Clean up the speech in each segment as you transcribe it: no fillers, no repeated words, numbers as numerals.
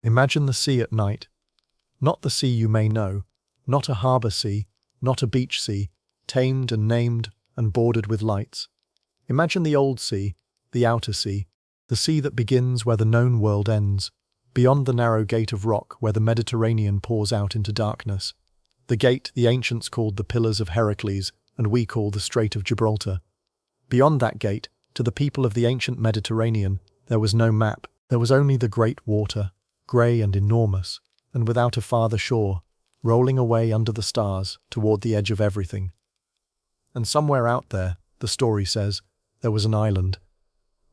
Imagine the sea at night. Not the sea you may know, not a harbour sea, not a beach sea, tamed and named and bordered with lights. Imagine the old sea, the outer sea, the sea that begins where the known world ends, beyond the narrow gate of rock where the Mediterranean pours out into darkness. The gate the ancients called the Pillars of Heracles and we call the Strait of Gibraltar. Beyond that gate, to the people of the ancient Mediterranean, there was no map. There was only the great water, grey and enormous, and without a farther shore, rolling away under the stars toward the edge of everything. And somewhere out there, the story says, there was an island.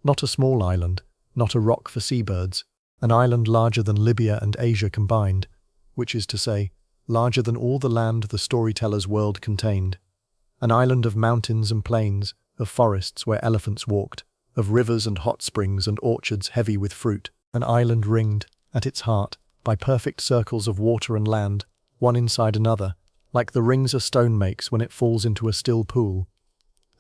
Not a small island, not a rock for seabirds, an island larger than Libya and Asia combined, which is to say, larger than all the land the storyteller's world contained. An island of mountains and plains, of forests where elephants walked, of rivers and hot springs and orchards heavy with fruit, an island ringed, at its heart, by perfect circles of water and land, one inside another, like the rings a stone makes when it falls into a still pool.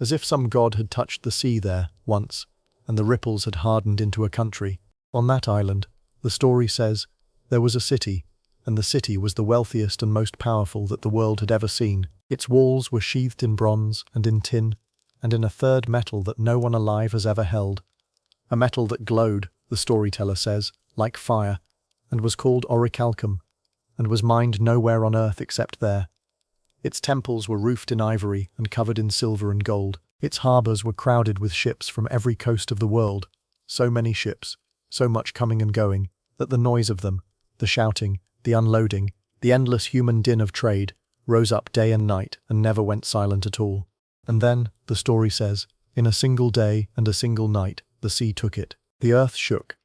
As if some god had touched the sea there, once, and the ripples had hardened into a country. On that island, the story says, there was a city, and the city was the wealthiest and most powerful that the world had ever seen. Its walls were sheathed in bronze and in tin, and in a third metal that no one alive has ever held. A metal that glowed, the storyteller says, like fire, and was called orichalcum, and was mined nowhere on earth except there. Its temples were roofed in ivory and covered in silver and gold. Its harbours were crowded with ships from every coast of the world, so many ships, so much coming and going, that the noise of them, the shouting, the unloading, the endless human din of trade, rose up day and night and never went silent at all. And then, the story says, in a single day and a single night, the sea took it. The earth shook,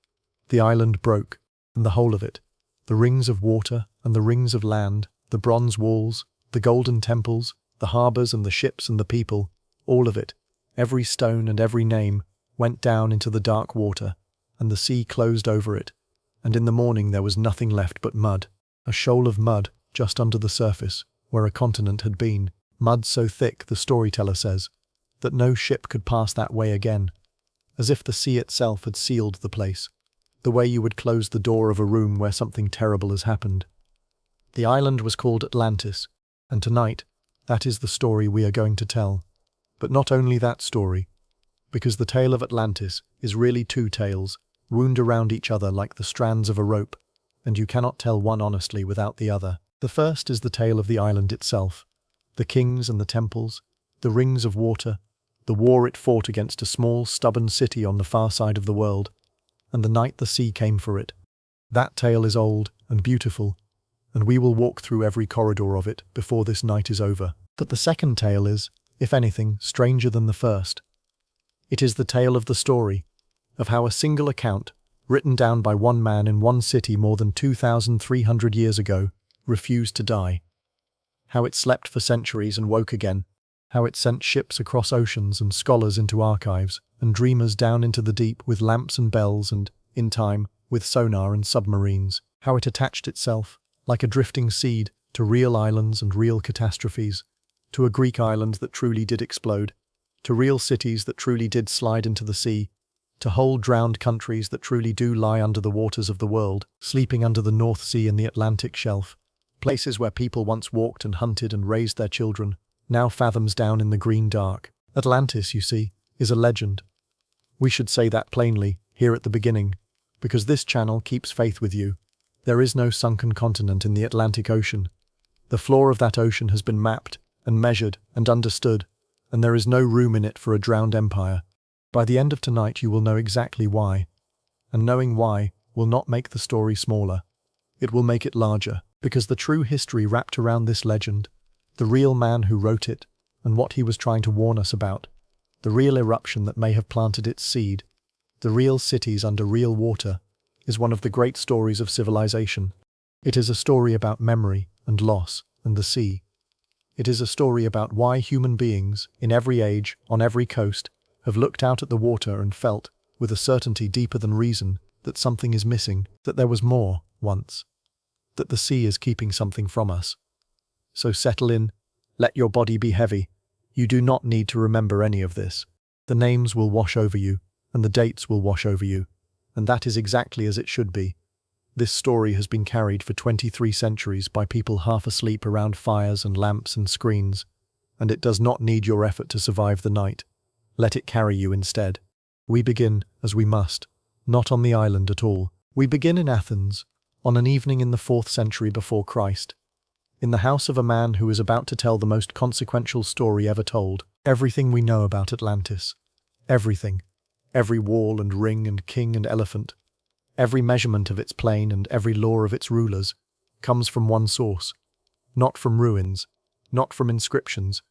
the island broke, and the whole of it, the rings of water and the rings of land, the bronze walls, the golden temples, the harbours and the ships and the people, all of it, every stone and every name, went down into the dark water, and the sea closed over it, and in the morning there was nothing left but mud, a shoal of mud just under the surface, where a continent had been, mud so thick, the storyteller says, that no ship could pass that way again, as if the sea itself had sealed the place, the way you would close the door of a room where something terrible has happened. The island was called Atlantis, and tonight, that is the story we are going to tell. But not only that story, because the tale of Atlantis is really two tales, wound around each other like the strands of a rope, and you cannot tell one honestly without the other. The first is the tale of the island itself, the kings and the temples, the rings of water, the war it fought against a small, stubborn city on the far side of the world, and the night the sea came for it. That tale is old and beautiful, and we will walk through every corridor of it before this night is over. But the second tale is, if anything, stranger than the first. It is the tale of the story, of how a single account, written down by one man in one city more than 2,300 years ago, refused to die. How it slept for centuries and woke again. How it sent ships across oceans and scholars into archives, and dreamers down into the deep with lamps and bells and, in time, with sonar and submarines. How it attached itself, like a drifting seed, to real islands and real catastrophes, to a Greek island that truly did explode, to real cities that truly did slide into the sea, to whole drowned countries that truly do lie under the waters of the world, sleeping under the North Sea and the Atlantic shelf, places where people once walked and hunted and raised their children, now fathoms down in the green dark. Atlantis, you see, is a legend. We should say that plainly, here at the beginning, because this channel keeps faith with you. There is no sunken continent in the Atlantic Ocean. The floor of that ocean has been mapped and measured and understood, and there is no room in it for a drowned empire. By the end of tonight you will know exactly why, and knowing why will not make the story smaller. It will make it larger, because the true history wrapped around this legend, the real man who wrote it, and what he was trying to warn us about, the real eruption that may have planted its seed, the real cities under real water, is one of the great stories of civilization. It is a story about memory and loss and the sea. It is a story about why human beings, in every age, on every coast, have looked out at the water and felt, with a certainty deeper than reason, that something is missing, that there was more, once, that the sea is keeping something from us. So settle in, let your body be heavy. You do not need to remember any of this. The names will wash over you, and the dates will wash over you, and that is exactly as it should be. This story has been carried for 23 centuries by people half asleep around fires and lamps and screens, and it does not need your effort to survive the night. Let it carry you instead. We begin, as we must, not on the island at all. We begin in Athens, on an evening in the 4th century before Christ, in the house of a man who is about to tell the most consequential story ever told. Everything we know about Atlantis. Everything. Every wall and ring and king and elephant. Every measurement of its plain and every law of its rulers comes from one source. Not from ruins, not from inscriptions,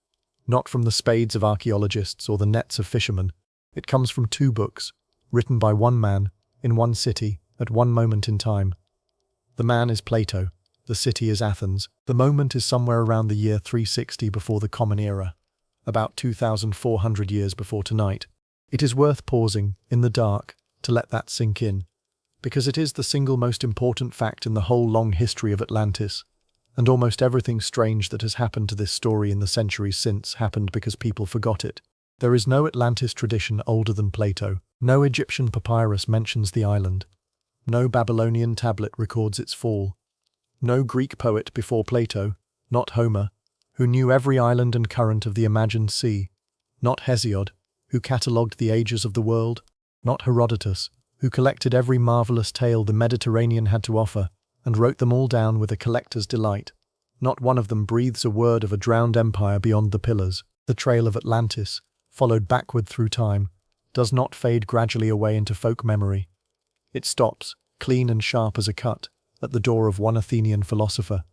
not from the spades of archaeologists or the nets of fishermen. It comes from 2 books, written by one man, in one city, at one moment in time. The man is Plato, the city is Athens. The moment is somewhere around the year 360 before the Common Era, about 2,400 years before tonight. It is worth pausing, in the dark, to let that sink in, because it is the single most important fact in the whole long history of Atlantis, and almost everything strange that has happened to this story in the centuries since happened because people forgot it. There is no Atlantis tradition older than Plato. No Egyptian papyrus mentions the island. No Babylonian tablet records its fall. No Greek poet before Plato, not Homer, who knew every island and current of the imagined sea, not Hesiod, who catalogued the ages of the world, not Herodotus, who collected every marvelous tale the Mediterranean had to offer and wrote them all down with a collector's delight. Not one of them breathes a word of a drowned empire beyond the Pillars. The trail of Atlantis, followed backward through time, does not fade gradually away into folk memory. It stops, clean and sharp as a cut, at the door of one Athenian philosopher.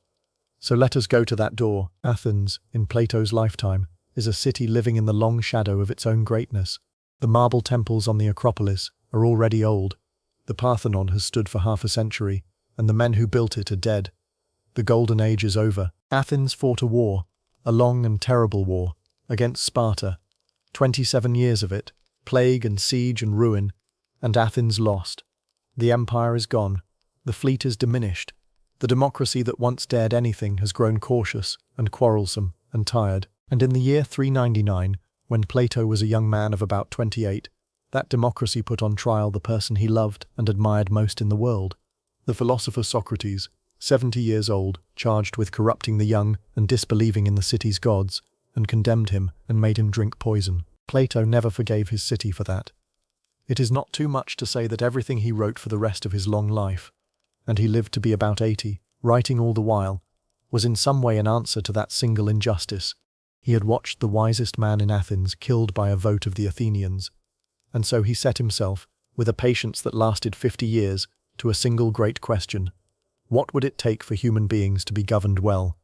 So let us go to that door. Athens, in Plato's lifetime, is a city living in the long shadow of its own greatness. The marble temples on the Acropolis are already old. The Parthenon has stood for half a century, and the men who built it are dead. The golden age is over. Athens fought a war, a long and terrible war, against Sparta. 27 years of it, plague and siege and ruin, and Athens lost. The empire is gone. The fleet is diminished. The democracy that once dared anything has grown cautious and quarrelsome and tired. And in the year 399, when Plato was a young man of about 28, that democracy put on trial the person he loved and admired most in the world. The philosopher Socrates, 70 years old, charged with corrupting the young and disbelieving in the city's gods, and condemned him and made him drink poison. Plato never forgave his city for that. It is not too much to say that everything he wrote for the rest of his long life, and he lived to be about 80, writing all the while, was in some way an answer to that single injustice. He had watched the wisest man in Athens killed by a vote of the Athenians, and so he set himself, with a patience that lasted 50 years, to a single great question. What would it take for human beings to be governed well?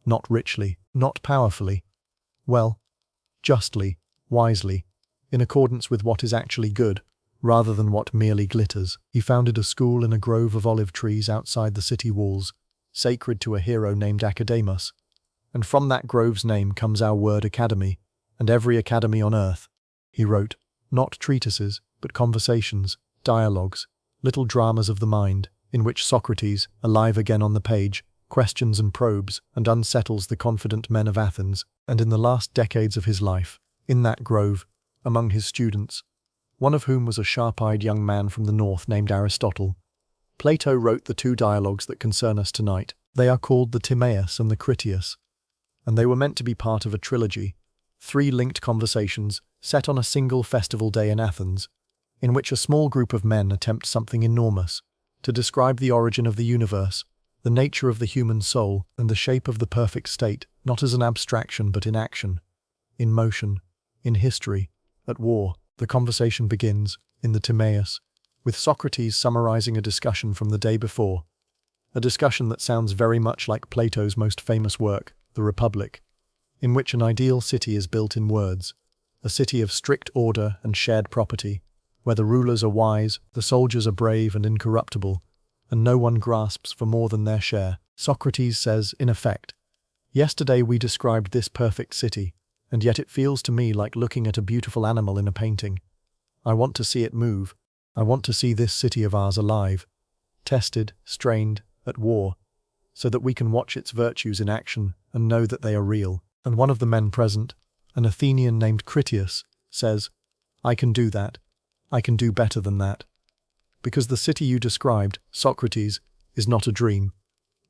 Not richly, not powerfully. Well, justly, wisely, in accordance with what is actually good, rather than what merely glitters. He founded a school in a grove of olive trees outside the city walls, sacred to a hero named Academus. And from that grove's name comes our word academy, and every academy on earth. He wrote, not treatises, but conversations, dialogues, little dramas of the mind, in which Socrates, alive again on the page, questions and probes and unsettles the confident men of Athens. And in the last decades of his life, in that grove, among his students, one of whom was a sharp-eyed young man from the north named Aristotle, Plato wrote the 2 dialogues that concern us tonight. They are called the Timaeus and the Critias, and they were meant to be part of a trilogy, 3 linked conversations set on a single festival day in Athens, in which a small group of men attempt something enormous, to describe the origin of the universe, the nature of the human soul, and the shape of the perfect state, not as an abstraction but in action, in motion, in history, at war. The conversation begins, in the Timaeus, with Socrates summarizing a discussion from the day before, a discussion that sounds very much like Plato's most famous work, The Republic, in which an ideal city is built in words, a city of strict order and shared property, where the rulers are wise, the soldiers are brave and incorruptible, and no one grasps for more than their share. Socrates says, in effect, yesterday we described this perfect city, and yet it feels to me like looking at a beautiful animal in a painting. I want to see it move. I want to see this city of ours alive, tested, strained, at war, so that we can watch its virtues in action and know that they are real. And one of the men present, an Athenian named Critias, says, I can do that. I can do better than that. because the city you described, Socrates, is not a dream.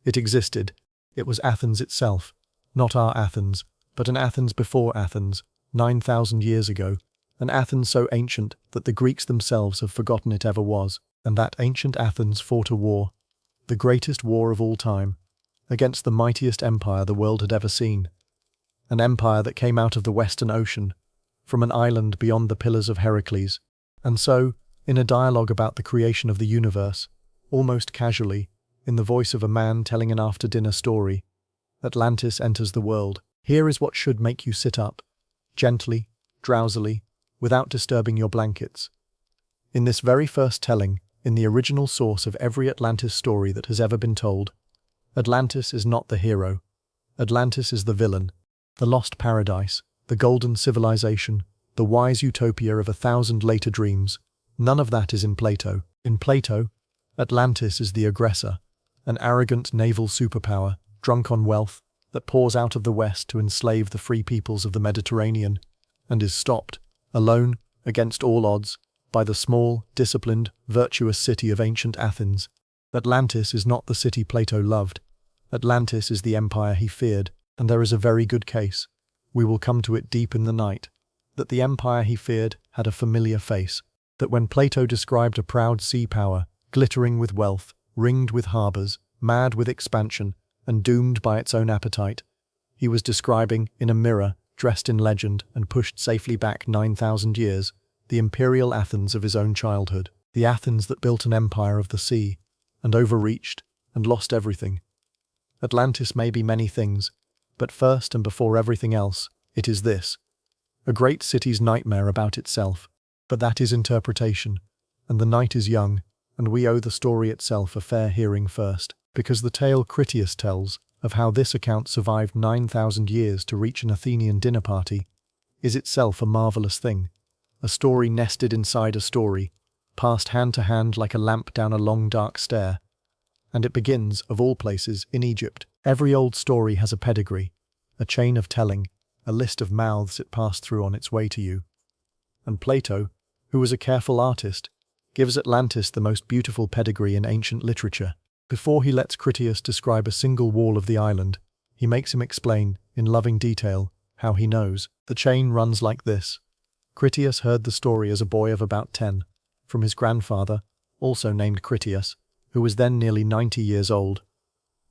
It existed. It was Athens itself, not our Athens, but an Athens before Athens, 9,000 years ago, an Athens so ancient that the Greeks themselves have forgotten it ever was, and that ancient Athens fought a war, the greatest war of all time, against the mightiest empire the world had ever seen, an empire that came out of the Western Ocean, from an island beyond the Pillars of Heracles. And so, in a dialogue about the creation of the universe, almost casually, in the voice of a man telling an after-dinner story, Atlantis enters the world. Here is what should make you sit up, gently, drowsily, without disturbing your blankets. In this very first telling, in the original source of every Atlantis story that has ever been told, Atlantis is not the hero. Atlantis is the villain, the lost paradise, the golden civilization, the wise utopia of 1,000 later dreams. None of that is in Plato. In Plato, Atlantis is the aggressor, an arrogant naval superpower, drunk on wealth, that pours out of the West to enslave the free peoples of the Mediterranean, and is stopped, alone, against all odds, by the small, disciplined, virtuous city of ancient Athens. Atlantis is not the city Plato loved. Atlantis is the empire he feared, and there is a very good case, we will come to it deep in the night, that the empire he feared had a familiar face, that when Plato described a proud sea power, glittering with wealth, ringed with harbours, mad with expansion, and doomed by its own appetite, he was describing, in a mirror, dressed in legend and pushed safely back 9,000 years, the imperial Athens of his own childhood, the Athens that built an empire of the sea, and overreached, and lost everything. Atlantis may be many things, but first and before everything else, it is this: a great city's nightmare about itself. But that is interpretation, and the night is young, and we owe the story itself a fair hearing first, because the tale Critias tells, of how this account survived 9,000 years to reach an Athenian dinner party, is itself a marvellous thing, a story nested inside a story, passed hand to hand like a lamp down a long dark stair. And it begins, of all places, in Egypt. Every old story has a pedigree, a chain of telling, a list of mouths it passed through on its way to you. And Plato, who was a careful artist, gives Atlantis the most beautiful pedigree in ancient literature. Before he lets Critias describe a single wall of the island, he makes him explain, in loving detail, how he knows. The chain runs like this. Critias heard the story as a boy of about 10, from his grandfather, also named Critias, who was then nearly 90 years old.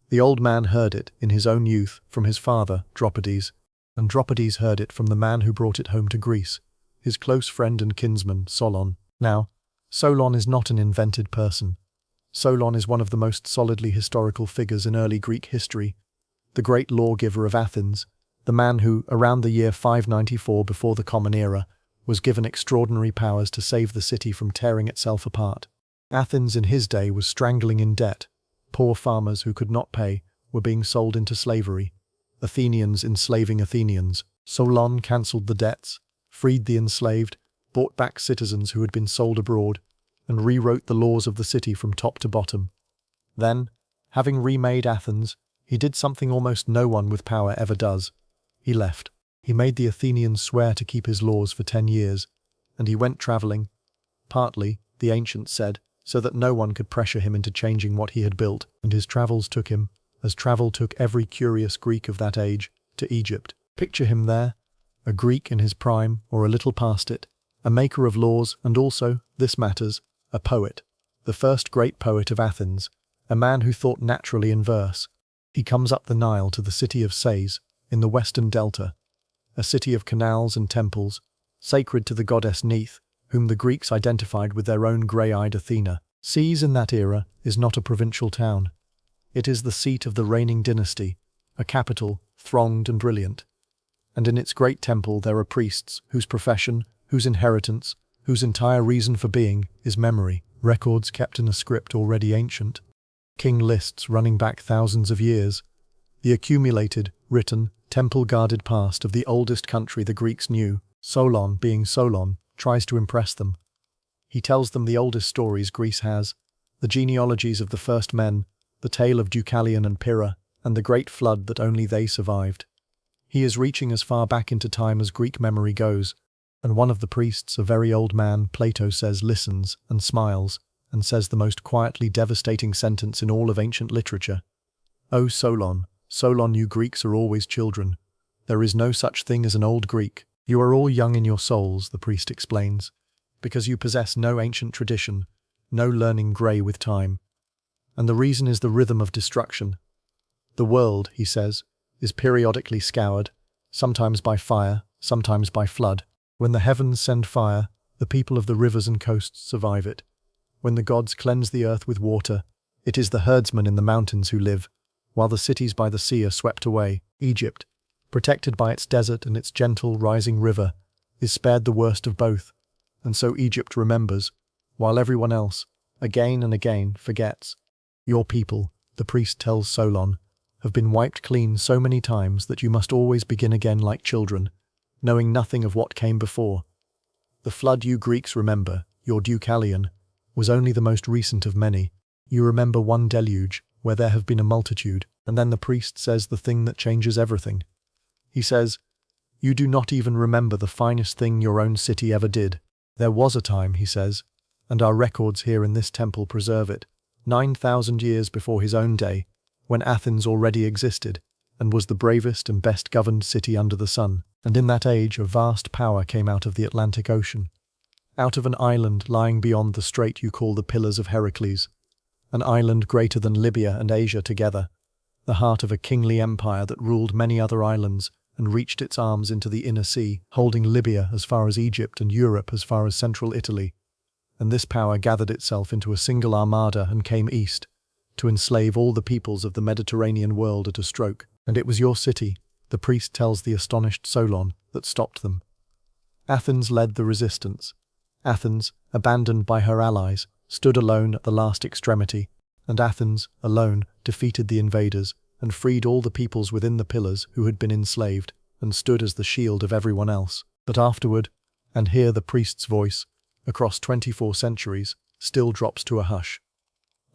The old man heard it in his own youth from his father, Dropides, and Dropides heard it from the man who brought it home to Greece, his close friend and kinsman, Solon. Now, Solon is not an invented person. Solon is one of the most solidly historical figures in early Greek history, the great lawgiver of Athens, the man who, around the year 594 before the Common Era, was given extraordinary powers to save the city from tearing itself apart. Athens in his day was strangling in debt. Poor farmers who could not pay were being sold into slavery. Athenians enslaving Athenians. Solon cancelled the debts, freed the enslaved, bought back citizens who had been sold abroad, and rewrote the laws of the city from top to bottom. Then, having remade Athens, he did something almost no one with power ever does. He left. He made the Athenians swear to keep his laws for 10 years, and he went travelling, partly, the ancients said, so that no one could pressure him into changing what he had built, and his travels took him, as travel took every curious Greek of that age, to Egypt. Picture him there, a Greek in his prime, or a little past it, a maker of laws, and also, this matters, a poet, the first great poet of Athens, a man who thought naturally in verse. He comes up the Nile to the city of Sais, in the western delta, a city of canals and temples, sacred to the goddess Neith, whom the Greeks identified with their own grey-eyed Athena. Sais in that era is not a provincial town. It is the seat of the reigning dynasty, a capital, thronged and brilliant. And in its great temple there are priests whose profession, whose inheritance, whose entire reason for being is memory, records kept in a script already ancient, king lists running back thousands of years, the accumulated, written, temple-guarded past of the oldest country the Greeks knew. Solon, being Solon, tries to impress them. He tells them the oldest stories Greece has, the genealogies of the first men, the tale of Deucalion and Pyrrha, and the great flood that only they survived. He is reaching as far back into time as Greek memory goes, and one of the priests, a very old man, Plato says, listens and smiles, and says the most quietly devastating sentence in all of ancient literature. "O Solon, Solon, you Greeks are always children. There is no such thing as an old Greek. You are all young in your souls," the priest explains, "because you possess no ancient tradition, no learning grey with time. And the reason is the rhythm of destruction. The world," he says, "is periodically scoured, sometimes by fire, sometimes by flood. When the heavens send fire, the people of the rivers and coasts survive it. When the gods cleanse the earth with water, it is the herdsmen in the mountains who live, while the cities by the sea are swept away. Egypt, protected by its desert and its gentle rising river, is spared the worst of both, and so Egypt remembers, while everyone else, again and again, forgets. Your people," the priest tells Solon, "have been wiped clean so many times that you must always begin again like children, knowing nothing of what came before. The flood you Greeks remember, your Deucalion, was only the most recent of many. You remember one deluge, where there have been a multitude." And then the priest says the thing that changes everything. He says, "You do not even remember the finest thing your own city ever did. There was a time," he says, "and our records here in this temple preserve it, 9,000 years before his own day, when Athens already existed, and was the bravest and best governed city under the sun. And in that age a vast power came out of the Atlantic Ocean, out of an island lying beyond the strait you call the Pillars of Heracles, an island greater than Libya and Asia together, the heart of a kingly empire that ruled many other islands and reached its arms into the inner sea, holding Libya as far as Egypt and Europe as far as central Italy. And this power gathered itself into a single armada and came east, to enslave all the peoples of the Mediterranean world at a stroke. And it was your city," the priest tells the astonished Solon, "that stopped them. Athens led the resistance. Athens, abandoned by her allies, stood alone at the last extremity, and Athens, alone, defeated the invaders and freed all the peoples within the pillars who had been enslaved, and stood as the shield of everyone else. But afterward," and here the priest's voice, across 24 centuries, still drops to a hush,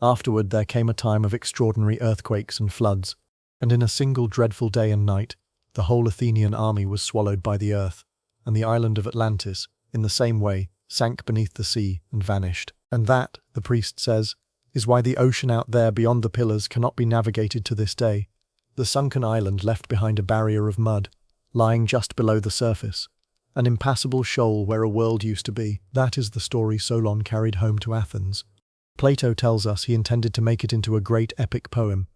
"afterward there came a time of extraordinary earthquakes and floods, and in a single dreadful day and night, the whole Athenian army was swallowed by the earth, and the island of Atlantis, in the same way, sank beneath the sea and vanished. And that," the priest says, "is why the ocean out there beyond the pillars cannot be navigated to this day. The sunken island left behind a barrier of mud, lying just below the surface, an impassable shoal where a world used to be. That is the story Solon carried home to Athens. Plato tells us he intended to make it into a great epic poem,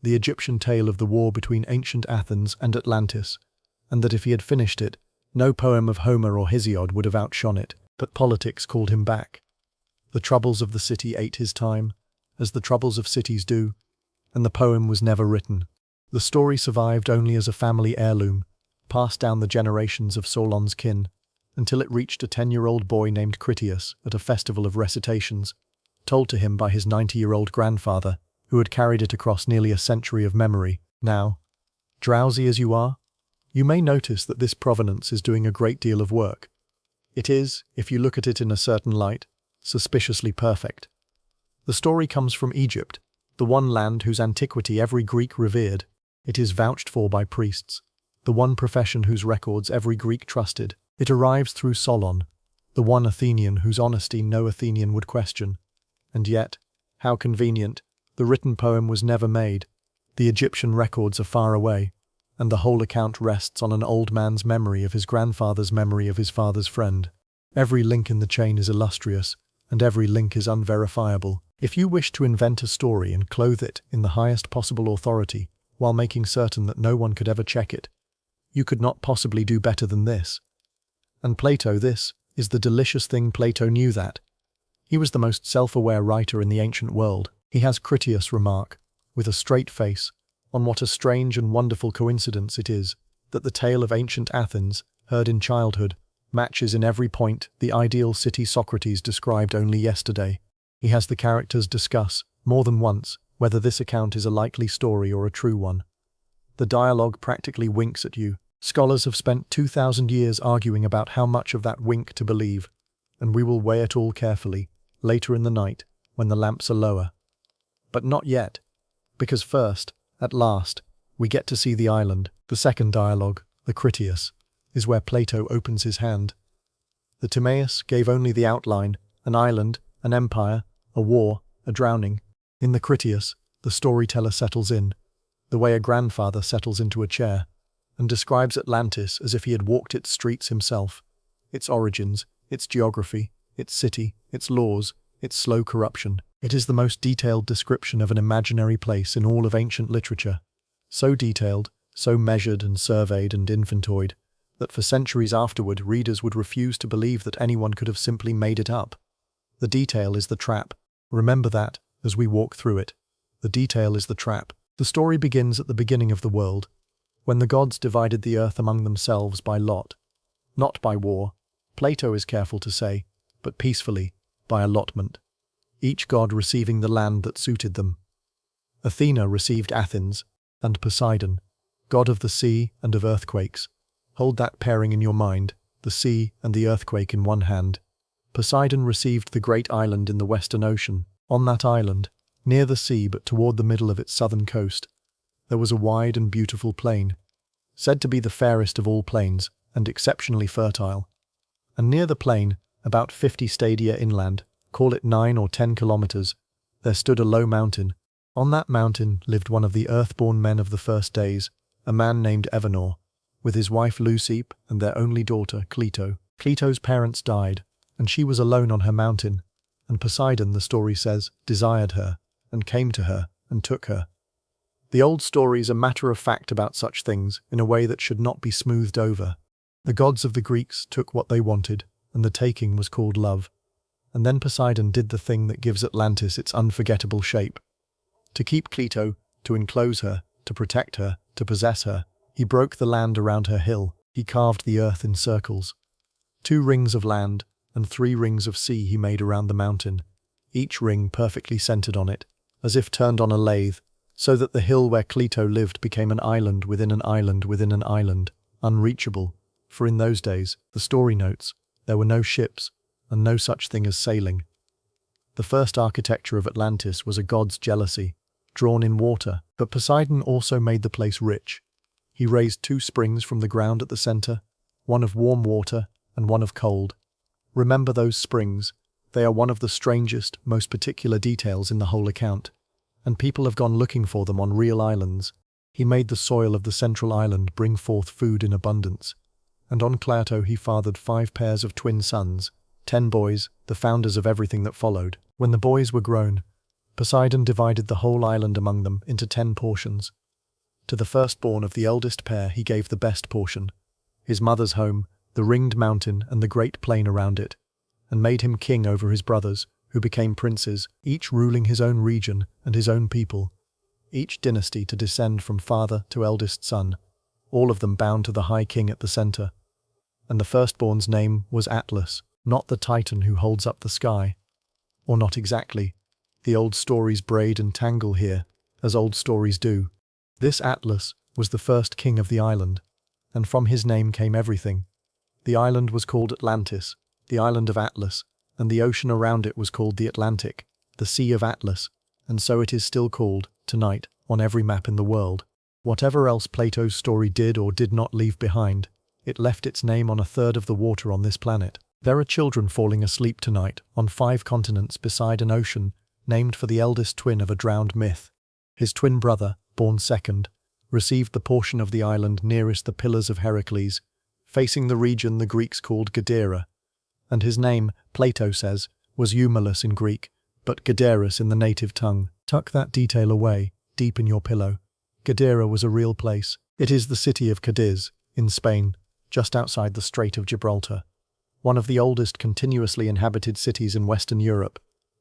the Egyptian tale of the war between ancient Athens and Atlantis, and that if he had finished it, no poem of Homer or Hesiod would have outshone it. But politics called him back. The troubles of the city ate his time, as the troubles of cities do, and the poem was never written. The story survived only as a family heirloom, passed down the generations of Solon's kin, until it reached a 10-year-old boy named Critias at a festival of recitations, told to him by his 90-year-old grandfather, who had carried it across nearly a century of memory. Now, drowsy as you are, you may notice that this provenance is doing a great deal of work. It is, if you look at it in a certain light, suspiciously perfect. The story comes from Egypt, the one land whose antiquity every Greek revered. It is vouched for by priests, the one profession whose records every Greek trusted. It arrives through Solon, the one Athenian whose honesty no Athenian would question. And yet, how convenient, the written poem was never made. The Egyptian records are far away, and the whole account rests on an old man's memory of his grandfather's memory of his father's friend. Every link in the chain is illustrious, and every link is unverifiable. If you wish to invent a story and clothe it in the highest possible authority, while making certain that no one could ever check it, you could not possibly do better than this. And Plato, this is the delicious thing. Plato knew that. He was the most self-aware writer in the ancient world. He has Critias remark, with a straight face, on what a strange and wonderful coincidence it is that the tale of ancient Athens, heard in childhood, matches in every point the ideal city Socrates described only yesterday. He has the characters discuss, more than once, whether this account is a likely story or a true one. The dialogue practically winks at you. Scholars have spent 2,000 years arguing about how much of that wink to believe, and we will weigh it all carefully, later in the night, when the lamps are lower. But not yet, because first, at last, we get to see the island. The second dialogue, the Critias, is where Plato opens his hand. The Timaeus gave only the outline, an island, an empire, a war, a drowning. In the Critias, the storyteller settles in, the way a grandfather settles into a chair, and describes Atlantis as if he had walked its streets himself, its origins, its geography, its city, its laws, its slow corruption. It is the most detailed description of an imaginary place in all of ancient literature, so detailed, so measured and surveyed and infantoid, that for centuries afterward readers would refuse to believe that anyone could have simply made it up. The detail is the trap. Remember that, as we walk through it. The detail is the trap. The story begins at the beginning of the world, when the gods divided the earth among themselves by lot. Not by war, Plato is careful to say, but peacefully, by allotment. Each god receiving the land that suited them. Athena received Athens, and Poseidon, god of the sea and of earthquakes. Hold that pairing in your mind, the sea and the earthquake in one hand. Poseidon received the great island in the Western Ocean. On that island, near the sea but toward the middle of its southern coast, there was a wide and beautiful plain, said to be the fairest of all plains and exceptionally fertile. And near the plain, about 50 stadia inland, call it 9 or 10 kilometers, there stood a low mountain. On that mountain lived one of the earthborn men of the first days, a man named Evenor, with his wife Leucippe and their only daughter, Cleito. Cleito's parents died, and she was alone on her mountain, and Poseidon, the story says, desired her, and came to her, and took her. The old stories are matter of fact about such things in a way that should not be smoothed over. The gods of the Greeks took what they wanted, and the taking was called love. And then Poseidon did the thing that gives Atlantis its unforgettable shape. To keep Cleito, to enclose her, to protect her, to possess her, he broke the land around her hill. He carved the earth in circles. 2 rings of land and 3 rings of sea he made around the mountain, each ring perfectly centered on it, as if turned on a lathe, so that the hill where Cleito lived became an island within an island within an island, unreachable, for in those days, the story notes, there were no ships, and no such thing as sailing. The first architecture of Atlantis was a god's jealousy, drawn in water, but Poseidon also made the place rich. He raised 2 springs from the ground at the center, one of warm water and one of cold. Remember those springs, they are one of the strangest, most particular details in the whole account, and people have gone looking for them on real islands. He made the soil of the central island bring forth food in abundance, and on Plato he fathered 5 pairs of twin sons, 10 boys, the founders of everything that followed. When the boys were grown, Poseidon divided the whole island among them into 10 portions. To the firstborn of the eldest pair he gave the best portion, his mother's home, the ringed mountain and the great plain around it, and made him king over his brothers, who became princes, each ruling his own region and his own people, each dynasty to descend from father to eldest son, all of them bound to the high king at the center. And the firstborn's name was Atlas, not the Titan who holds up the sky. Or not exactly. The old stories braid and tangle here, as old stories do. This Atlas was the first king of the island, and from his name came everything. The island was called Atlantis, the island of Atlas, and the ocean around it was called the Atlantic, the Sea of Atlas, and so it is still called, tonight, on every map in the world. Whatever else Plato's story did or did not leave behind, it left its name on 1/3 of the water on this planet. There are children falling asleep tonight on 5 continents beside an ocean named for the eldest twin of a drowned myth. His twin brother, born second, received the portion of the island nearest the Pillars of Heracles, facing the region the Greeks called Gadara, and his name, Plato says, was Eumelus in Greek, but Gadarus in the native tongue. Tuck that detail away, deep in your pillow. Gadara was a real place. It is the city of Cadiz, in Spain, just outside the Strait of Gibraltar, one of the oldest continuously inhabited cities in Western Europe,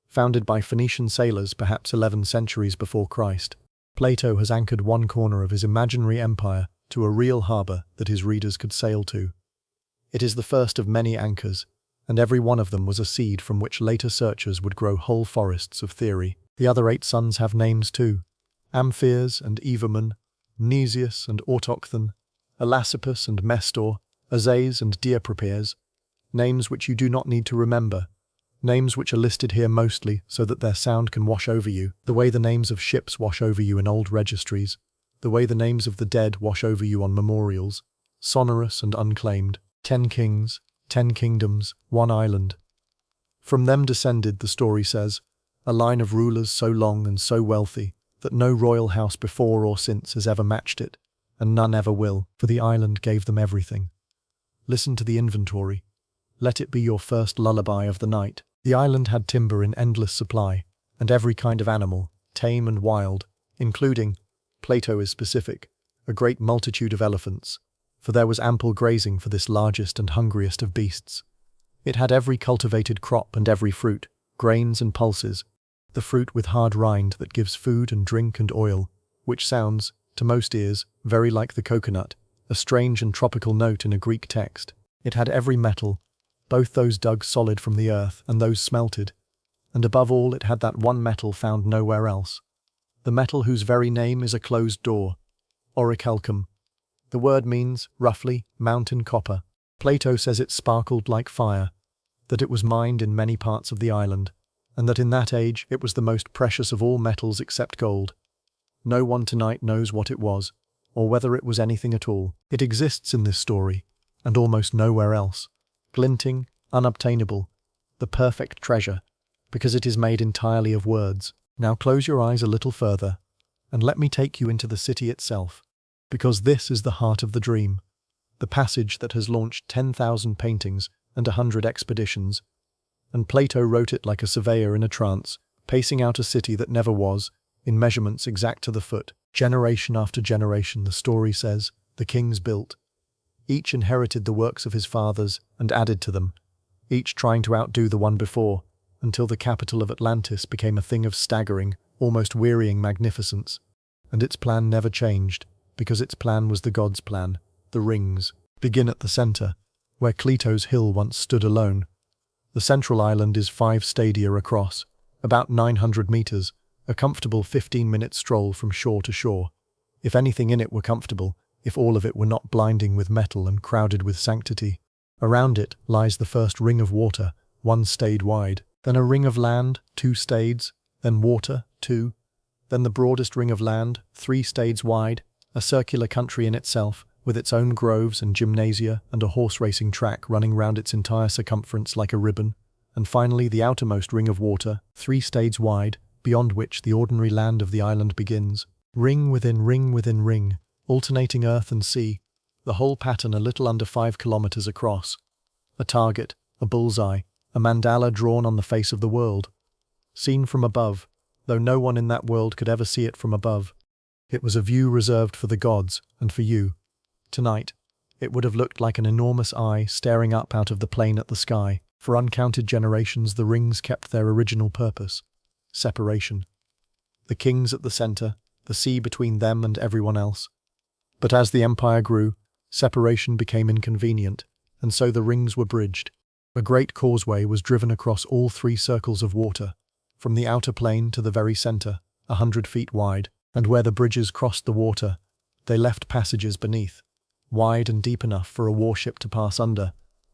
founded by Phoenician sailors perhaps 11 centuries before Christ. Plato has anchored one corner of his imaginary empire to a real harbour that his readers could sail to. It is the first of many anchors, and every one of them was a seed from which later searchers would grow whole forests of theory. The other 8 sons have names too: Amphias and Evamen, Mnesius and Autochthon, Elasippus and Mestor, Azes and Diaprepes, names which you do not need to remember, names which are listed here mostly so that their sound can wash over you, the way the names of ships wash over you in old registries, the way the names of the dead wash over you on memorials, sonorous and unclaimed. 10 kings, 10 kingdoms, 1 island. From them descended, the story says, a line of rulers so long and so wealthy that no royal house before or since has ever matched it, and none ever will, for the island gave them everything. Listen to the inventory. Let it be your first lullaby of the night. The island had timber in endless supply, and every kind of animal, tame and wild, including, Plato is specific, a great multitude of elephants, for there was ample grazing for this largest and hungriest of beasts. It had every cultivated crop and every fruit, grains and pulses, the fruit with hard rind that gives food and drink and oil, which sounds, to most ears, very like the coconut, a strange and tropical note in a Greek text. It had every metal, both those dug solid from the earth and those smelted, and above all it had that one metal found nowhere else, the metal whose very name is a closed door, orichalcum. The word means, roughly, mountain copper. Plato says it sparkled like fire, that it was mined in many parts of the island, and that in that age it was the most precious of all metals except gold. No one tonight knows what it was, or whether it was anything at all. It exists in this story, and almost nowhere else. Glinting, unobtainable, the perfect treasure, because it is made entirely of words. Now close your eyes a little further, and let me take you into the city itself, because this is the heart of the dream, the passage that has launched 10,000 paintings and 100 expeditions, and Plato wrote it like a surveyor in a trance, pacing out a city that never was, in measurements exact to the foot. Generation after generation, the story says, the kings built. Each inherited the works of his fathers and added to them, each trying to outdo the one before, until the capital of Atlantis became a thing of staggering, almost wearying magnificence. And its plan never changed, because its plan was the god's plan. The rings begin at the center, where Cleto's hill once stood alone. The central island is 5 stadia across, about 900 meters, a comfortable 15-minute stroll from shore to shore. If anything in it were comfortable, if all of it were not blinding with metal and crowded with sanctity. Around it lies the first ring of water, 1 stade wide, then a ring of land, 2 stades, then water, 2, then the broadest ring of land, 3 stades wide, a circular country in itself, with its own groves and gymnasia and a horse racing track running round its entire circumference like a ribbon, and finally the outermost ring of water, 3 stades wide, beyond which the ordinary land of the island begins. Ring within ring within ring, alternating earth and sea, the whole pattern a little under 5 kilometers across. A target, a bullseye, a mandala drawn on the face of the world. Seen from above, though no one in that world could ever see it from above. It was a view reserved for the gods and for you. Tonight, it would have looked like an enormous eye staring up out of the plain at the sky. For uncounted generations, the rings kept their original purpose: separation. The kings at the center, the sea between them and everyone else. But as the empire grew, separation became inconvenient, and so the rings were bridged. A great causeway was driven across all 3 circles of water, from the outer plain to the very center, 100 feet wide, and where the bridges crossed the water, they left passages beneath, wide and deep enough for a warship to pass under,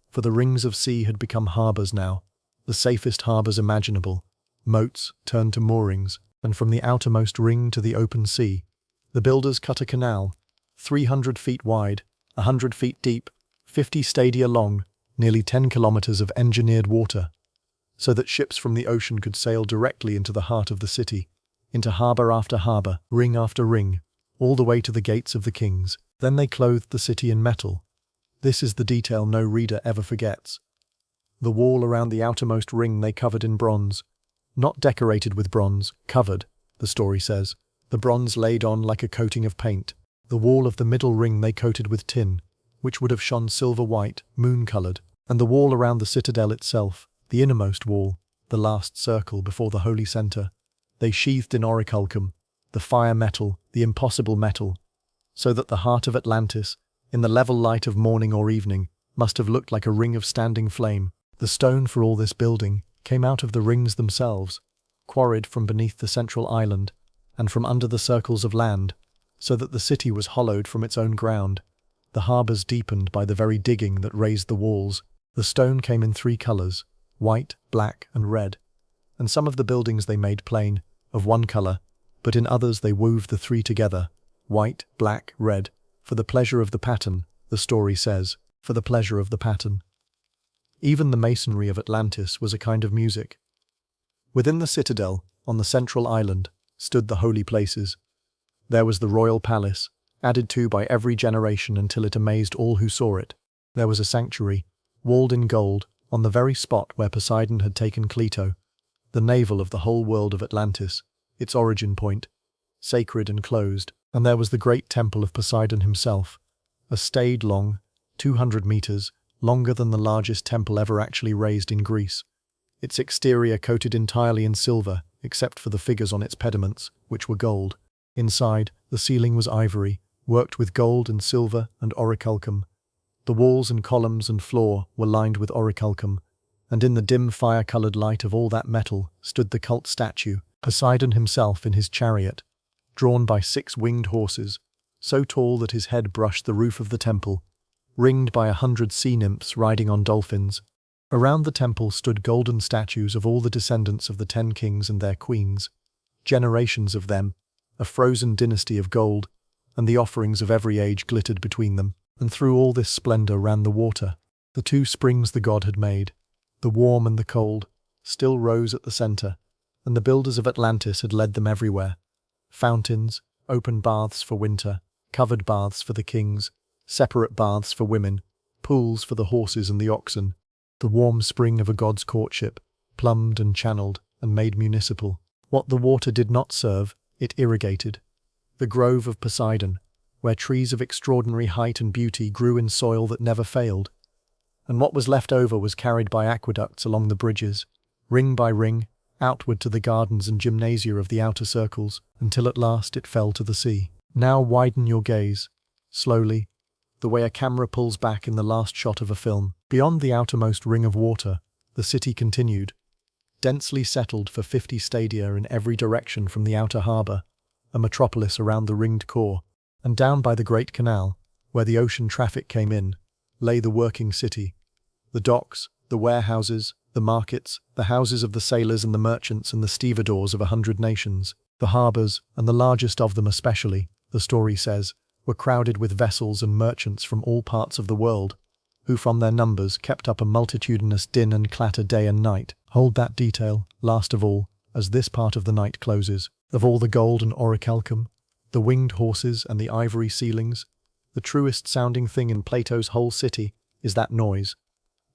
for the rings of sea had become harbors now, the safest harbors imaginable. Moats turned to moorings, and from the outermost ring to the open sea, the builders cut a canal, 300 feet wide, 100 feet deep, 50 stadia long, nearly 10 kilometers of engineered water, so that ships from the ocean could sail directly into the heart of the city, into harbor after harbor, ring after ring, all the way to the gates of the kings. Then they clothed the city in metal. This is the detail no reader ever forgets. The wall around the outermost ring they covered in bronze, not decorated with bronze, covered, the story says, the bronze laid on like a coating of paint. The wall of the middle ring they coated with tin, which would have shone silver-white, moon-coloured, and the wall around the citadel itself, the innermost wall, the last circle before the holy centre, they sheathed in orichalcum, the fire metal, the impossible metal, so that the heart of Atlantis, in the level light of morning or evening, must have looked like a ring of standing flame. The stone for all this building came out of the rings themselves, quarried from beneath the central island, and from under the circles of land, so that the city was hollowed from its own ground, the harbours deepened by the very digging that raised the walls. The stone came in 3 colours, white, black, and red, and some of the buildings they made plain, of one colour, but in others they wove the 3 together, white, black, red, for the pleasure of the pattern, the story says, for the pleasure of the pattern. Even the masonry of Atlantis was a kind of music. Within the citadel, on the central island, stood the holy places. There was the royal palace, added to by every generation until it amazed all who saw it. There was a sanctuary, walled in gold, on the very spot where Poseidon had taken Clito, the navel of the whole world of Atlantis, its origin point, sacred and closed. And there was the great temple of Poseidon himself, a stade long, 200 meters, longer than the largest temple ever actually raised in Greece. Its exterior coated entirely in silver, except for the figures on its pediments, which were gold. Inside, the ceiling was ivory, worked with gold and silver and orichalcum. The walls and columns and floor were lined with orichalcum, and in the dim fire-colored light of all that metal stood the cult statue, Poseidon himself in his chariot, drawn by 6 winged horses, so tall that his head brushed the roof of the temple, ringed by 100 sea nymphs riding on dolphins. Around the temple stood golden statues of all the descendants of the 10 kings and their queens, generations of them, a frozen dynasty of gold, and the offerings of every age glittered between them. And through all this splendor ran the water. The 2 springs the god had made, the warm and the cold, still rose at the center, and the builders of Atlantis had led them everywhere. Fountains, open baths for winter, covered baths for the kings, separate baths for women, pools for the horses and the oxen. The warm spring of a god's courtship, plumbed and channeled and made municipal. What the water did not serve, it irrigated. The grove of Poseidon, where trees of extraordinary height and beauty grew in soil that never failed. And what was left over was carried by aqueducts along the bridges, ring by ring, outward to the gardens and gymnasia of the outer circles, until at last it fell to the sea. Now widen your gaze, slowly, the way a camera pulls back in the last shot of a film. Beyond the outermost ring of water, the city continued, densely settled for 50 stadia in every direction from the outer harbour, a metropolis around the ringed core, and down by the great canal, where the ocean traffic came in, lay the working city. The docks, the warehouses, the markets, the houses of the sailors and the merchants and the stevedores of 100 nations. The harbours, and the largest of them especially, the story says, were crowded with vessels and merchants from all parts of the world, who from their numbers kept up a multitudinous din and clatter day and night. Hold that detail, last of all, as this part of the night closes. Of all the gold and orichalcum, the winged horses and the ivory ceilings, the truest sounding thing in Plato's whole city is that noise,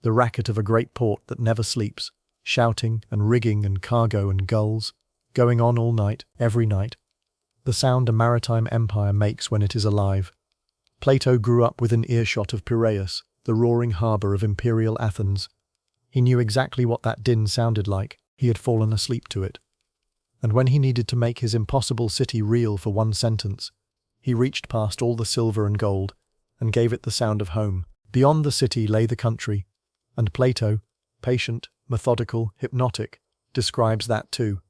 the racket of a great port that never sleeps, shouting and rigging and cargo and gulls, going on all night, every night. The sound a maritime empire makes when it is alive. Plato grew up within earshot of Piraeus, the roaring harbour of imperial Athens. He knew exactly what that din sounded like. He had fallen asleep to it. And when he needed to make his impossible city real for one sentence, he reached past all the silver and gold, and gave it the sound of home. Beyond the city lay the country, and Plato, patient, methodical, hypnotic, describes that too.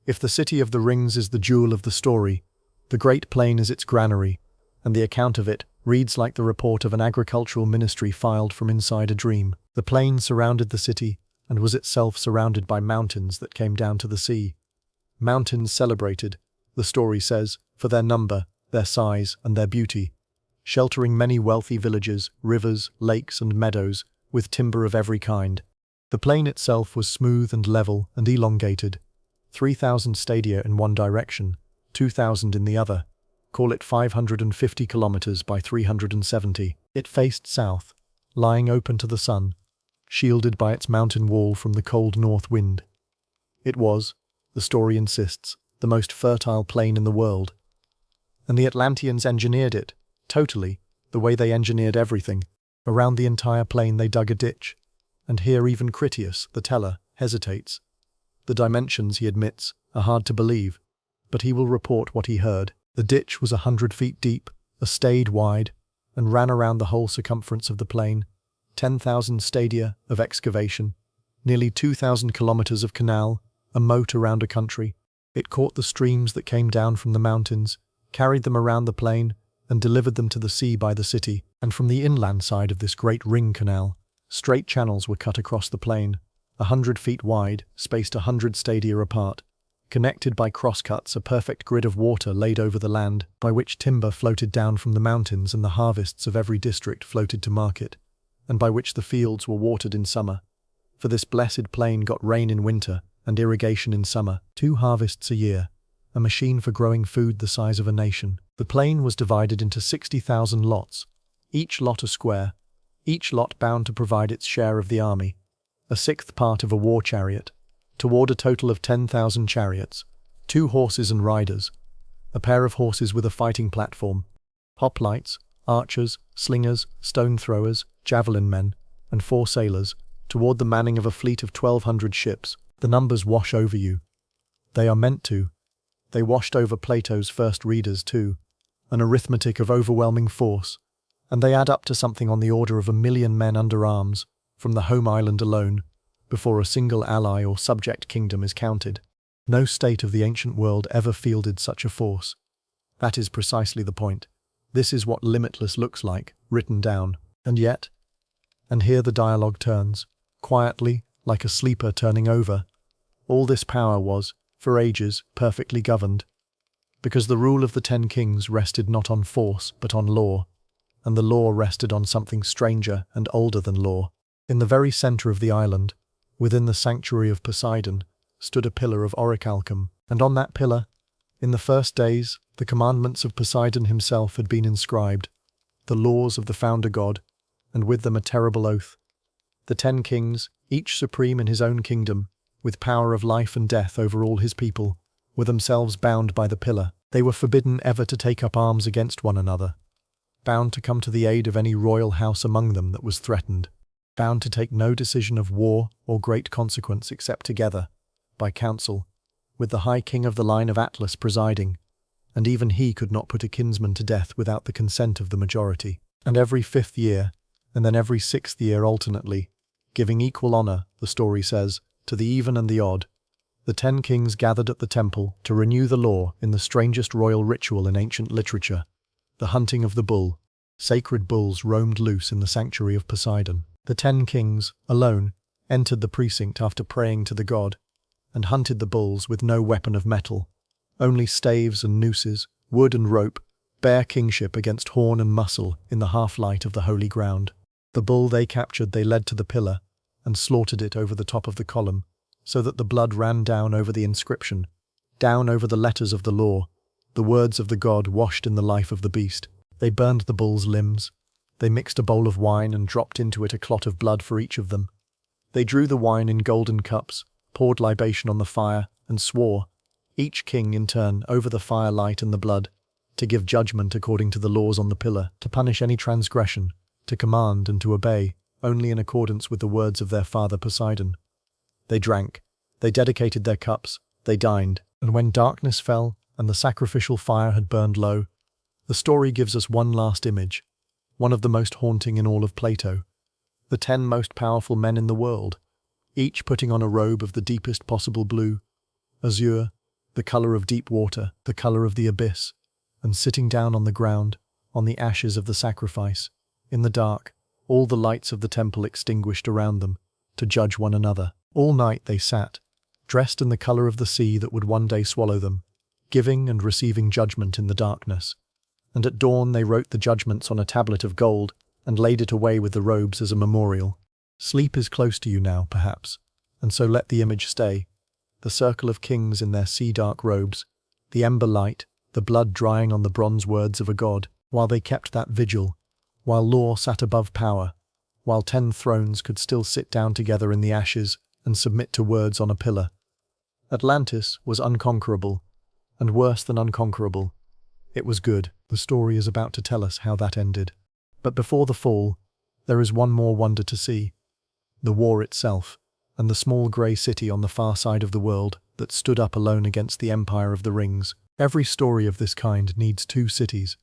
If the city of the rings is the jewel of the story, the great plain is its granary, and the account of it reads like the report of an agricultural ministry filed from inside a dream. The plain surrounded the city, and was itself surrounded by mountains that came down to the sea. Mountains celebrated, the story says, for their number, their size, and their beauty, sheltering many wealthy villages, rivers, lakes, and meadows, with timber of every kind. The plain itself was smooth and level and elongated, 3,000 stadia in one direction, 2,000 in the other. Call it 550 kilometers by 370. It faced south, lying open to the sun, shielded by its mountain wall from the cold north wind. It was, the story insists, the most fertile plain in the world. And the Atlanteans engineered it, totally, the way they engineered everything. Around the entire plain they dug a ditch, and here even Critias, the teller, hesitates. The dimensions, he admits, are hard to believe, but he will report what he heard. The ditch was 100 feet deep, a stade wide, and ran around the whole circumference of the plain, 10,000 stadia of excavation, nearly 2,000 kilometers of canal, a moat around a country. It caught the streams that came down from the mountains, carried them around the plain, and delivered them to the sea by the city. And from the inland side of this great ring canal, straight channels were cut across the plain, 100 feet wide, spaced 100 stadia apart, connected by crosscuts, a perfect grid of water laid over the land, by which timber floated down from the mountains and the harvests of every district floated to market, and by which the fields were watered in summer. For this blessed plain got rain in winter, and irrigation in summer, 2 harvests a year, a machine for growing food the size of a nation. The plain was divided into 60,000 lots, each lot a square, each lot bound to provide its share of the army, a 1/6 part of a war chariot, toward a total of 10,000 chariots, 2 horses and riders, a pair of horses with a fighting platform, hoplites, archers, slingers, stone throwers, javelin men, and 4 sailors, toward the manning of a fleet of 1,200 ships. The numbers wash over you. They are meant to. They washed over Plato's first readers too, an arithmetic of overwhelming force, and they add up to something on the order of 1,000,000 men under arms, from the home island alone, before a single ally or subject kingdom is counted. No state of the ancient world ever fielded such a force. That is precisely the point. This is what limitless looks like, written down. And yet, and here the dialogue turns, quietly, like a sleeper turning over, all this power was, for ages, perfectly governed, because the rule of the 10 kings rested not on force but on law, and the law rested on something stranger and older than law. In the very centre of the island, within the sanctuary of Poseidon, stood a pillar of orichalcum, and on that pillar, in the first days, the commandments of Poseidon himself had been inscribed, the laws of the founder god, and with them a terrible oath. The 10 kings, each supreme in his own kingdom, with power of life and death over all his people, were themselves bound by the pillar. They were forbidden ever to take up arms against one another, bound to come to the aid of any royal house among them that was threatened, bound to take no decision of war or great consequence except together, by council, with the high king of the line of Atlas presiding, and even he could not put a kinsman to death without the consent of the majority. And every 5th year, and then every 6th year alternately, giving equal honour, the story says, to the even and the odd, the 10 kings gathered at the temple to renew the law in the strangest royal ritual in ancient literature, the hunting of the bull. Sacred bulls roamed loose in the sanctuary of Poseidon. The 10 kings, alone, entered the precinct after praying to the god, and hunted the bulls with no weapon of metal, only staves and nooses, wood and rope, bare kingship against horn and muscle in the half-light of the holy ground. The bull they captured they led to the pillar, and slaughtered it over the top of the column, so that the blood ran down over the inscription, down over the letters of the law, the words of the god washed in the life of the beast. They burned the bull's limbs. They mixed a bowl of wine and dropped into it a clot of blood for each of them. They drew the wine in golden cups, poured libation on the fire, and swore, each king in turn over the firelight and the blood, to give judgment according to the laws on the pillar, to punish any transgression, to command and to obey, only in accordance with the words of their father Poseidon. They drank, they dedicated their cups, they dined, and when darkness fell and the sacrificial fire had burned low, the story gives us one last image, one of the most haunting in all of Plato, the 10 most powerful men in the world, each putting on a robe of the deepest possible blue, azure, the colour of deep water, the colour of the abyss, and sitting down on the ground, on the ashes of the sacrifice, in the dark, all the lights of the temple extinguished around them, to judge one another. All night they sat, dressed in the colour of the sea that would one day swallow them, giving and receiving judgment in the darkness. And at dawn they wrote the judgments on a tablet of gold and laid it away with the robes as a memorial. Sleep is close to you now, perhaps, and so let the image stay, the circle of kings in their sea-dark robes, the ember light, the blood drying on the bronze words of a god, while they kept that vigil, while law sat above power, while 10 thrones could still sit down together in the ashes and submit to words on a pillar. Atlantis was unconquerable, and worse than unconquerable. It was good. The story is about to tell us how that ended. But before the fall, there is one more wonder to see. The war itself, and the small grey city on the far side of the world that stood up alone against the empire of the rings. Every story of this kind needs 2 cities.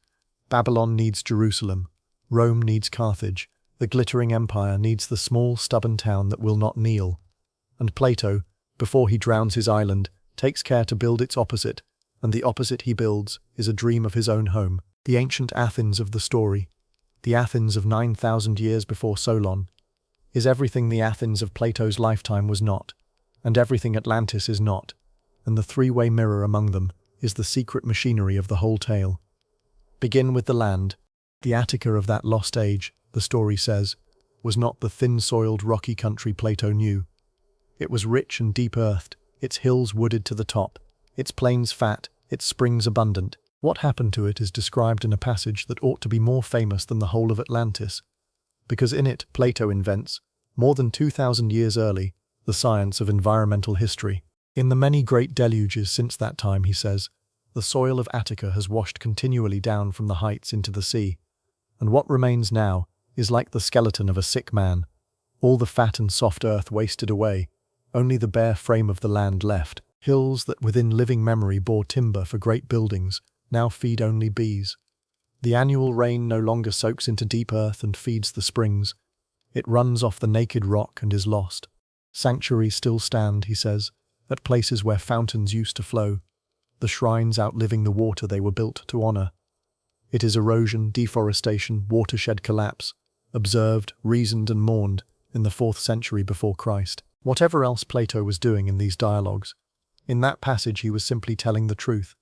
Babylon needs Jerusalem. Rome needs Carthage. The glittering empire needs the small, stubborn town that will not kneel. And Plato, before he drowns his island, takes care to build its opposite, and the opposite he builds is a dream of his own home. The ancient Athens of the story, the Athens of 9,000 years before Solon, is everything the Athens of Plato's lifetime was not, and everything Atlantis is not, and the 3-way mirror among them is the secret machinery of the whole tale. Begin with the land. The Attica of that lost age, the story says, was not the thin-soiled rocky country Plato knew. It was rich and deep-earthed, its hills wooded to the top, its plains fat, its springs abundant. What happened to it is described in a passage that ought to be more famous than the whole of Atlantis, because in it Plato invents, more than 2,000 years early, the science of environmental history. In the many great deluges since that time, he says, the soil of Attica has washed continually down from the heights into the sea, and what remains now is like the skeleton of a sick man, all the fat and soft earth wasted away, only the bare frame of the land left. Hills that within living memory bore timber for great buildings now feed only bees. The annual rain no longer soaks into deep earth and feeds the springs. It runs off the naked rock and is lost. Sanctuaries still stand, he says, at places where fountains used to flow, the shrines outliving the water they were built to honor. It is erosion, deforestation, watershed collapse, observed, reasoned and mourned in the 4th century before Christ. Whatever else Plato was doing in these dialogues, in that passage he was simply telling the truth,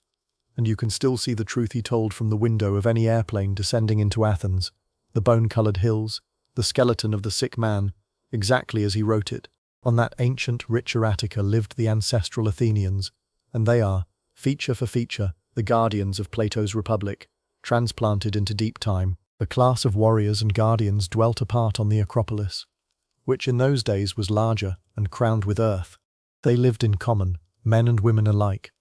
and you can still see the truth he told from the window of any airplane descending into Athens, the bone-coloured hills, the skeleton of the sick man, exactly as he wrote it. On that ancient, richer Attica lived the ancestral Athenians, and they are, feature for feature, the guardians of Plato's republic, transplanted into deep time. The class of warriors and guardians dwelt apart on the Acropolis, which in those days was larger and crowned with earth. They lived in common, men and women alike.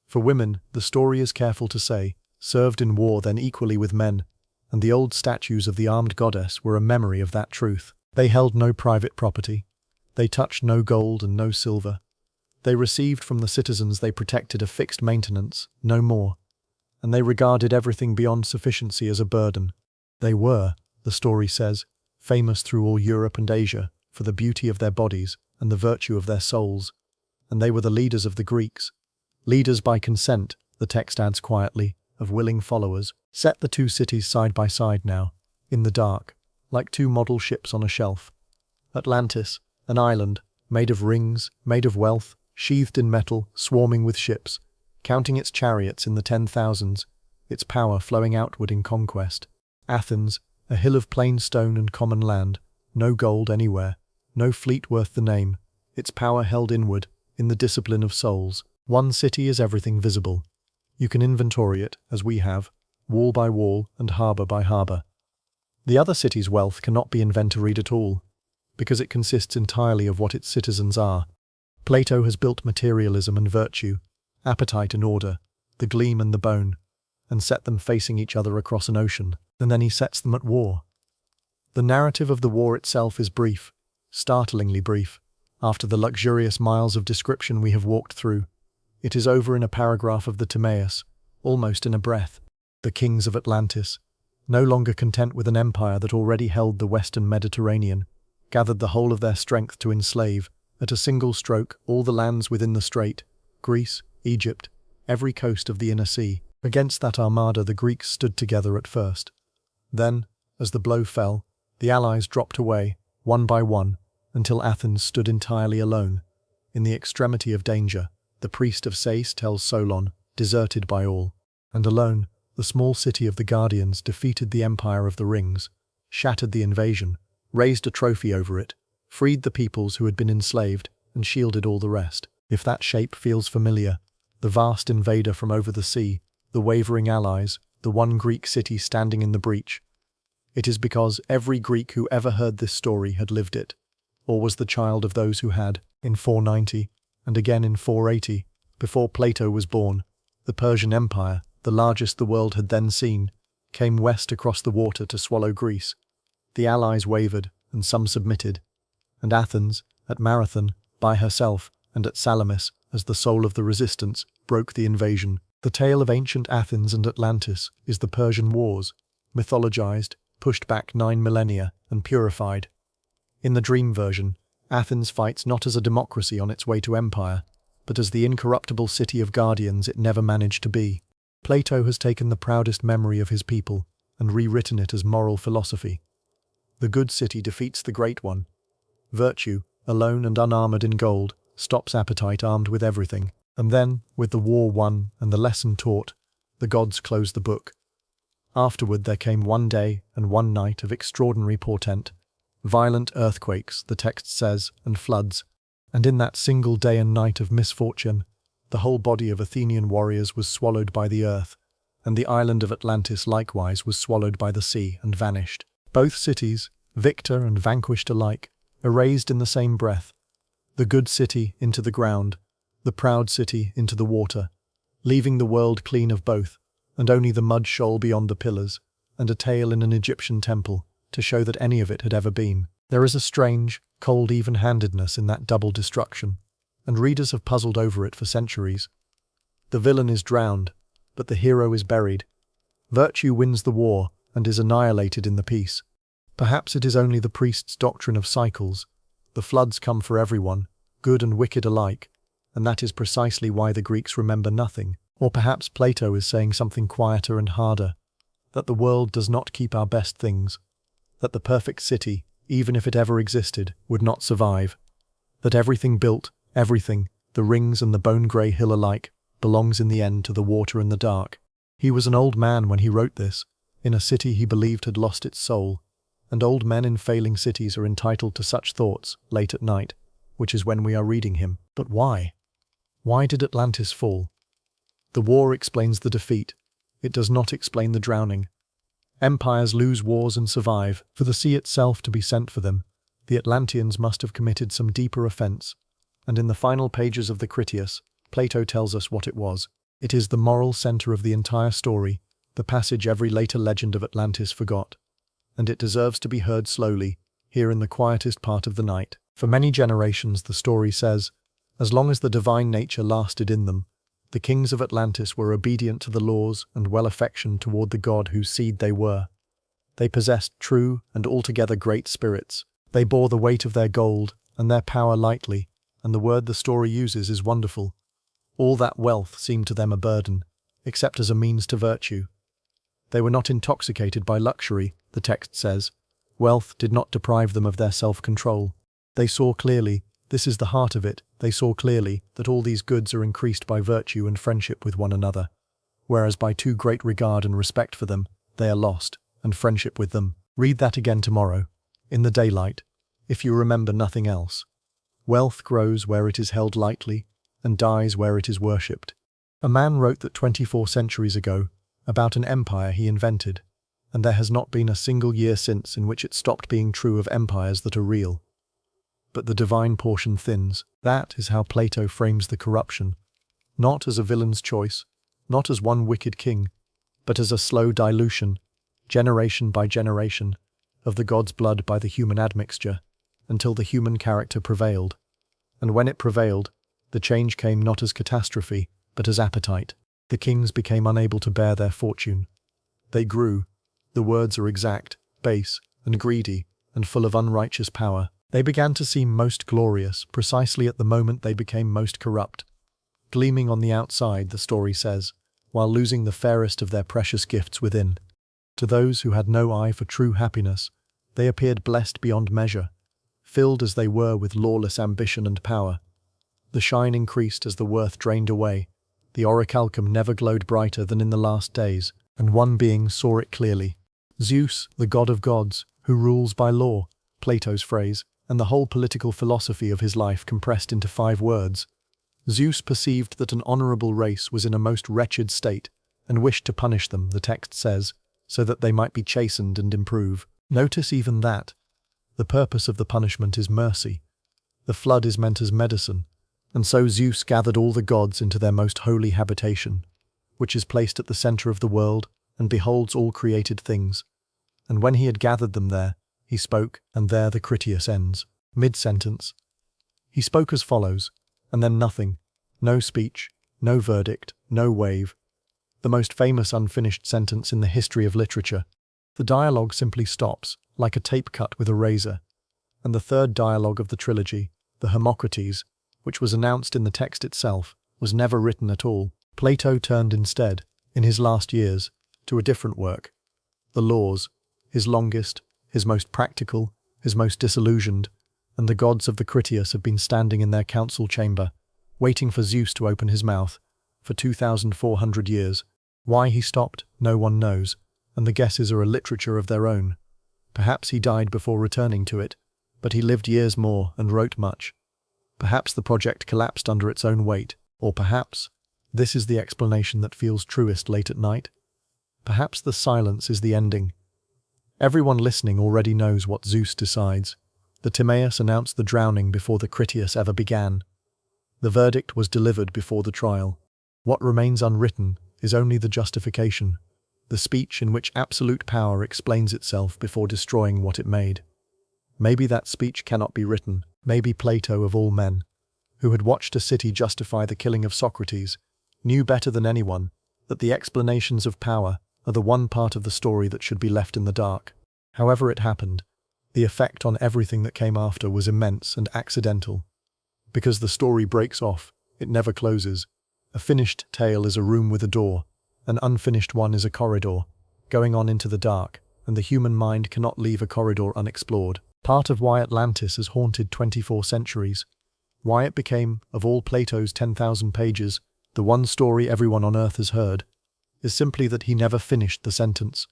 For women, the story is careful to say, served in war then equally with men, and the old statues of the armed goddess were a memory of that truth. They held no private property. They touched no gold and no silver. They received from the citizens they protected a fixed maintenance, no more, and they regarded everything beyond sufficiency as a burden. They were, the story says, famous through all Europe and Asia for the beauty of their bodies and the virtue of their souls, and they were the leaders of the Greeks. Leaders by consent, the text adds quietly, of willing followers. Set the two cities side by side now, in the dark, like two model ships on a shelf. Atlantis, an island, made of rings, made of wealth, sheathed in metal, swarming with ships, counting its chariots in the 10,000s, its power flowing outward in conquest. Athens, a hill of plain stone and common land, no gold anywhere, no fleet worth the name, its power held inward, in the discipline of souls. One city is everything visible. You can inventory it, as we have, wall by wall and harbour by harbour. The other city's wealth cannot be inventoried at all, because it consists entirely of what its citizens are. Plato has built materialism and virtue, appetite and order, the gleam and the bone, and set them facing each other across an ocean, and then he sets them at war. The narrative of the war itself is brief, startlingly brief. After the luxurious miles of description we have walked through, it is over in a paragraph of the Timaeus, almost in a breath. The kings of Atlantis, no longer content with an empire that already held the western Mediterranean, gathered the whole of their strength to enslave, at a single stroke, all the lands within the strait, Greece, Egypt, every coast of the inner sea. Against that armada the Greeks stood together at first. Then, as the blow fell, the allies dropped away, one by one, until Athens stood entirely alone. In the extremity of danger, the priest of Sais tells Solon, deserted by all. And alone, the small city of the Guardians defeated the empire of the rings, shattered the invasion, raised a trophy over it, freed the peoples who had been enslaved, and shielded all the rest. If that shape feels familiar, the vast invader from over the sea, the wavering allies, the one Greek city standing in the breach, it is because every Greek who ever heard this story had lived it, or was the child of those who had, in 490, and again in 480, before Plato was born, the Persian Empire, the largest the world had then seen, came west across the water to swallow Greece. The allies wavered, and some submitted, and Athens, at Marathon, by herself, and at Salamis, as the soul of the resistance, broke the invasion. The tale of ancient Athens and Atlantis is the Persian Wars, mythologized, pushed back 9 millennia, and purified. In the dream version, Athens fights not as a democracy on its way to empire, but as the incorruptible city of guardians it never managed to be. Plato has taken the proudest memory of his people and rewritten it as moral philosophy. The good city defeats the great one. Virtue, alone and unarmoured in gold, stops appetite armed with everything. And then, with the war won and the lesson taught, the gods closed the book. Afterward there came one day and one night of extraordinary portent. Violent earthquakes, the text says, and floods. And in that single day and night of misfortune, the whole body of Athenian warriors was swallowed by the earth, and the island of Atlantis likewise was swallowed by the sea and vanished. Both cities, victor and vanquished alike, erased in the same breath, the good city into the ground, the proud city into the water, leaving the world clean of both, and only the mud shoal beyond the pillars, and a tale in an Egyptian temple to show that any of it had ever been. There is a strange, cold even-handedness in that double destruction, and readers have puzzled over it for centuries. The villain is drowned, but the hero is buried. Virtue wins the war and is annihilated in the peace. Perhaps it is only the priest's doctrine of cycles. The floods come for everyone, good and wicked alike, and that is precisely why the Greeks remember nothing. Or perhaps Plato is saying something quieter and harder, that the world does not keep our best things, that the perfect city, even if it ever existed, would not survive, that everything built, everything, the rings and the bone-grey hill alike, belongs in the end to the water and the dark. He was an old man when he wrote this, in a city he believed had lost its soul, and old men in failing cities are entitled to such thoughts late at night, which is when we are reading him. But why? Why did Atlantis fall? The war explains the defeat. It does not explain the drowning. Empires lose wars and survive. For the sea itself to be sent for them, the Atlanteans must have committed some deeper offence, and in the final pages of the Critias, Plato tells us what it was. It is the moral centre of the entire story, the passage every later legend of Atlantis forgot, and it deserves to be heard slowly, here in the quietest part of the night. For many generations, the story says, as long as the divine nature lasted in them, the kings of Atlantis were obedient to the laws and well-affectioned toward the god whose seed they were. They possessed true and altogether great spirits. They bore the weight of their gold and their power lightly, and the word the story uses is wonderful. All that wealth seemed to them a burden, except as a means to virtue. They were not intoxicated by luxury, the text says. Wealth did not deprive them of their self-control. They saw clearly, this is the heart of it, they saw clearly that all these goods are increased by virtue and friendship with one another, whereas by too great regard and respect for them, they are lost, and friendship with them. Read that again tomorrow, in the daylight, if you remember nothing else. Wealth grows where it is held lightly, and dies where it is worshipped. A man wrote that 24 centuries ago, about an empire he invented, and there has not been a single year since in which it stopped being true of empires that are real. But the divine portion thins. That is how Plato frames the corruption, not as a villain's choice, not as one wicked king, but as a slow dilution, generation by generation, of the god's blood by the human admixture, until the human character prevailed. And when it prevailed, the change came not as catastrophe, but as appetite. The kings became unable to bear their fortune. They grew. The words are exact, base, and greedy, and full of unrighteous power. They began to seem most glorious precisely at the moment they became most corrupt. Gleaming on the outside, the story says, while losing the fairest of their precious gifts within. To those who had no eye for true happiness, they appeared blessed beyond measure, filled as they were with lawless ambition and power. The shine increased as the worth drained away. The orichalcum never glowed brighter than in the last days, and one being saw it clearly. Zeus, the god of gods, who rules by law, Plato's phrase, and the whole political philosophy of his life compressed into 5 words. Zeus perceived that an honourable race was in a most wretched state, and wished to punish them, the text says, so that they might be chastened and improve. Notice even that. The purpose of the punishment is mercy. The flood is meant as medicine, and so Zeus gathered all the gods into their most holy habitation, which is placed at the centre of the world, and beholds all created things. And when he had gathered them there, he spoke, and there the Critias ends. Mid-sentence. He spoke as follows, and then nothing. No speech, no verdict, no wave. The most famous unfinished sentence in the history of literature. The dialogue simply stops, like a tape cut with a razor. And the third dialogue of the trilogy, the Hermocrates, which was announced in the text itself, was never written at all. Plato turned instead, in his last years, to a different work. The Laws, his longest, his most practical, his most disillusioned, and the gods of the Critias have been standing in their council chamber, waiting for Zeus to open his mouth, for 2,400 years. Why he stopped, no one knows, and the guesses are a literature of their own. Perhaps he died before returning to it, but he lived years more and wrote much. Perhaps the project collapsed under its own weight, or perhaps this is the explanation that feels truest late at night. Perhaps the silence is the ending. Everyone listening already knows what Zeus decides. The Timaeus announced the drowning before the Critias ever began. The verdict was delivered before the trial. What remains unwritten is only the justification, the speech in which absolute power explains itself before destroying what it made. Maybe that speech cannot be written. Maybe Plato, of all men, who had watched a city justify the killing of Socrates, knew better than anyone that the explanations of power are the one part of the story that should be left in the dark. However it happened, the effect on everything that came after was immense and accidental. Because the story breaks off, it never closes. A finished tale is a room with a door, an unfinished one is a corridor, going on into the dark, and the human mind cannot leave a corridor unexplored. Part of why Atlantis has haunted 24 centuries, why it became, of all Plato's 10,000 pages, the one story everyone on Earth has heard, is simply that he never finished the sentence.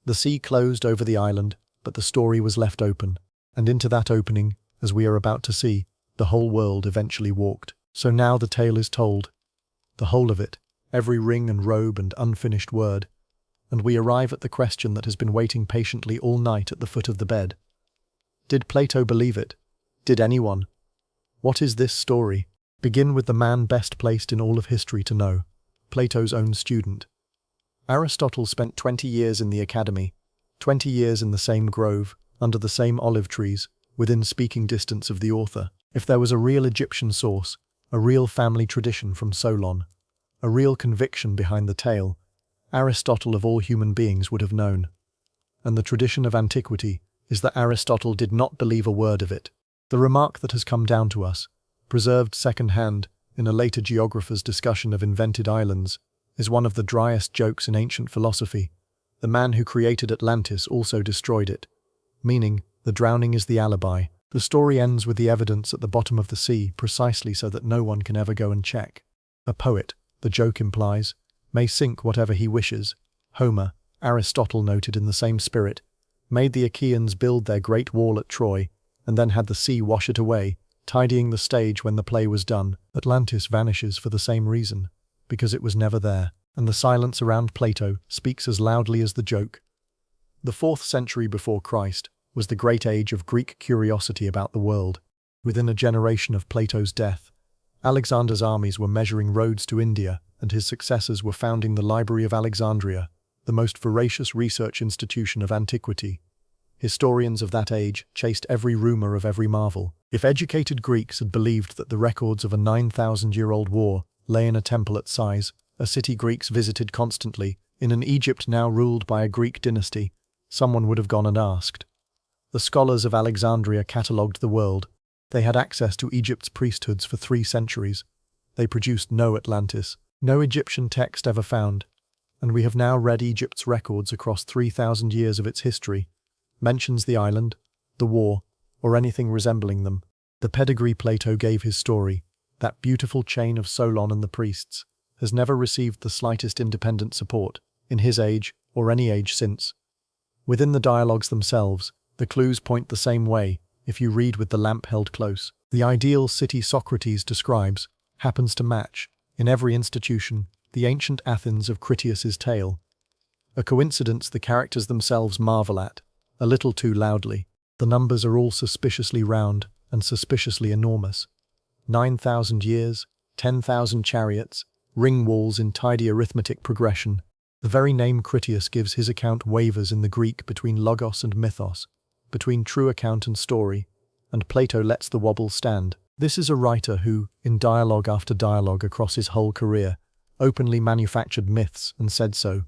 The sea closed over the island, but the story was left open, and into that opening, as we are about to see, the whole world eventually walked. So now the tale is told, the whole of it, every ring and robe and unfinished word, and we arrive at the question that has been waiting patiently all night at the foot of the bed. Did Plato believe it? Did anyone? What is this story? Begin with the man best placed in all of history to know, Plato's own student. Aristotle spent 20 years in the academy, 20 years in the same grove, under the same olive trees, within speaking distance of the author. If there was a real Egyptian source, a real family tradition from Solon, a real conviction behind the tale, Aristotle of all human beings would have known. And the tradition of antiquity is that Aristotle did not believe a word of it. The remark that has come down to us, preserved second-hand in a later geographer's discussion of invented islands, is one of the driest jokes in ancient philosophy. The man who created Atlantis also destroyed it, meaning the drowning is the alibi. The story ends with the evidence at the bottom of the sea precisely so that no one can ever go and check. A poet, the joke implies, may sink whatever he wishes. Homer, Aristotle noted in the same spirit, made the Achaeans build their great wall at Troy, and then had the sea wash it away, tidying the stage when the play was done. Atlantis vanishes for the same reason, because it was never there, and the silence around Plato speaks as loudly as the joke. The 4th century before Christ was the great age of Greek curiosity about the world. Within a generation of Plato's death, Alexander's armies were measuring roads to India, and his successors were founding the Library of Alexandria, the most voracious research institution of antiquity. Historians of that age chased every rumor of every marvel. If educated Greeks had believed that the records of a 9,000-year-old war lay in a temple at Sais, a city Greeks visited constantly, in an Egypt now ruled by a Greek dynasty, someone would have gone and asked. The scholars of Alexandria catalogued the world. They had access to Egypt's priesthoods for 3 centuries. They produced no Atlantis, no Egyptian text ever found, and we have now read Egypt's records across 3,000 years of its history, mentions the island, the war, or anything resembling them. The pedigree Plato gave his story, that beautiful chain of Solon and the priests, has never received the slightest independent support, in his age or any age since. Within the dialogues themselves, the clues point the same way if you read with the lamp held close. The ideal city Socrates describes happens to match, in every institution, the ancient Athens of Critias's tale. A coincidence the characters themselves marvel at, a little too loudly. The numbers are all suspiciously round and suspiciously enormous. 9,000 years, 10,000 chariots, ring walls in tidy arithmetic progression. The very name Critias gives his account wavers in the Greek between logos and mythos, between true account and story, and Plato lets the wobble stand. This is a writer who, in dialogue after dialogue across his whole career, openly manufactured myths and said so.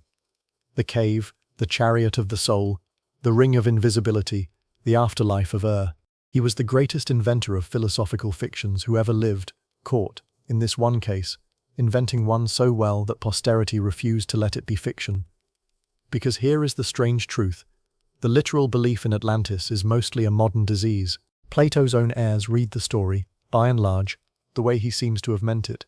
The cave, the chariot of the soul, the ring of invisibility, the afterlife of He was the greatest inventor of philosophical fictions who ever lived, caught, in this one case, inventing one so well that posterity refused to let it be fiction. Because here is the strange truth. The literal belief in Atlantis is mostly a modern disease. Plato's own heirs read the story, by and large, the way he seems to have meant it.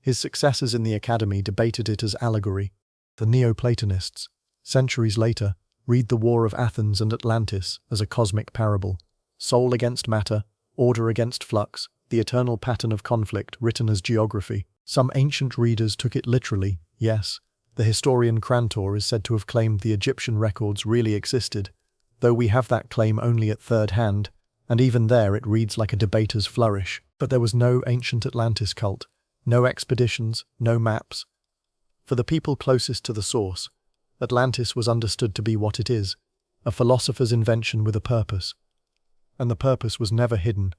His successors in the academy debated it as allegory. The Neoplatonists, centuries later, read the War of Athens and Atlantis as a cosmic parable. Soul against matter, order against flux, the eternal pattern of conflict written as geography. Some ancient readers took it literally, yes. The historian Crantor is said to have claimed the Egyptian records really existed, though we have that claim only at third hand, and even there it reads like a debater's flourish. But there was no ancient Atlantis cult, no expeditions, no maps. For the people closest to the source, Atlantis was understood to be what it is, a philosopher's invention with a purpose. And the purpose was never hidden.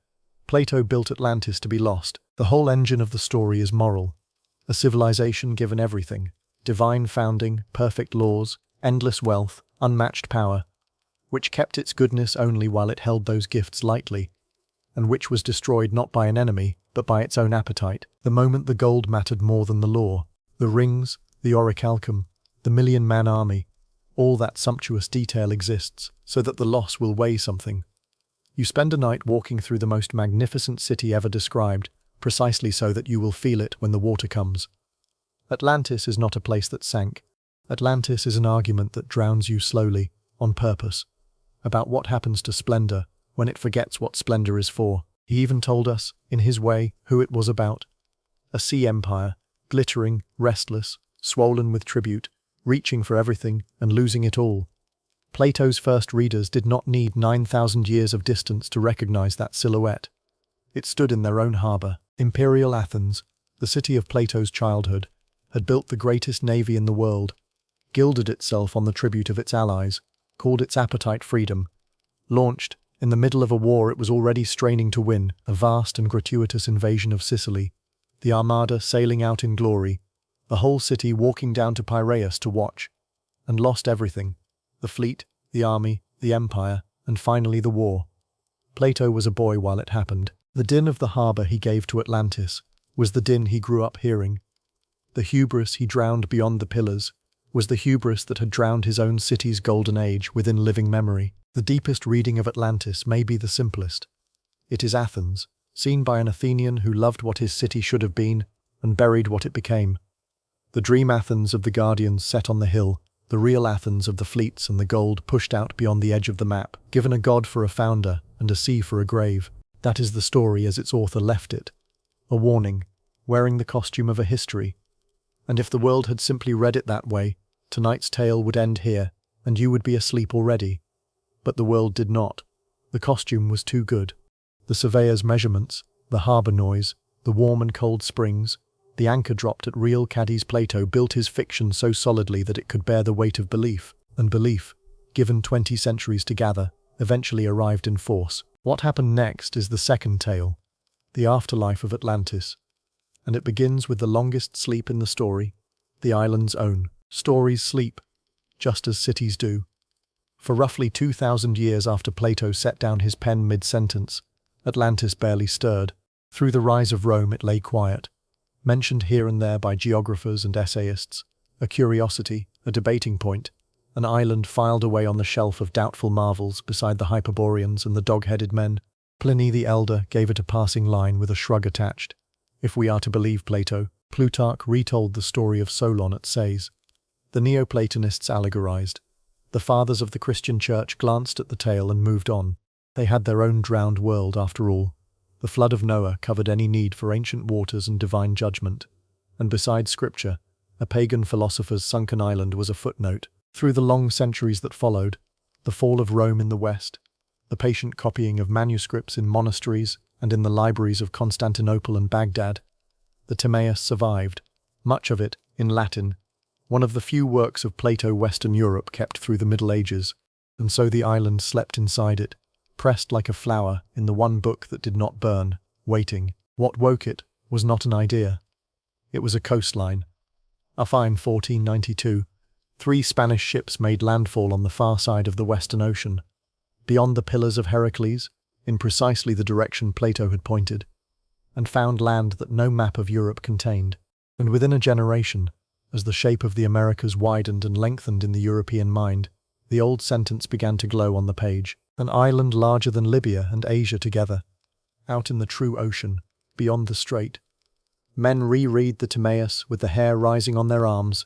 Plato built Atlantis to be lost. The whole engine of the story is moral. A civilization given everything: divine founding, perfect laws, endless wealth, unmatched power, which kept its goodness only while it held those gifts lightly, and which was destroyed not by an enemy, but by its own appetite. The moment the gold mattered more than the law, the rings, the orichalcum, the million-man army, all that sumptuous detail exists, so that the loss will weigh something. You spend a night walking through the most magnificent city ever described, precisely so that you will feel it when the water comes. Atlantis is not a place that sank. Atlantis is an argument that drowns you slowly, on purpose, about what happens to splendor when it forgets what splendor is for. He even told us, in his way, who it was about. A sea empire, glittering, restless, swollen with tribute, reaching for everything and losing it all. Plato's first readers did not need 9,000 years of distance to recognize that silhouette. It stood in their own harbor. Imperial Athens, the city of Plato's childhood, had built the greatest navy in the world, gilded itself on the tribute of its allies, called its appetite freedom, launched, in the middle of a war it was already straining to win, a vast and gratuitous invasion of Sicily, the armada sailing out in glory, the whole city walking down to Piraeus to watch, and lost everything: the fleet, the army, the empire, and finally the war. Plato was a boy while it happened. The din of the harbor he gave to Atlantis was the din he grew up hearing. The hubris he drowned beyond the pillars was the hubris that had drowned his own city's golden age within living memory. The deepest reading of Atlantis may be the simplest. It is Athens, seen by an Athenian who loved what his city should have been and buried what it became. The dream Athens of the guardians set on the hill, the real Athens of the fleets and the gold pushed out beyond the edge of the map, given a god for a founder and a sea for a grave. That is the story as its author left it. A warning, wearing the costume of a history. And if the world had simply read it that way, tonight's tale would end here, and you would be asleep already. But the world did not. The costume was too good. The surveyor's measurements, the harbour noise, the warm and cold springs, the anchor dropped at real Cadiz. Plato built his fiction so solidly that it could bear the weight of belief, and belief, given 20 centuries to gather, eventually arrived in force. What happened next is the second tale, the afterlife of Atlantis, and it begins with the longest sleep in the story, the island's own. Stories sleep, just as cities do. For roughly 2,000 years after Plato set down his pen mid-sentence, Atlantis barely stirred. Through the rise of Rome it lay quiet, mentioned here and there by geographers and essayists, a curiosity, a debating point, an island filed away on the shelf of doubtful marvels beside the Hyperboreans and the dog-headed men. Pliny the Elder gave it a passing line with a shrug attached. If we are to believe Plato, Plutarch retold the story of Solon at Sais. The Neoplatonists allegorized. The fathers of the Christian church glanced at the tale and moved on. They had their own drowned world, after all. The flood of Noah covered any need for ancient waters and divine judgment. And besides scripture, a pagan philosopher's sunken island was a footnote. Through the long centuries that followed, the fall of Rome in the west, the patient copying of manuscripts in monasteries and in the libraries of Constantinople and Baghdad, the Timaeus survived, much of it in Latin, one of the few works of Plato Western Europe kept through the Middle Ages, and so the island slept inside it, pressed like a flower in the one book that did not burn, waiting. What woke it was not an idea. It was a coastline. A fine 1492, 3 Spanish ships made landfall on the far side of the Western Ocean, beyond the Pillars of Heracles, in precisely the direction Plato had pointed, and found land that no map of Europe contained. And within a generation, as the shape of the Americas widened and lengthened in the European mind, the old sentence began to glow on the page. An island larger than Libya and Asia together, out in the true ocean, beyond the strait. Men reread the Timaeus with the hair rising on their arms.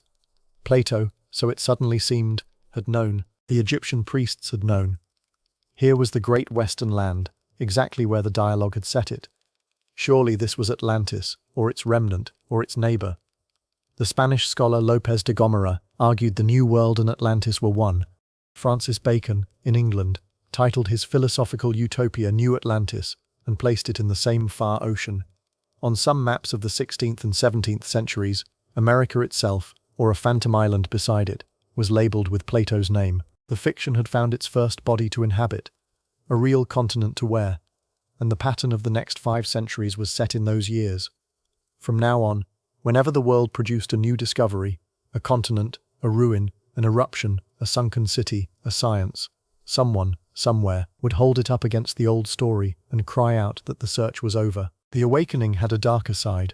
Plato, so it suddenly seemed, had known. The Egyptian priests had known. Here was the great western land, exactly where the dialogue had set it. Surely this was Atlantis, or its remnant, or its neighbor. The Spanish scholar Lopez de Gomara argued the New World and Atlantis were one. Francis Bacon, in England, titled his philosophical utopia New Atlantis and placed it in the same far ocean. On some maps of the 16th and 17th centuries, America itself, or a phantom island beside it, was labelled with Plato's name. The fiction had found its first body to inhabit, a real continent to wear, and the pattern of the next 5 centuries was set in those years. From now on, whenever the world produced a new discovery, a continent, a ruin, an eruption, a sunken city, a science, someone, somewhere, would hold it up against the old story and cry out that the search was over. The awakening had a darker side,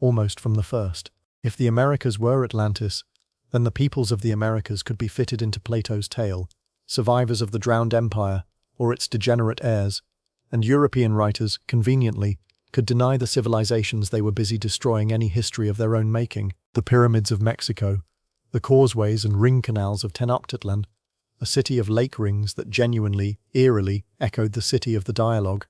almost from the first. If the Americas were Atlantis, then the peoples of the Americas could be fitted into Plato's tale, survivors of the drowned empire, or its degenerate heirs, and European writers, conveniently, could deny the civilizations they were busy destroying any history of their own making. The pyramids of Mexico, the causeways and ring canals of Tenochtitlan, a city of lake rings that genuinely, eerily, echoed the city of the dialogue,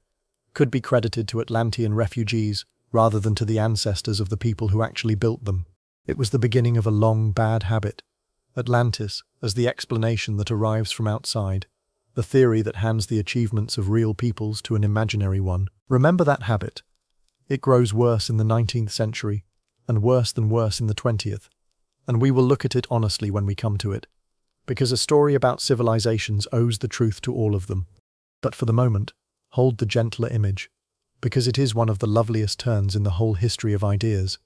could be credited to Atlantean refugees rather than to the ancestors of the people who actually built them. It was the beginning of a long, bad habit. Atlantis, as the explanation that arrives from outside, the theory that hands the achievements of real peoples to an imaginary one. Remember that habit. It grows worse in the 19th century, and worse than worse in the 20th, and we will look at it honestly when we come to it, because a story about civilizations owes the truth to all of them. But for the moment, hold the gentler image, because it is one of the loveliest turns in the whole history of ideas,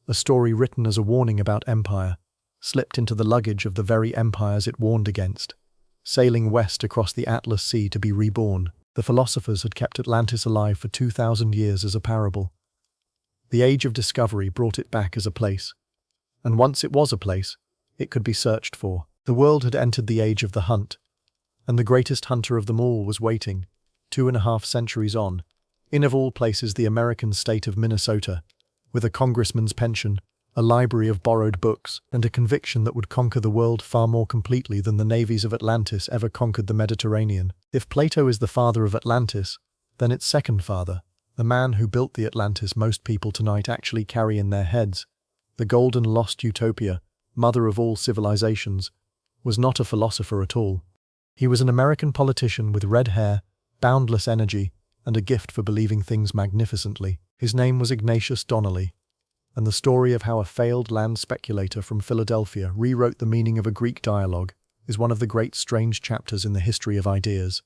a story written as a warning about empire, slipped into the luggage of the very empires it warned against, sailing west across the Atlas Sea to be reborn. The philosophers had kept Atlantis alive for 2,000 years as a parable. The age of discovery brought it back as a place, and once it was a place, it could be searched for. The world had entered the age of the hunt, and the greatest hunter of them all was waiting, 2.5 centuries on, in of all places the American state of Minnesota, with a congressman's pension, a library of borrowed books, and a conviction that would conquer the world far more completely than the navies of Atlantis ever conquered the Mediterranean. If Plato is the father of Atlantis, then its second father, the man who built the Atlantis most people tonight actually carry in their heads, the golden lost utopia, mother of all civilizations, was not a philosopher at all. He was an American politician with red hair, boundless energy, and a gift for believing things magnificently. His name was Ignatius Donnelly, and the story of how a failed land speculator from Philadelphia rewrote the meaning of a Greek dialogue is one of the great strange chapters in the history of ideas.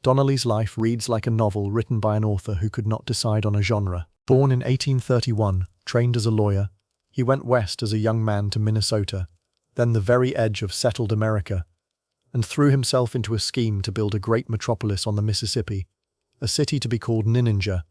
Donnelly's life reads like a novel written by an author who could not decide on a genre. Born in 1831, trained as a lawyer, he went west as a young man to Minnesota, then the very edge of settled America, and threw himself into a scheme to build a great metropolis on the Mississippi, a city to be called Ninninja,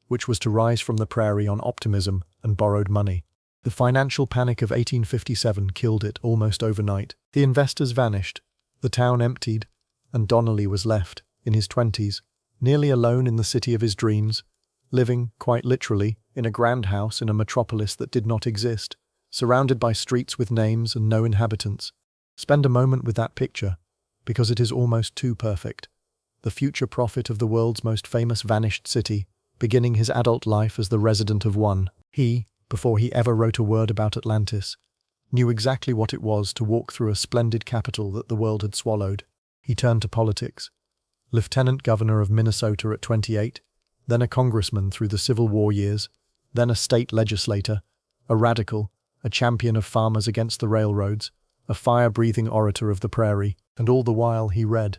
which was to rise from the prairie on optimism and borrowed money. The financial panic of 1857 killed it almost overnight. The investors vanished, the town emptied, and Donnelly was left, in his 20s, nearly alone in the city of his dreams, living, quite literally, in a grand house in a metropolis that did not exist, surrounded by streets with names and no inhabitants. Spend a moment with that picture, because it is almost too perfect. The future prophet of the world's most famous vanished city, beginning his adult life as the resident of one. He, before he ever wrote a word about Atlantis, knew exactly what it was to walk through a splendid capital that the world had swallowed. He turned to politics. Lieutenant governor of Minnesota at 28, then a congressman through the Civil War years, then a state legislator, a radical, a champion of farmers against the railroads, a fire-breathing orator of the prairie, and all the while he read.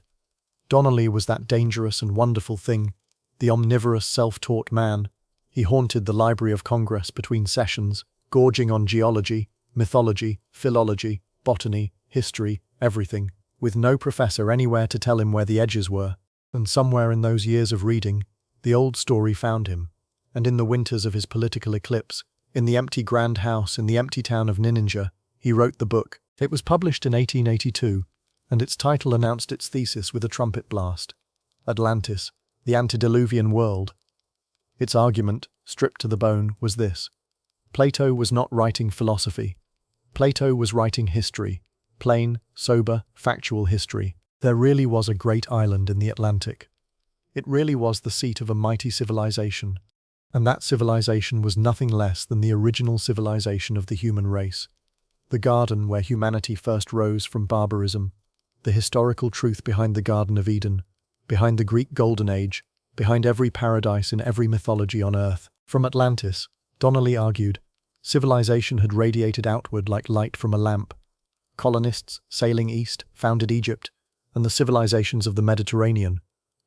Donnelly was that dangerous and wonderful thing, the omnivorous self-taught man. He haunted the Library of Congress between sessions, gorging on geology, mythology, philology, botany, history, everything, with no professor anywhere to tell him where the edges were. And somewhere in those years of reading, the old story found him, and in the winters of his political eclipse, in the empty grand house in the empty town of Ninninja, he wrote the book. It was published in 1882, and its title announced its thesis with a trumpet blast. Atlantis, the antediluvian world. Its argument, stripped to the bone, was this. Plato was not writing philosophy. Plato was writing history. Plain, sober, factual history. There really was a great island in the Atlantic. It really was the seat of a mighty civilization. And that civilization was nothing less than the original civilization of the human race. The garden where humanity first rose from barbarism, the historical truth behind the Garden of Eden, behind the Greek Golden Age, behind every paradise in every mythology on Earth. From Atlantis, Donnelly argued, civilization had radiated outward like light from a lamp. Colonists, sailing east, founded Egypt, and the civilizations of the Mediterranean.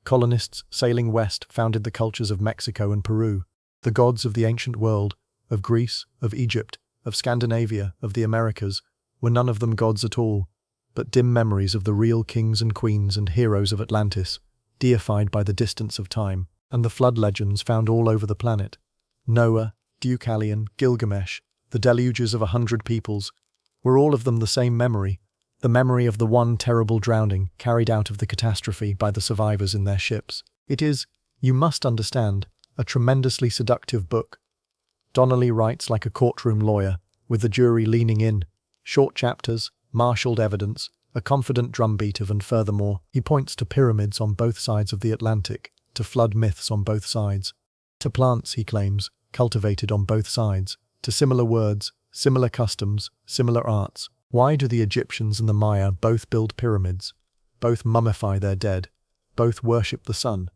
Colonists, sailing west, founded the cultures of Mexico and Peru. The gods of the ancient world, of Greece, of Egypt, of Scandinavia, of the Americas, were none of them gods at all, but dim memories of the real kings and queens and heroes of Atlantis, deified by the distance of time, and the flood legends found all over the planet. Noah, Deucalion, Gilgamesh, the deluges of 100 peoples, were all of them the same memory, the memory of the one terrible drowning carried out of the catastrophe by the survivors in their ships. It is, you must understand, a tremendously seductive book. Donnelly writes like a courtroom lawyer, with the jury leaning in, short chapters, marshalled evidence, a confident drumbeat of, and furthermore, he points to pyramids on both sides of the Atlantic, to flood myths on both sides, to plants, he claims, cultivated on both sides, to similar words, similar customs, similar arts. Why do the Egyptians and the Maya both build pyramids, both mummify their dead, both worship the sun?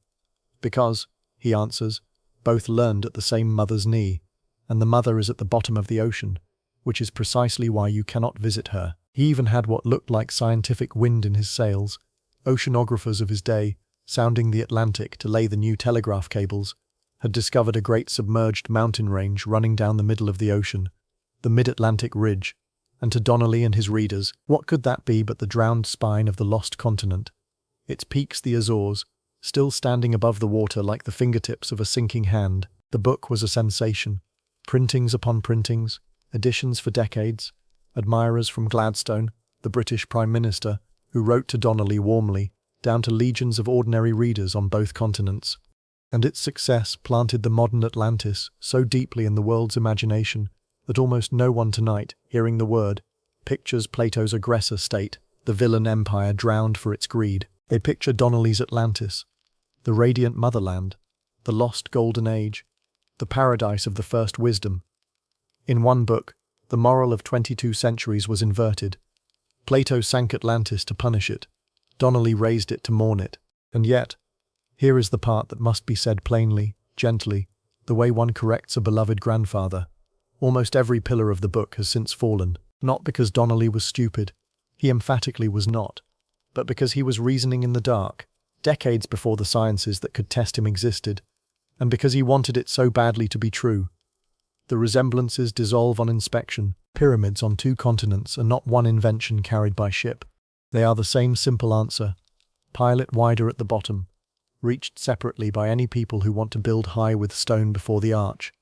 Because, he answers, both learned at the same mother's knee, and the mother is at the bottom of the ocean, which is precisely why you cannot visit her. He even had what looked like scientific wind in his sails, oceanographers of his day, sounding the Atlantic to lay the new telegraph cables, had discovered a great submerged mountain range running down the middle of the ocean, the mid-Atlantic ridge, and to Donnelly and his readers, what could that be but the drowned spine of the lost continent? Its peaks the Azores, still standing above the water like the fingertips of a sinking hand. The book was a sensation. Printings upon printings, editions for decades, admirers from Gladstone, the British Prime Minister, who wrote to Donnelly warmly, down to legions of ordinary readers on both continents. And its success planted the modern Atlantis so deeply in the world's imagination that almost no one tonight, hearing the word, pictures Plato's aggressor state, the villain empire drowned for its greed. They picture Donnelly's Atlantis, the radiant motherland, the lost golden age, the paradise of the first wisdom. In one book, the moral of 22 centuries was inverted. Plato sank Atlantis to punish it. Donnelly raised it to mourn it. And yet, here is the part that must be said plainly, gently, the way one corrects a beloved grandfather. Almost every pillar of the book has since fallen, not because Donnelly was stupid, he emphatically was not, but because he was reasoning in the dark, decades before the sciences that could test him existed, and because he wanted it so badly to be true. The resemblances dissolve on inspection. Pyramids on 2 continents are not one invention carried by ship. They are the same simple answer. Pile it wider at the bottom, reached separately by any people who want to build high with stone before the arch,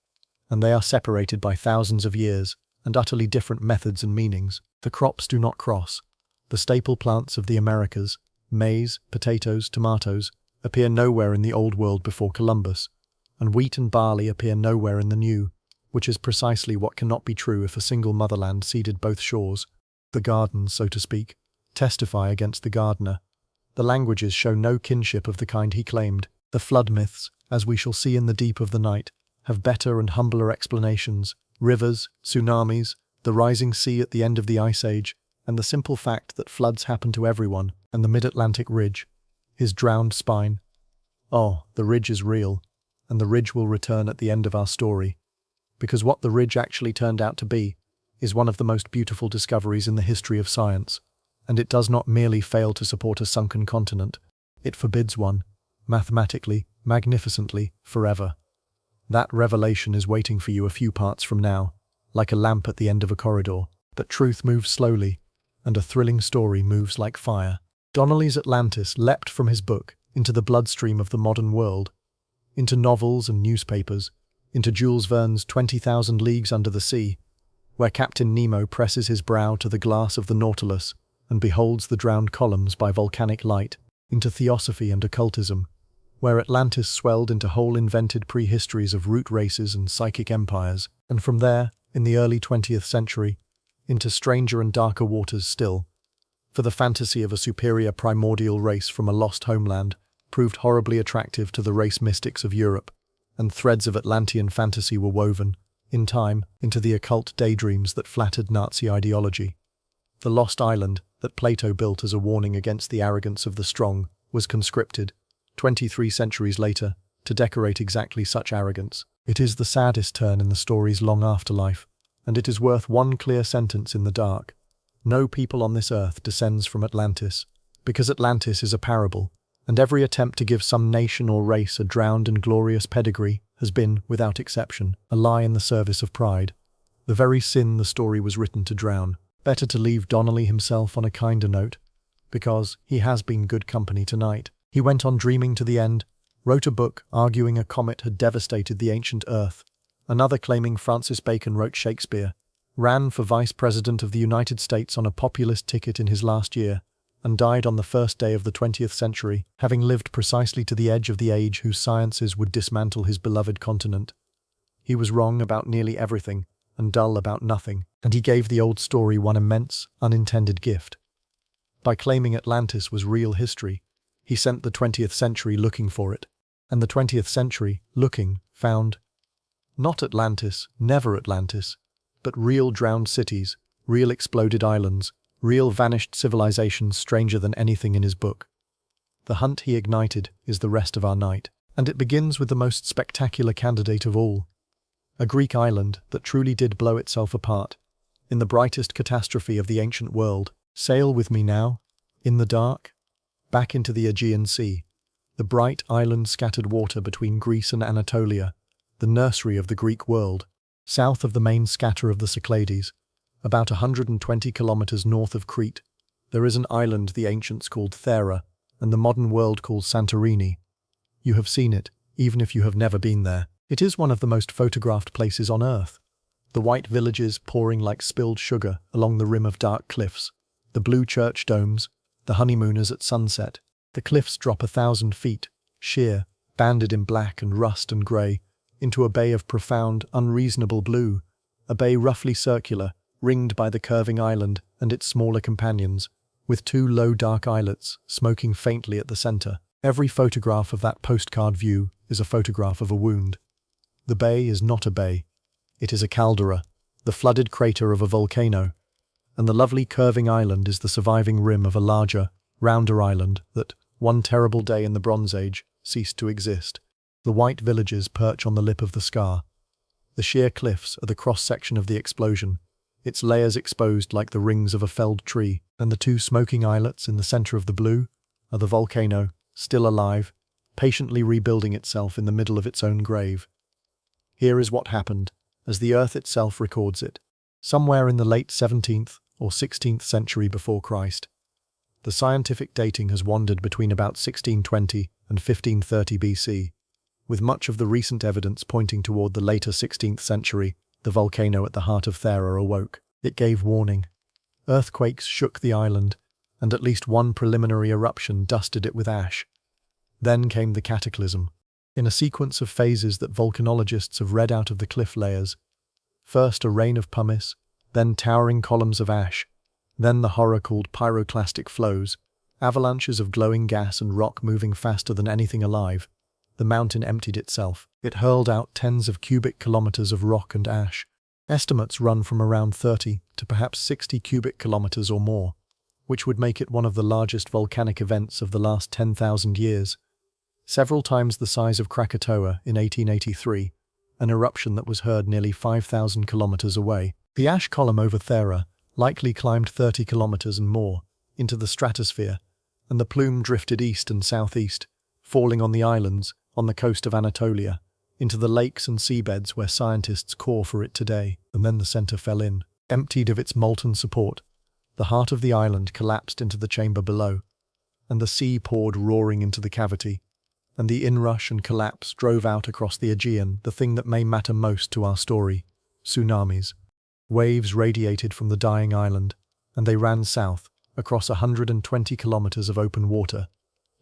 and they are separated by thousands of years and utterly different methods and meanings. The crops do not cross. The staple plants of the Americas, maize, potatoes, tomatoes, appear nowhere in the Old World before Columbus, and wheat and barley appear nowhere in the New, which is precisely what cannot be true if a single motherland ceded both shores. The gardens, so to speak, testify against the gardener. The languages show no kinship of the kind he claimed. The flood myths, as we shall see in the deep of the night, have better and humbler explanations. Rivers, tsunamis, the rising sea at the end of the Ice Age, and the simple fact that floods happen to everyone, and the mid-Atlantic ridge, his drowned spine. Oh, the ridge is real, and the ridge will return at the end of our story, because what the ridge actually turned out to be is one of the most beautiful discoveries in the history of science, and it does not merely fail to support a sunken continent, it forbids one, mathematically, magnificently, forever. That revelation is waiting for you a few parts from now, like a lamp at the end of a corridor. But truth moves slowly, and a thrilling story moves like fire. Donnelly's Atlantis leapt from his book into the bloodstream of the modern world, into novels and newspapers, into Jules Verne's 20,000 Leagues Under the Sea, where Captain Nemo presses his brow to the glass of the Nautilus and beholds the drowned columns by volcanic light, into theosophy and occultism, where Atlantis swelled into whole invented prehistories of root races and psychic empires, and from there, in the early 20th century, into stranger and darker waters still, for the fantasy of a superior primordial race from a lost homeland proved horribly attractive to the race mystics of Europe, and threads of Atlantean fantasy were woven, in time, into the occult daydreams that flattered Nazi ideology. The lost island that Plato built as a warning against the arrogance of the strong was conscripted, 23 centuries later, to decorate exactly such arrogance. It is the saddest turn in the story's long afterlife, and it is worth one clear sentence in the dark. No people on this earth descends from Atlantis, because Atlantis is a parable, and every attempt to give some nation or race a drowned and glorious pedigree has been, without exception, a lie in the service of pride, the very sin the story was written to drown. Better to leave Donnelly himself on a kinder note, because he has been good company tonight. He went on dreaming to the end, wrote a book arguing a comet had devastated the ancient Earth, another claiming Francis Bacon wrote Shakespeare, ran for Vice President of the United States on a populist ticket in his last year, and died on the first day of the 20th century, having lived precisely to the edge of the age whose sciences would dismantle his beloved continent. He was wrong about nearly everything, and dull about nothing, and he gave the old story one immense, unintended gift. By claiming Atlantis was real history, he sent the 20th century looking for it, and the 20th century, looking, found not Atlantis, never Atlantis, but real drowned cities, real exploded islands, real vanished civilizations stranger than anything in his book. The hunt he ignited is the rest of our night, and it begins with the most spectacular candidate of all. A Greek island that truly did blow itself apart, in the brightest catastrophe of the ancient world. Sail with me now, in the dark, back into the Aegean Sea, the bright island-scattered water between Greece and Anatolia, the nursery of the Greek world, south of the main scatter of the Cyclades, about 120 kilometers north of Crete. There is an island the ancients called Thera, and the modern world calls Santorini. You have seen it, even if you have never been there. It is one of the most photographed places on Earth. The white villages pouring like spilled sugar along the rim of dark cliffs, the blue church domes, the honeymooners at sunset. The cliffs drop 1,000 feet, sheer, banded in black and rust and grey, into a bay of profound, unreasonable blue, a bay roughly circular, ringed by the curving island and its smaller companions, with two low dark islets smoking faintly at the centre. Every photograph of that postcard view is a photograph of a wound. The bay is not a bay. It is a caldera, the flooded crater of a volcano, and the lovely curving island is the surviving rim of a larger, rounder island that, one terrible day in the Bronze Age, ceased to exist. The white villages perch on the lip of the scar. The sheer cliffs are the cross-section of the explosion, its layers exposed like the rings of a felled tree, and the two smoking islets in the centre of the blue are the volcano, still alive, patiently rebuilding itself in the middle of its own grave. Here is what happened, as the earth itself records it, somewhere in the late 17th or 16th century before Christ. The scientific dating has wandered between about 1620 and 1530 BC, with much of the recent evidence pointing toward the later 16th century. The volcano at the heart of Thera awoke. It gave warning. Earthquakes shook the island, and at least one preliminary eruption dusted it with ash. Then came the cataclysm, in a sequence of phases that volcanologists have read out of the cliff layers. First a rain of pumice, then towering columns of ash, then the horror called pyroclastic flows, avalanches of glowing gas and rock moving faster than anything alive. The mountain emptied itself. It hurled out tens of cubic kilometers of rock and ash. Estimates run from around 30 to perhaps 60 cubic kilometers or more, which would make it one of the largest volcanic events of the last 10,000 years. Several times the size of Krakatoa in 1883, an eruption that was heard nearly 5,000 kilometers away. The ash column over Thera likely climbed 30 kilometers and more into the stratosphere, and the plume drifted east and southeast, falling on the islands, on the coast of Anatolia, into the lakes and seabeds where scientists core for it today. And then the center fell in, emptied of its molten support. The heart of the island collapsed into the chamber below, and the sea poured roaring into the cavity, and the inrush and collapse drove out across the Aegean the thing that may matter most to our story: tsunamis. Waves radiated from the dying island, and they ran south, across 120 kilometers of open water,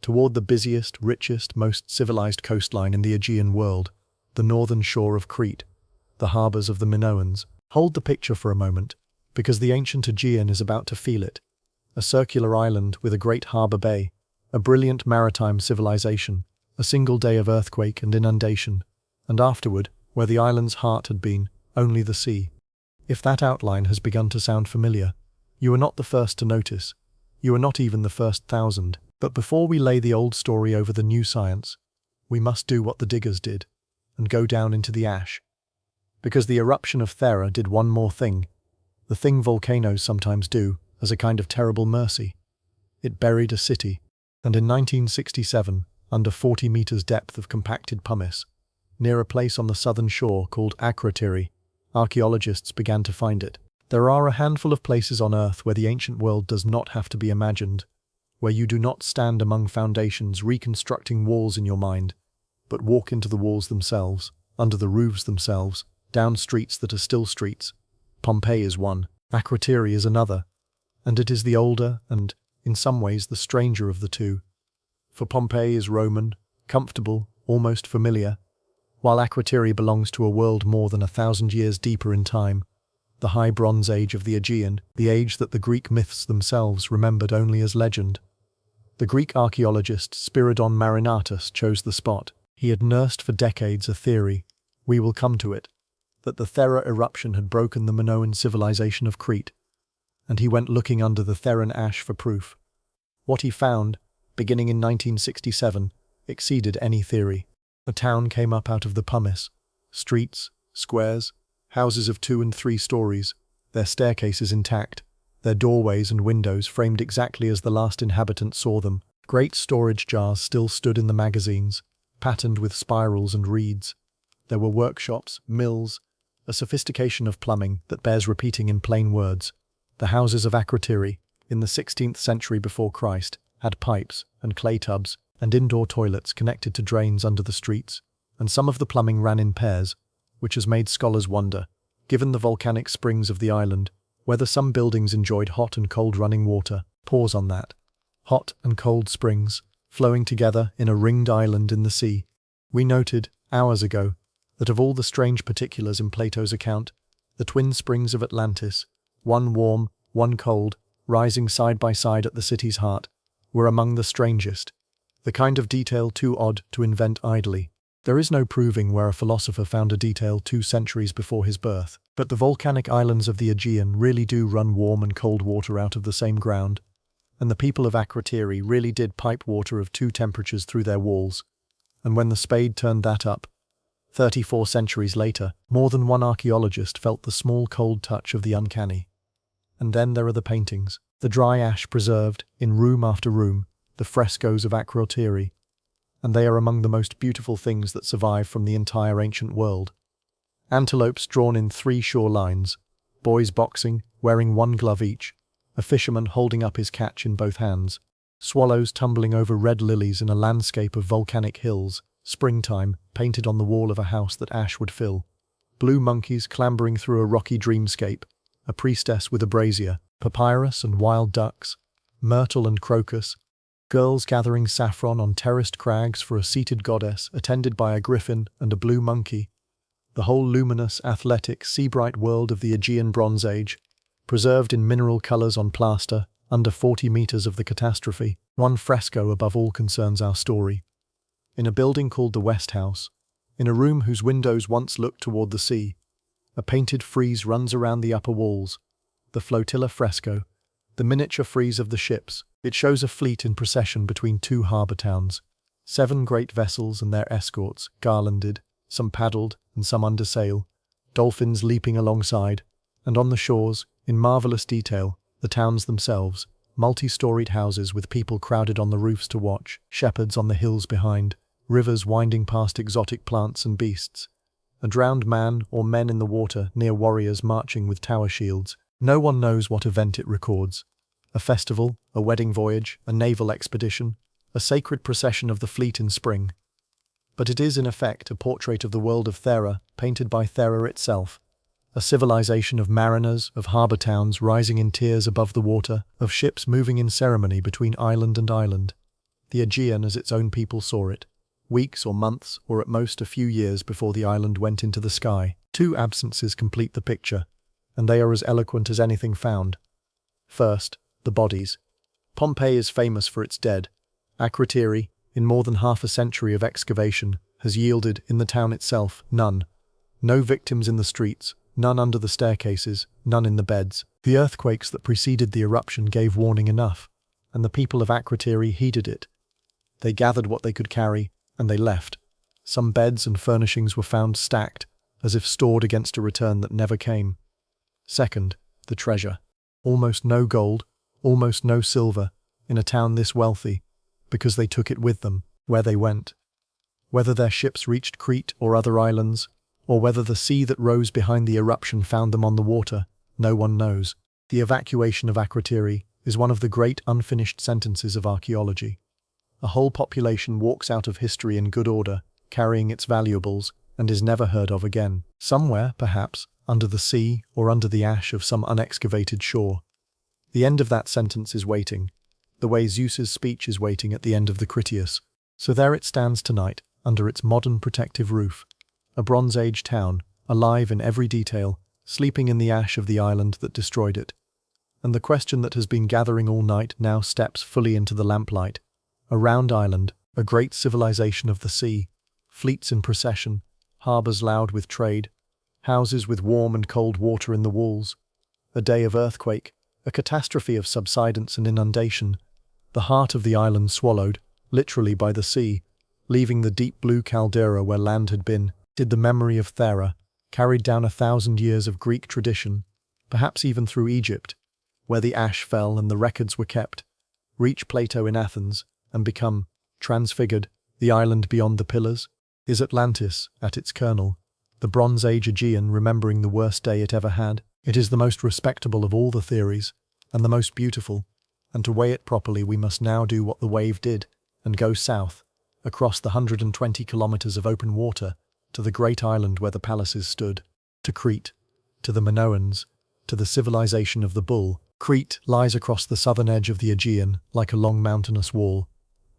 toward the busiest, richest, most civilized coastline in the Aegean world, the northern shore of Crete, the harbors of the Minoans. Hold the picture for a moment, because the ancient Aegean is about to feel it. A circular island with a great harbor bay, a brilliant maritime civilization, a single day of earthquake and inundation, and afterward, where the island's heart had been, only the sea. If that outline has begun to sound familiar, you are not the first to notice. You are not even the first 1,000. But before we lay the old story over the new science, we must do what the diggers did, and go down into the ash. Because the eruption of Thera did one more thing, the thing volcanoes sometimes do, as a kind of terrible mercy. It buried a city, and in 1967, under 40 meters depth of compacted pumice, near a place on the southern shore called Akrotiri, archaeologists began to find it. There are a handful of places on Earth where the ancient world does not have to be imagined, where you do not stand among foundations reconstructing walls in your mind, but walk into the walls themselves, under the roofs themselves, down streets that are still streets. Pompeii is one, Akrotiri is another, and it is the older and, in some ways, the stranger of the two. For Pompeii is Roman, comfortable, almost familiar, while Akrotiri belongs to a world more than 1,000 years deeper in time, the High Bronze Age of the Aegean, the age that the Greek myths themselves remembered only as legend. The Greek archaeologist Spiridon Marinatus chose the spot. He had nursed for decades a theory, we will come to it, that the Thera eruption had broken the Minoan civilization of Crete, and he went looking under the Theran ash for proof. What he found, beginning in 1967, exceeded any theory. A town came up out of the pumice, streets, squares, houses of 2 and 3 stories, their staircases intact, their doorways and windows framed exactly as the last inhabitant saw them. Great storage jars still stood in the magazines, patterned with spirals and reeds. There were workshops, mills, a sophistication of plumbing that bears repeating in plain words. The houses of Akrotiri, in the 16th century before Christ, had pipes and clay tubs and indoor toilets connected to drains under the streets, and some of the plumbing ran in pairs, which has made scholars wonder, given the volcanic springs of the island, whether some buildings enjoyed hot and cold running water. Pause on that. Hot and cold springs, flowing together in a ringed island in the sea. We noted, hours ago, that of all the strange particulars in Plato's account, the twin springs of Atlantis, one warm, one cold, rising side by side at the city's heart, were among the strangest, the kind of detail too odd to invent idly. There is no proving where a philosopher found a detail 2 centuries before his birth, but the volcanic islands of the Aegean really do run warm and cold water out of the same ground, and the people of Akrotiri really did pipe water of 2 temperatures through their walls, and when the spade turned that up, 34 centuries later, more than one archaeologist felt the small cold touch of the uncanny. And then there are the paintings, the dry ash preserved, in room after room, the frescoes of Akrotiri, and they are among the most beautiful things that survive from the entire ancient world. Antelopes drawn in 3 shore lines, boys boxing, wearing 1 glove each, a fisherman holding up his catch in both hands, swallows tumbling over red lilies in a landscape of volcanic hills, springtime painted on the wall of a house that ash would fill, blue monkeys clambering through a rocky dreamscape, a priestess with a brazier, papyrus and wild ducks, myrtle and crocus, girls gathering saffron on terraced crags for a seated goddess attended by a griffin and a blue monkey, the whole luminous, athletic, sea-bright world of the Aegean Bronze Age, preserved in mineral colours on plaster, under 40 meters of the catastrophe. One fresco above all concerns our story. In a building called the West House, in a room whose windows once looked toward the sea, a painted frieze runs around the upper walls, the flotilla fresco, the miniature frieze of the ships. It shows a fleet in procession between 2 harbour towns, 7 great vessels and their escorts, garlanded, some paddled and some under sail, dolphins leaping alongside, and on the shores, in marvellous detail, the towns themselves, multi-storied houses with people crowded on the roofs to watch, shepherds on the hills behind, rivers winding past exotic plants and beasts, a drowned man or men in the water near warriors marching with tower shields. No one knows what event it records. A festival, a wedding voyage, a naval expedition, a sacred procession of the fleet in spring. But it is in effect a portrait of the world of Thera, painted by Thera itself, a civilization of mariners, of harbour towns rising in tiers above the water, of ships moving in ceremony between island and island. The Aegean as its own people saw it, weeks or months, or at most a few years before the island went into the sky. 2 absences complete the picture, and they are as eloquent as anything found. First, the bodies. Pompeii is famous for its dead. Akrotiri, in more than half a century of excavation, has yielded in the town itself none. No victims in the streets, none under the staircases, none in the beds. The earthquakes that preceded the eruption gave warning enough, and the people of Akrotiri heeded it. They gathered what they could carry, and they left. Some beds and furnishings were found stacked, as if stored against a return that never came. Second, the treasure. Almost no gold, almost no silver, in a town this wealthy, because they took it with them, where they went. Whether their ships reached Crete or other islands, or whether the sea that rose behind the eruption found them on the water, no one knows. The evacuation of Akrotiri is one of the great unfinished sentences of archaeology. A whole population walks out of history in good order, carrying its valuables, and is never heard of again. Somewhere, perhaps, under the sea or under the ash of some unexcavated shore. The end of that sentence is waiting, the way Zeus's speech is waiting at the end of the Critias. So there it stands tonight, under its modern protective roof, a Bronze Age town, alive in every detail, sleeping in the ash of the island that destroyed it. And the question that has been gathering all night now steps fully into the lamplight. A round island, a great civilization of the sea, fleets in procession, harbours loud with trade, houses with warm and cold water in the walls, a day of earthquake, a catastrophe of subsidence and inundation, the heart of the island swallowed, literally by the sea, leaving the deep blue caldera where land had been. Did the memory of Thera, carried down 1,000 years of Greek tradition, perhaps even through Egypt, where the ash fell and the records were kept, reach Plato in Athens and become, transfigured, the island beyond the pillars? Is Atlantis, at its kernel, the Bronze Age Aegean remembering the worst day it ever had? It is the most respectable of all the theories, and the most beautiful, and to weigh it properly we must now do what the wave did, and go south, across the 120 kilometers of open water, to the great island where the palaces stood, to Crete, to the Minoans, to the civilization of the bull. Crete lies across the southern edge of the Aegean like a long mountainous wall,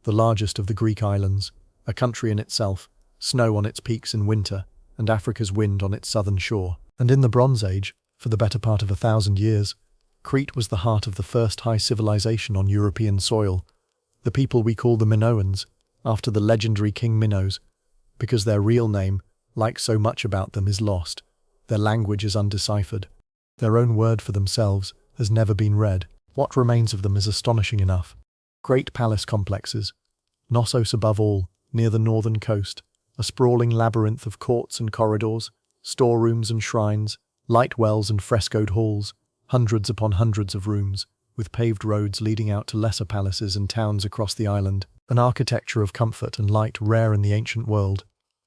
the largest of the Greek islands, a country in itself, snow on its peaks in winter, and Africa's wind on its southern shore. And in the Bronze Age, for the better part of 1,000 years, Crete was the heart of the first high civilization on European soil, the people we call the Minoans, after the legendary King Minos, because their real name, like so much about them, is lost. Their language is undeciphered. Their own word for themselves has never been read. What remains of them is astonishing enough. Great palace complexes, Knossos above all, near the northern coast, a sprawling labyrinth of courts and corridors, storerooms and shrines, light wells and frescoed halls, hundreds upon hundreds of rooms, with paved roads leading out to lesser palaces and towns across the island, an architecture of comfort and light rare in the ancient world,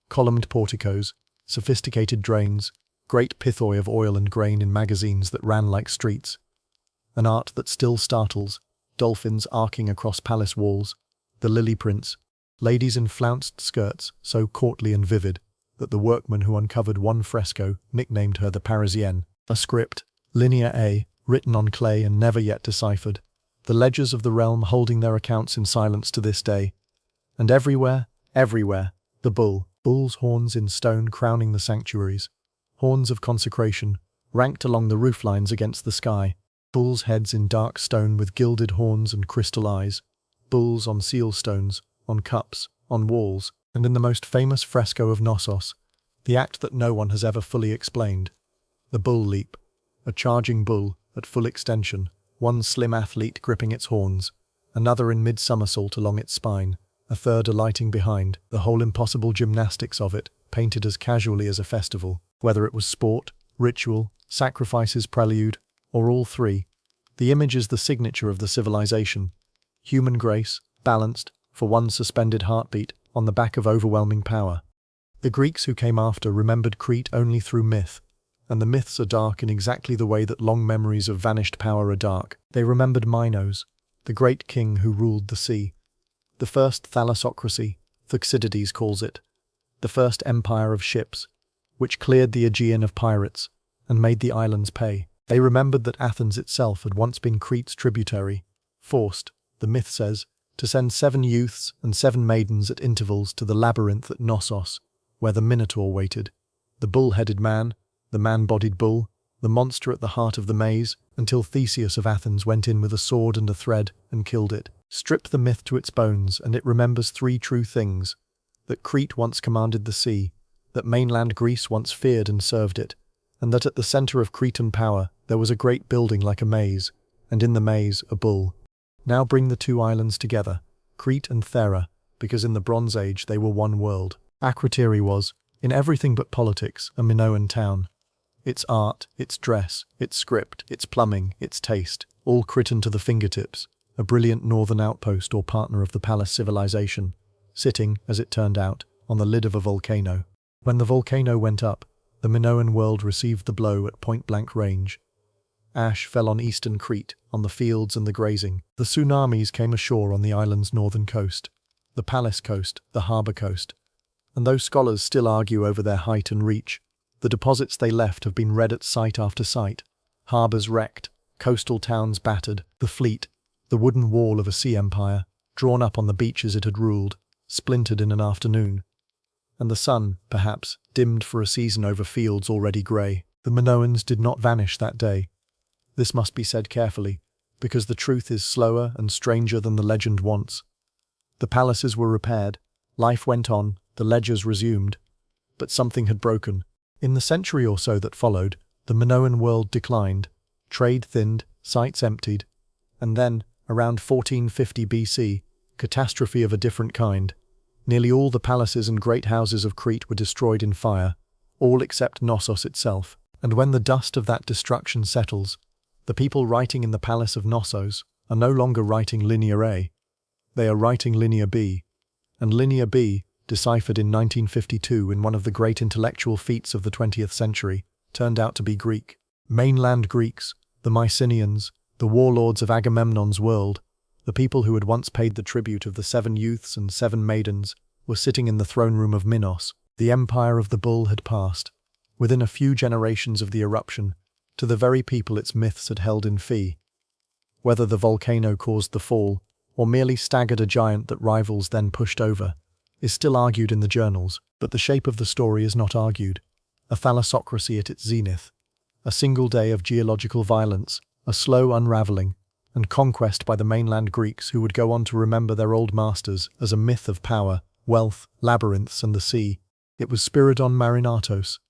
columned porticos, sophisticated drains, great pithoi of oil and grain in magazines that ran like streets, an art that still startles, dolphins arcing across palace walls, the lily prints, ladies in flounced skirts so courtly and vivid that the workman who uncovered one fresco nicknamed her the Parisienne, a script, linear A, written on clay and never yet deciphered, the ledgers of the realm holding their accounts in silence to this day. And everywhere, the bull's horns in stone crowning the sanctuaries, horns of consecration, ranked along the roof lines against the sky, bulls' heads in dark stone with gilded horns and crystal eyes, bulls on seal stones, on cups, on walls, and in the most famous fresco of Knossos, the act that no one has ever fully explained, the bull leap, a charging bull at full extension, one slim athlete gripping its horns, another in mid-somersault along its spine, a third alighting behind, the whole impossible gymnastics of it, painted as casually as a festival. Whether it was sport, ritual, sacrifices, prelude, or all three, the image is the signature of the civilization. Human grace, balanced, for one suspended heartbeat, on the back of overwhelming power. The Greeks who came after remembered Crete only through myth, and the myths are dark in exactly the way that long memories of vanished power are dark. They remembered Minos, the great king who ruled the sea, the first thalassocracy, Thucydides calls it, the first empire of ships, which cleared the Aegean of pirates and made the islands pay. They remembered that Athens itself had once been Crete's tributary, forced, the myth says, to send 7 youths and 7 maidens at intervals to the labyrinth at Knossos, where the Minotaur waited, the bull-headed man, the man-bodied bull, the monster at the heart of the maze, until Theseus of Athens went in with a sword and a thread and killed it. Strip the myth to its bones and it remembers 3 true things: that Crete once commanded the sea, that mainland Greece once feared and served it, and that at the center of Cretan power there was a great building like a maze, and in the maze a bull. Now bring the two islands together, Crete and Thera, because in the Bronze Age they were one world. Akrotiri was, in everything but politics, a Minoan town. Its art, its dress, its script, its plumbing, its taste, all Cretan to the fingertips, a brilliant northern outpost or partner of the palace civilization, sitting, as it turned out, on the lid of a volcano. When the volcano went up, the Minoan world received the blow at point-blank range. Ash fell on eastern Crete, on the fields and the grazing. The tsunamis came ashore on the island's northern coast, the palace coast, the harbour coast. And though scholars still argue over their height and reach, the deposits they left have been read at site after site. Harbours wrecked, coastal towns battered, the fleet, the wooden wall of a sea empire, drawn up on the beaches it had ruled, splintered in an afternoon. And the sun, perhaps, dimmed for a season over fields already grey. The Minoans did not vanish that day. This must be said carefully, because the truth is slower and stranger than the legend wants. The palaces were repaired, life went on, the ledgers resumed, but something had broken. In the century or so that followed, the Minoan world declined, trade thinned, sites emptied, and then, around 1450 BC, catastrophe of a different kind. Nearly all the palaces and great houses of Crete were destroyed in fire, all except Knossos itself. And when the dust of that destruction settles, the people writing in the palace of Knossos are no longer writing Linear A, they are writing Linear B, and Linear B, deciphered in 1952 in one of the great intellectual feats of the 20th century, turned out to be Greek. Mainland Greeks, the Mycenaeans, the warlords of Agamemnon's world, the people who had once paid the tribute of the 7 youths and 7 maidens, were sitting in the throne room of Minos. The empire of the bull had passed, within a few generations of the eruption, to the very people its myths had held in fee. Whether the volcano caused the fall, or merely staggered a giant that rivals then pushed over, is still argued in the journals, but the shape of the story is not argued. A thalassocracy at its zenith, a single day of geological violence, a slow unravelling, and conquest by the mainland Greeks who would go on to remember their old masters as a myth of power, wealth, labyrinths and the sea. It was Spiridon Marinatos,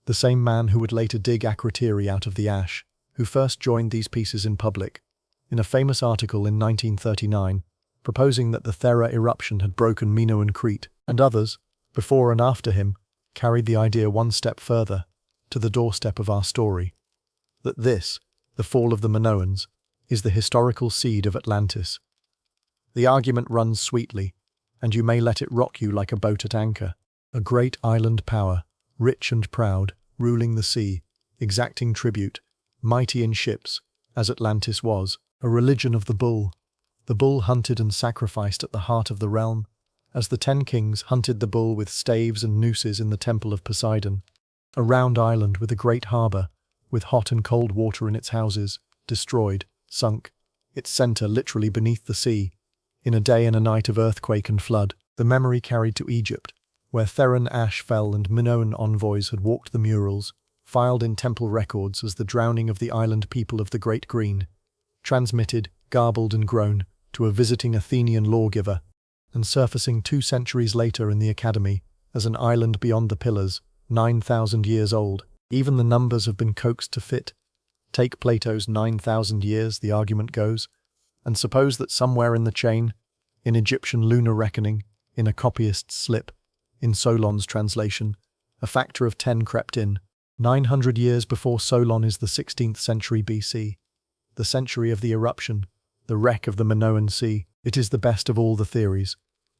the same man who would later dig Akrotiri out of the ash, who first joined these pieces in public, in a famous article in 1939, proposing that the Thera eruption had broken Minoan Crete, and others, before and after him, carried the idea one step further, to the doorstep of our story, that this, the fall of the Minoans, is the historical seed of Atlantis. The argument runs sweetly, and you may let it rock you like a boat at anchor. A great island power, rich and proud, ruling the sea, exacting tribute, mighty in ships, as Atlantis was, a religion of the bull. The bull hunted and sacrificed at the heart of the realm, as the 10 kings hunted the bull with staves and nooses in the temple of Poseidon. A round island with a great harbour, with hot and cold water in its houses, destroyed, sunk, its centre literally beneath the sea, in a day and a night of earthquake and flood. The memory carried to Egypt, where Theran ash fell and Minoan envoys had walked the murals, filed in temple records as the drowning of the island people of the Great Green, transmitted, garbled and grown, to a visiting Athenian lawgiver, and surfacing 2 centuries later in the Academy as an island beyond the Pillars, 9,000 years old. Even the numbers have been coaxed to fit. Take Plato's 9,000 years, the argument goes, and suppose that somewhere in the chain, in Egyptian lunar reckoning, in a copyist's slip, in Solon's translation, a factor of 10 crept in. 900 years before Solon is the 16th century BC, the century of the eruption, the wreck of the Minoan Sea. It is the best of all the theories,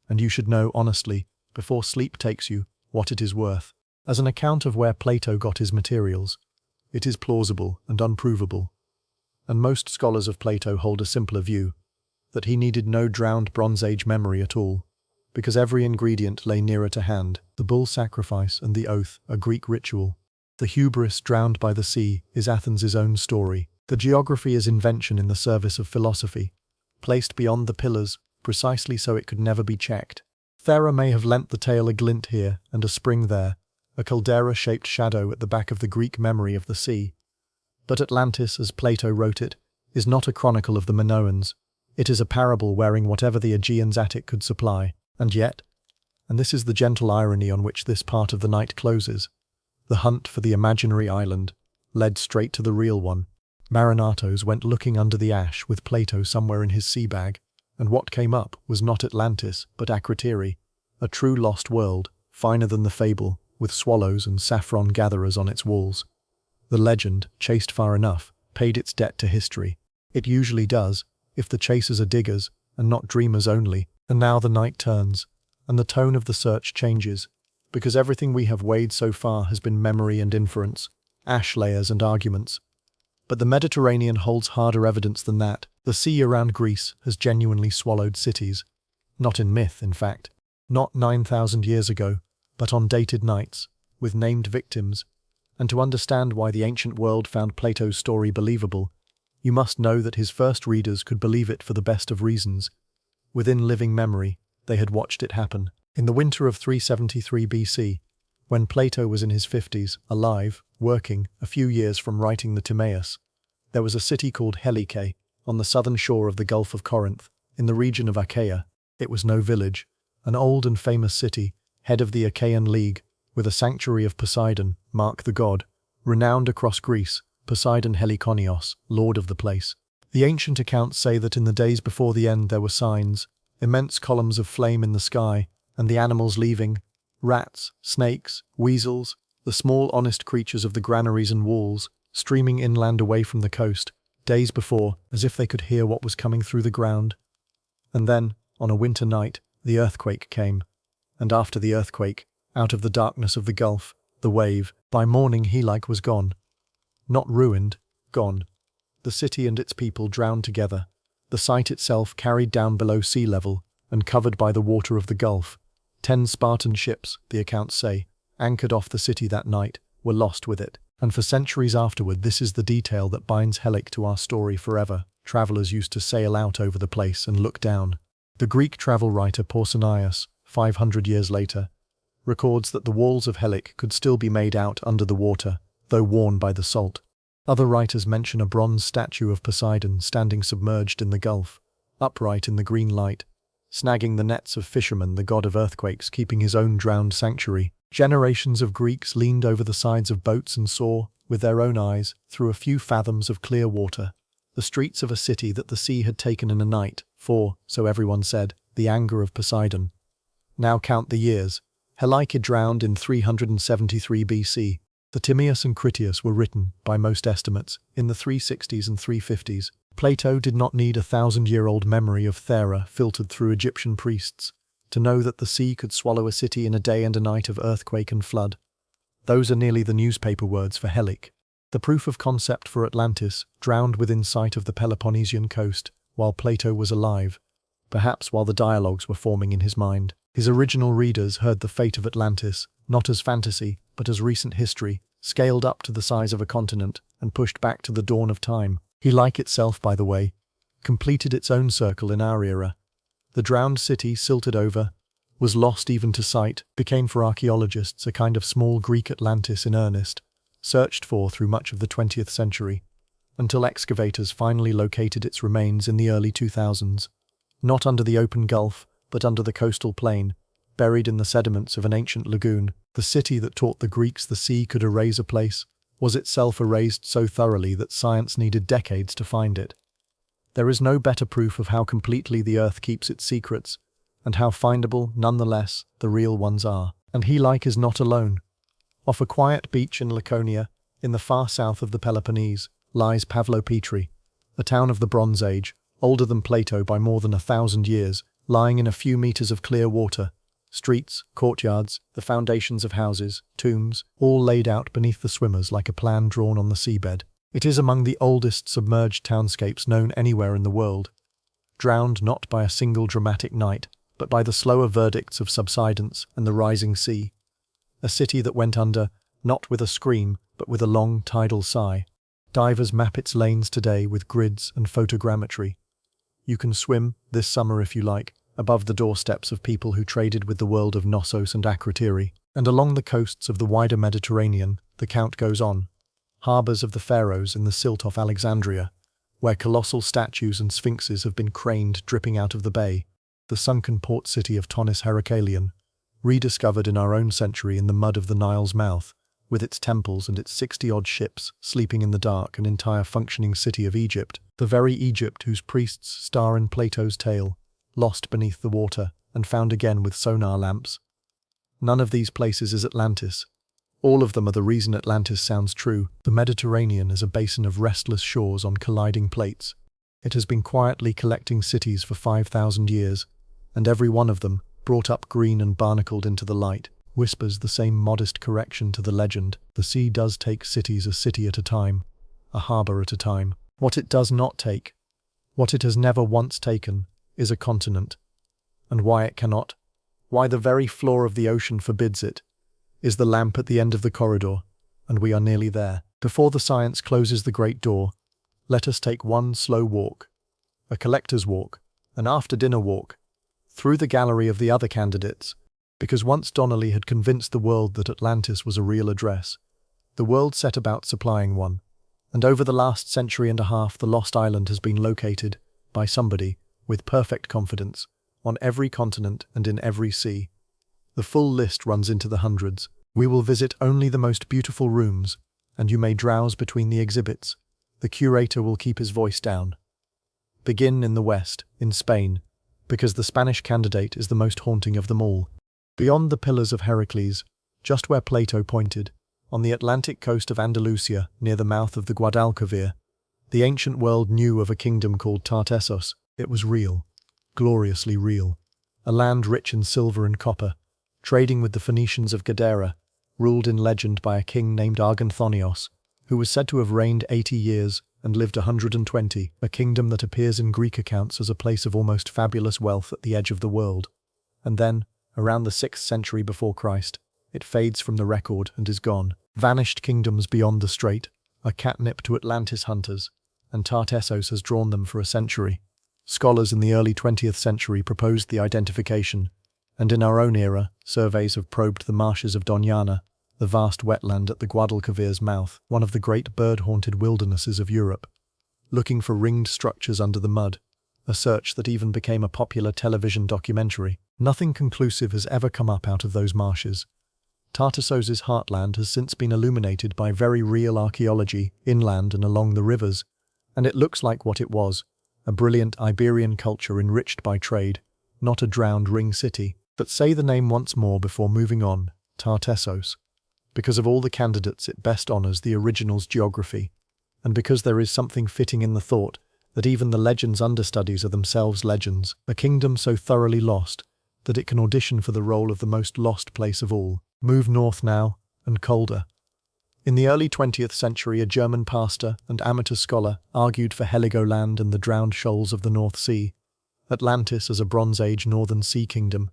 and you should know honestly, before sleep takes you, what it is worth. As an account of where Plato got his materials, it is plausible and unprovable, and most scholars of Plato hold a simpler view, that he needed no drowned Bronze Age memory at all, because every ingredient lay nearer to hand. The bull sacrifice and the oath are Greek ritual. The hubris drowned by the sea is Athens' own story. The geography is invention in the service of philosophy, placed beyond the pillars, precisely so it could never be checked. Thera may have lent the tale a glint here and a spring there, a caldera-shaped shadow at the back of the Greek memory of the sea. But Atlantis, as Plato wrote it, is not a chronicle of the Minoans. It is a parable wearing whatever the Aegean's attic could supply. And yet, And this is the gentle irony on which this part of the night closes. The hunt for the imaginary island led straight to the real one. Marinatos went looking under the ash with Plato somewhere in his sea bag, and what came up was not Atlantis, but Akrotiri, a true lost world, finer than the fable, with swallows and saffron gatherers on its walls. The legend, chased far enough, paid its debt to history. It usually does, if the chasers are diggers, and not dreamers only. And now the night turns, and the tone of the search changes, because everything we have weighed so far has been memory and inference, ash layers and arguments. But the Mediterranean holds harder evidence than that. The sea around Greece has genuinely swallowed cities. Not in myth, in fact. Not 9,000 years ago, but on dated nights, with named victims. And to understand why the ancient world found Plato's story believable, you must know that his first readers could believe it for the best of reasons. Within living memory, they had watched it happen. In the winter of 373 BC, when Plato was in his 50s, alive, working, a few years from writing the Timaeus, there was a city called Helike, on the southern shore of the Gulf of Corinth, in the region of Achaia. It was no village, an old and famous city, head of the Achaean League, with a sanctuary of Poseidon, Mark the god, renowned across Greece, Poseidon Helikonios, lord of the place. The ancient accounts say that in the days before the end there were signs, immense columns of flame in the sky, and the animals leaving, rats, snakes, weasels, the small honest creatures of the granaries and walls, streaming inland away from the coast, days before, as if they could hear what was coming through the ground. And then, on a winter night, the earthquake came. And after the earthquake, out of the darkness of the gulf, the wave, by morning Helike was gone. Not ruined, gone. The city and its people drowned together, the site itself carried down below sea level and covered by the water of the gulf. 10 Spartan ships, the accounts say, anchored off the city that night, were lost with it. And for centuries afterward, this is the detail that binds Helike to our story forever. Travellers used to sail out over the place and look down. The Greek travel writer Pausanias, 500 years later, records that the walls of Helike could still be made out under the water, though worn by the salt. Other writers mention a bronze statue of Poseidon standing submerged in the gulf, upright in the green light, snagging the nets of fishermen, the god of earthquakes keeping his own drowned sanctuary. Generations of Greeks leaned over the sides of boats and saw, with their own eyes, through a few fathoms of clear water, the streets of a city that the sea had taken in a night, for, so everyone said, the anger of Poseidon. Now count the years. Helike drowned in 373 BC. The Timaeus and Critias were written, by most estimates, in the 360s and 350s. Plato did not need 1,000-year-old memory of Thera filtered through Egyptian priests to know that the sea could swallow a city in a day and a night of earthquake and flood. Those are nearly the newspaper words for Helike, the proof of concept for Atlantis, drowned within sight of the Peloponnesian coast, while Plato was alive, perhaps while the dialogues were forming in his mind. His original readers heard the fate of Atlantis, not as fantasy, but as recent history, scaled up to the size of a continent and pushed back to the dawn of time. Helike itself, by the way, completed its own circle in our era. The drowned city, silted over, was lost even to sight, became for archaeologists a kind of small Greek Atlantis in earnest, searched for through much of the 20th century, until excavators finally located its remains in the early 2000s, not under the open gulf, but under the coastal plain, buried in the sediments of an ancient lagoon. The city that taught the Greeks the sea could erase a place was itself erased so thoroughly that science needed decades to find it. There is no better proof of how completely the earth keeps its secrets, and how findable, nonetheless, the real ones are. And Helike is not alone. Off a quiet beach in Laconia, in the far south of the Peloponnese, lies Pavlopetri, a town of the Bronze Age, older than Plato by more than 1,000 years, lying in a few meters of clear water. Streets, courtyards, the foundations of houses, tombs, all laid out beneath the swimmers like a plan drawn on the seabed. It is among the oldest submerged townscapes known anywhere in the world, drowned not by a single dramatic night, but by the slower verdicts of subsidence and the rising sea. A city that went under, not with a scream, but with a long tidal sigh. Divers map its lanes today with grids and photogrammetry. You can swim, this summer if you like, above the doorsteps of people who traded with the world of Knossos and Akrotiri, and along the coasts of the wider Mediterranean, the count goes on. Harbours of the pharaohs in the silt off Alexandria, where colossal statues and sphinxes have been craned dripping out of the bay. The sunken port city of Tonnis Heracleion, rediscovered in our own century in the mud of the Nile's mouth, with its temples and its 60-odd ships sleeping in the dark, an entire functioning city of Egypt, the very Egypt whose priests star in Plato's tale, lost beneath the water and found again with sonar lamps. None of these places is Atlantis. All of them are the reason Atlantis sounds true. The Mediterranean is a basin of restless shores on colliding plates. It has been quietly collecting cities for 5,000 years, and every one of them, brought up green and barnacled into the light, whispers the same modest correction to the legend. The sea does take cities a city at a time, a harbour at a time. What it does not take, what it has never once taken, is a continent. And why it cannot, why the very floor of the ocean forbids it, is the lamp at the end of the corridor, and we are nearly there. Before the science closes the great door, let us take one slow walk, a collector's walk, an after-dinner walk, through the gallery of the other candidates, because once Donnelly had convinced the world that Atlantis was a real address, the world set about supplying one, and over the last century and a half the lost island has been located, by somebody, with perfect confidence, on every continent and in every sea. The full list runs into the hundreds. We will visit only the most beautiful rooms, and you may drowse between the exhibits. The curator will keep his voice down. Begin in the west, in Spain, because the Spanish candidate is the most haunting of them all. Beyond the Pillars of Heracles, just where Plato pointed, on the Atlantic coast of Andalusia, near the mouth of the Guadalquivir, the ancient world knew of a kingdom called Tartessos. It was real, gloriously real. A land rich in silver and copper, trading with the Phoenicians of Gadara, ruled in legend by a king named Arganthonios, who was said to have reigned 80 years and lived 120, a kingdom that appears in Greek accounts as a place of almost fabulous wealth at the edge of the world. And then, around the 6th century before Christ, it fades from the record and is gone. Vanished kingdoms beyond the strait are catnip to Atlantis hunters, and Tartessos has drawn them for a century. Scholars in the early 20th century proposed the identification, and in our own era, surveys have probed the marshes of Doñana, the vast wetland at the Guadalquivir's mouth, one of the great bird-haunted wildernesses of Europe, looking for ringed structures under the mud, a search that even became a popular television documentary. Nothing conclusive has ever come up out of those marshes. Tartessos's heartland has since been illuminated by very real archaeology, inland and along the rivers, and it looks like what it was, a brilliant Iberian culture enriched by trade, not a drowned ring city. But say the name once more before moving on, Tartessos, because of all the candidates it best honours the original's geography, and because there is something fitting in the thought that even the legend's understudies are themselves legends, a kingdom so thoroughly lost that it can audition for the role of the most lost place of all. Move north now, and colder. In the early 20th century, a German pastor and amateur scholar argued for Heligoland and the drowned shoals of the North Sea, Atlantis as a Bronze Age northern sea kingdom,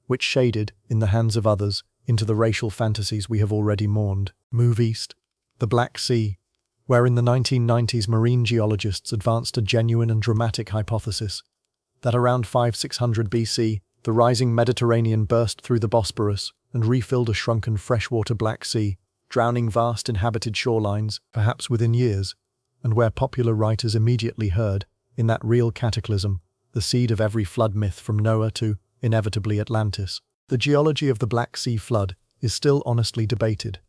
which shaded, in the hands of others, into the racial fantasies we have already mourned. Move east. The Black Sea, where in the 1990s marine geologists advanced a genuine and dramatic hypothesis that around 500–600 BC, the rising Mediterranean burst through the Bosporus and refilled a shrunken freshwater Black Sea, drowning vast inhabited shorelines, perhaps within years, and where popular writers immediately heard, in that real cataclysm, the seed of every flood myth from Noah to, inevitably, Atlantis. The geology of the Black Sea flood is still honestly debated.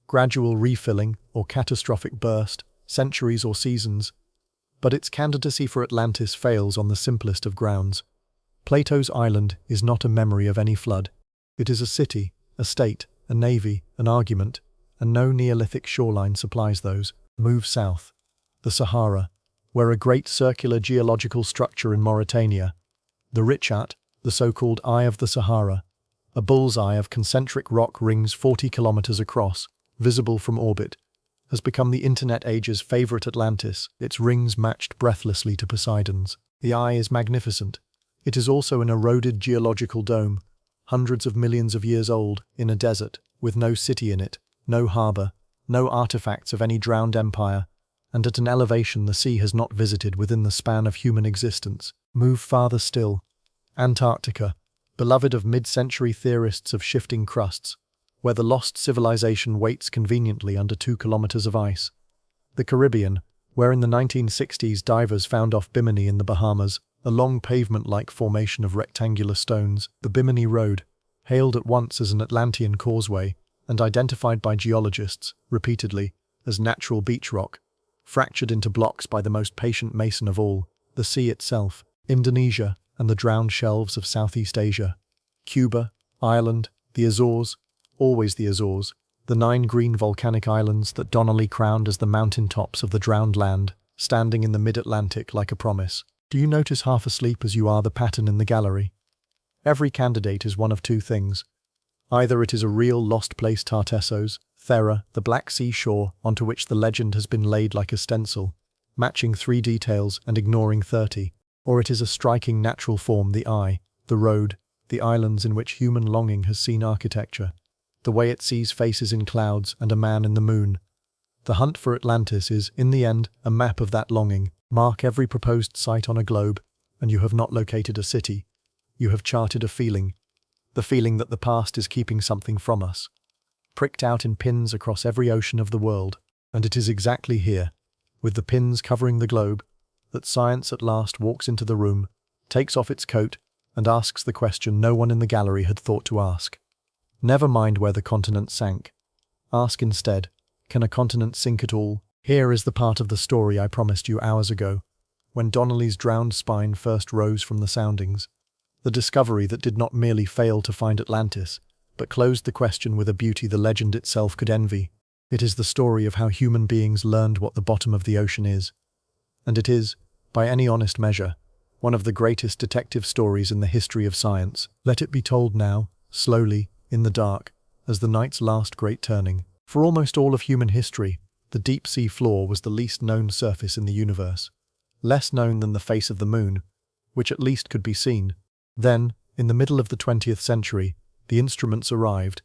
Gradual refilling or catastrophic burst, centuries or seasons, but its candidacy for Atlantis fails on the simplest of grounds. Plato's island is not a memory of any flood. It is a city, a state, a navy, an argument, and no Neolithic shoreline supplies those. Move south. The Sahara, where a great circular geological structure in Mauritania, the Richat, the so-called Eye of the Sahara, a bullseye of concentric rock rings 40 kilometers across, visible from orbit, has become the Internet Age's favorite Atlantis, its rings matched breathlessly to Poseidon's. The Eye is magnificent. It is also an eroded geological dome, hundreds of millions of years old, in a desert, with no city in it, no harbour, no artifacts of any drowned empire, and at an elevation the sea has not visited within the span of human existence. Move farther still. Antarctica, beloved of mid-century theorists of shifting crusts, where the lost civilization waits conveniently under 2 kilometers of ice. The Caribbean, where in the 1960s divers found off Bimini in the Bahamas, a long pavement-like formation of rectangular stones, the Bimini Road, hailed at once as an Atlantean causeway and identified by geologists, repeatedly, as natural beach rock, fractured into blocks by the most patient mason of all, the sea itself, Indonesia and the drowned shelves of Southeast Asia, Cuba, Ireland, the Azores, always the Azores, the 9 green volcanic islands that Donnelly crowned as the mountain tops of the drowned land, standing in the mid-Atlantic like a promise. Do you notice half asleep as you are the pattern in the gallery? Every candidate is one of two things. Either it is a real lost place Tartessos, Thera, the Black Sea shore onto which the legend has been laid like a stencil, matching 3 details and ignoring 30, or it is a striking natural form, the eye, the road, the islands in which human longing has seen architecture, the way it sees faces in clouds and a man in the moon. The hunt for Atlantis is, in the end, a map of that longing. Mark every proposed site on a globe, and you have not located a city. You have charted a feeling, the feeling that the past is keeping something from us, pricked out in pins across every ocean of the world. And it is exactly here, with the pins covering the globe, that science at last walks into the room, takes off its coat, and asks the question no one in the gallery had thought to ask. Never mind where the continent sank. Ask instead, can a continent sink at all? Here is the part of the story I promised you hours ago, when Donnelly's drowned spine first rose from the soundings. The discovery that did not merely fail to find Atlantis, but closed the question with a beauty the legend itself could envy. It is the story of how human beings learned what the bottom of the ocean is. And it is, by any honest measure, one of the greatest detective stories in the history of science. Let it be told now, slowly, in the dark, as the night's last great turning. For almost all of human history, the deep-sea floor was the least known surface in the universe, less known than the face of the moon, which at least could be seen. Then, in the middle of the 20th century, the instruments arrived,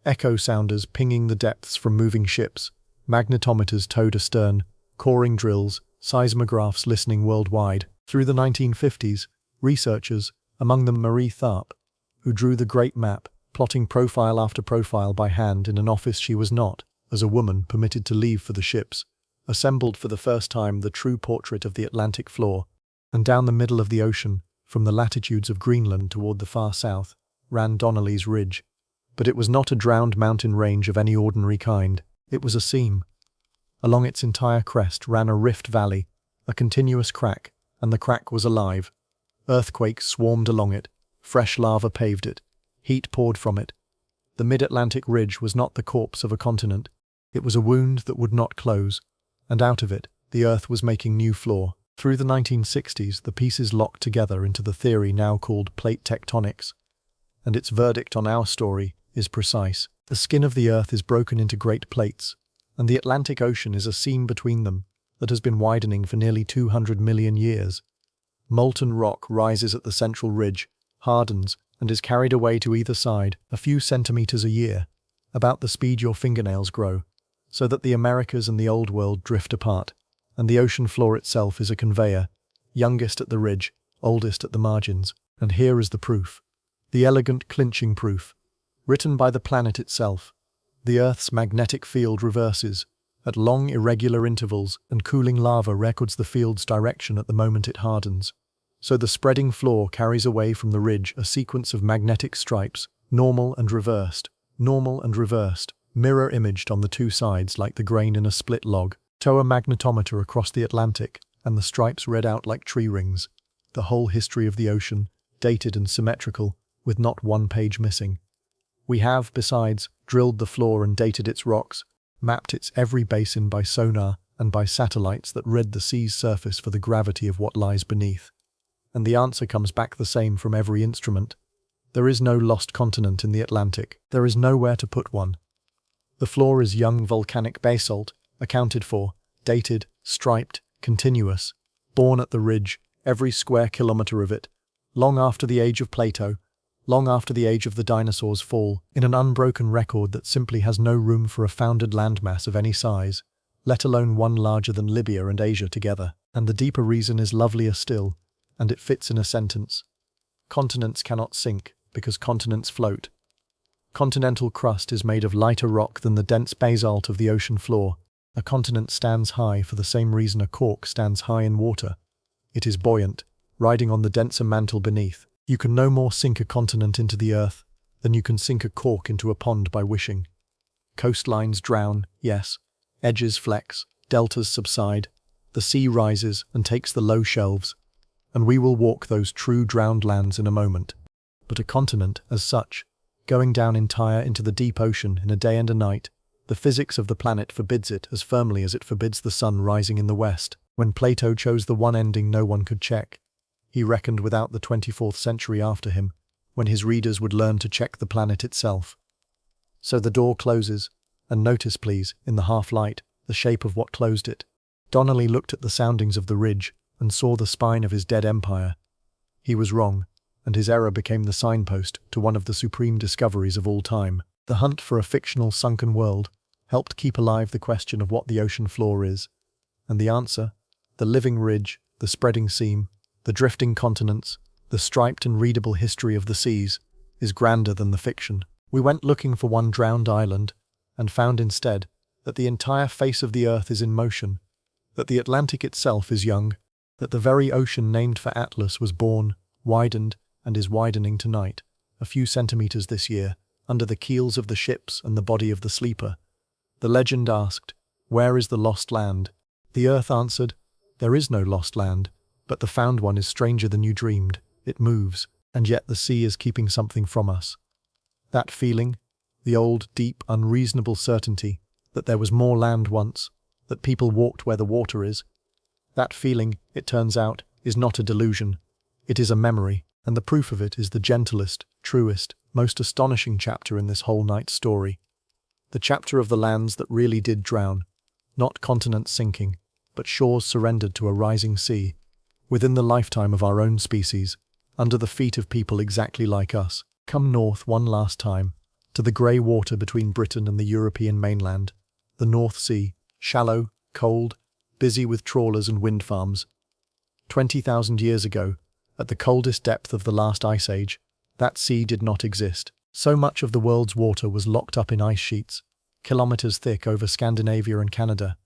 echo sounders pinging the depths from moving ships, magnetometers towed astern, coring drills, seismographs listening worldwide. Through the 1950s, researchers, among them Marie Tharp, who drew the great map, plotting profile after profile by hand in an office she was not, as a woman, permitted to leave for the ships, assembled for the first time the true portrait of the Atlantic floor, and down the middle of the ocean, from the latitudes of Greenland toward the far south, ran Donnelly's Ridge. But it was not a drowned mountain range of any ordinary kind. It was a seam. Along its entire crest ran a rift valley, a continuous crack, and the crack was alive. Earthquakes swarmed along it, fresh lava paved it, heat poured from it. The mid-Atlantic ridge was not the corpse of a continent. It was a wound that would not close, and out of it, the Earth was making new floor. Through the 1960s, the pieces locked together into the theory now called plate tectonics, and its verdict on our story is precise. The skin of the Earth is broken into great plates, and the Atlantic Ocean is a seam between them that has been widening for nearly 200 million years. Molten rock rises at the central ridge, hardens, and is carried away to either side a few centimeters a year, about the speed your fingernails grow, so that the Americas and the Old World drift apart, and the ocean floor itself is a conveyor, youngest at the ridge, oldest at the margins. And here is the proof. The elegant clinching proof. Written by the planet itself. The Earth's magnetic field reverses, at long irregular intervals, and cooling lava records the field's direction at the moment it hardens. So the spreading floor carries away from the ridge a sequence of magnetic stripes, normal and reversed, mirror-imaged on the two sides like the grain in a split log. Tow a magnetometer across the Atlantic, and the stripes read out like tree rings. The whole history of the ocean, dated and symmetrical, with not one page missing. We have, besides, drilled the floor and dated its rocks, mapped its every basin by sonar and by satellites that read the sea's surface for the gravity of what lies beneath. And the answer comes back the same from every instrument. There is no lost continent in the Atlantic. There is nowhere to put one. The floor is young volcanic basalt, accounted for, dated, striped, continuous, born at the ridge, every square kilometer of it, long after the age of Plato, long after the age of the dinosaurs' fall, in an unbroken record that simply has no room for a founded landmass of any size, let alone one larger than Libya and Asia together. And the deeper reason is lovelier still, and it fits in a sentence. Continents cannot sink, because continents float. Continental crust is made of lighter rock than the dense basalt of the ocean floor. A continent stands high for the same reason a cork stands high in water. It is buoyant, riding on the denser mantle beneath. You can no more sink a continent into the earth than you can sink a cork into a pond by wishing. Coastlines drown, yes. Edges flex, deltas subside. The sea rises and takes the low shelves. And we will walk those true drowned lands in a moment. But a continent, as such, going down entire into the deep ocean in a day and a night, the physics of the planet forbids it as firmly as it forbids the sun rising in the west. When Plato chose the one ending no one could check, he reckoned without the 24th century after him, when his readers would learn to check the planet itself. So the door closes, and notice, please, in the half-light, the shape of what closed it. Donnelly looked at the soundings of the ridge and saw the spine of his dead empire. He was wrong, and his error became the signpost to one of the supreme discoveries of all time. The hunt for a fictional sunken world helped keep alive the question of what the ocean floor is, and the answer, the living ridge, the spreading seam, the drifting continents, the striped and readable history of the seas, is grander than the fiction. We went looking for one drowned island, and found instead that the entire face of the earth is in motion, that the Atlantic itself is young, that the very ocean named for Atlas was born, widened, and is widening tonight, a few centimeters this year, under the keels of the ships and the body of the sleeper. The legend asked, "Where is the lost land?" The earth answered, "There is no lost land, but the found one is stranger than you dreamed. It moves, and yet the sea is keeping something from us." That feeling, the old, deep, unreasonable certainty that there was more land once, that people walked where the water is, that feeling, it turns out, is not a delusion. It is a memory, and the proof of it is the gentlest, truest, most astonishing chapter in this whole night's story. The chapter of the lands that really did drown, not continents sinking, but shores surrendered to a rising sea, within the lifetime of our own species, under the feet of people exactly like us. Come north one last time, to the grey water between Britain and the European mainland, the North Sea, shallow, cold, busy with trawlers and wind farms. 20,000 years ago, at the coldest depth of the last ice age, that sea did not exist. So much of the world's water was locked up in ice sheets, kilometers thick over Scandinavia and Canada,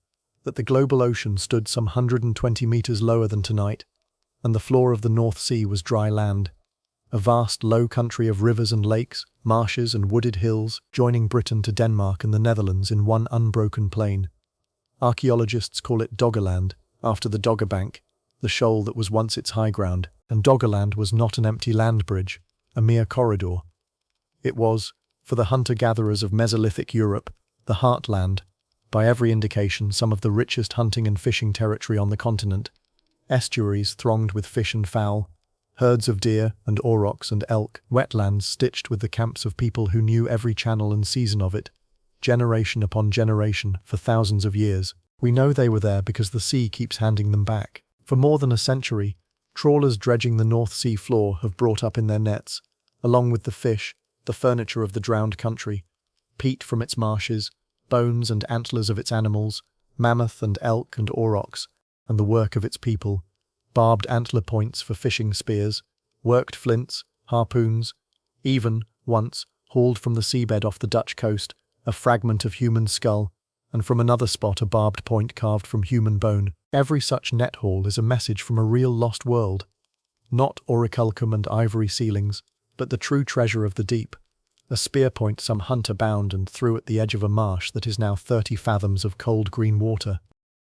that the global ocean stood some 120 meters lower than tonight, and the floor of the North Sea was dry land, a vast low country of rivers and lakes, marshes and wooded hills, joining Britain to Denmark and the Netherlands in one unbroken plain. Archaeologists call it Doggerland, after the Doggerbank, the shoal that was once its high ground, and Doggerland was not an empty land bridge, a mere corridor. It was, for the hunter-gatherers of Mesolithic Europe, the heartland, by every indication some of the richest hunting and fishing territory on the continent, estuaries thronged with fish and fowl, herds of deer and aurochs and elk, wetlands stitched with the camps of people who knew every channel and season of it, generation upon generation for thousands of years. We know they were there because the sea keeps handing them back. For more than a century, trawlers dredging the North Sea floor have brought up in their nets, along with the fish, the furniture of the drowned country, peat from its marshes, bones and antlers of its animals, mammoth and elk and aurochs, and the work of its people, barbed antler points for fishing spears, worked flints, harpoons, even, once, hauled from the seabed off the Dutch coast, a fragment of human skull, and from another spot a barbed point carved from human bone. Every such net haul is a message from a real lost world. Not orichalcum and ivory ceilings, but the true treasure of the deep, a spear point some hunter bound and threw at the edge of a marsh that is now 30 fathoms of cold green water.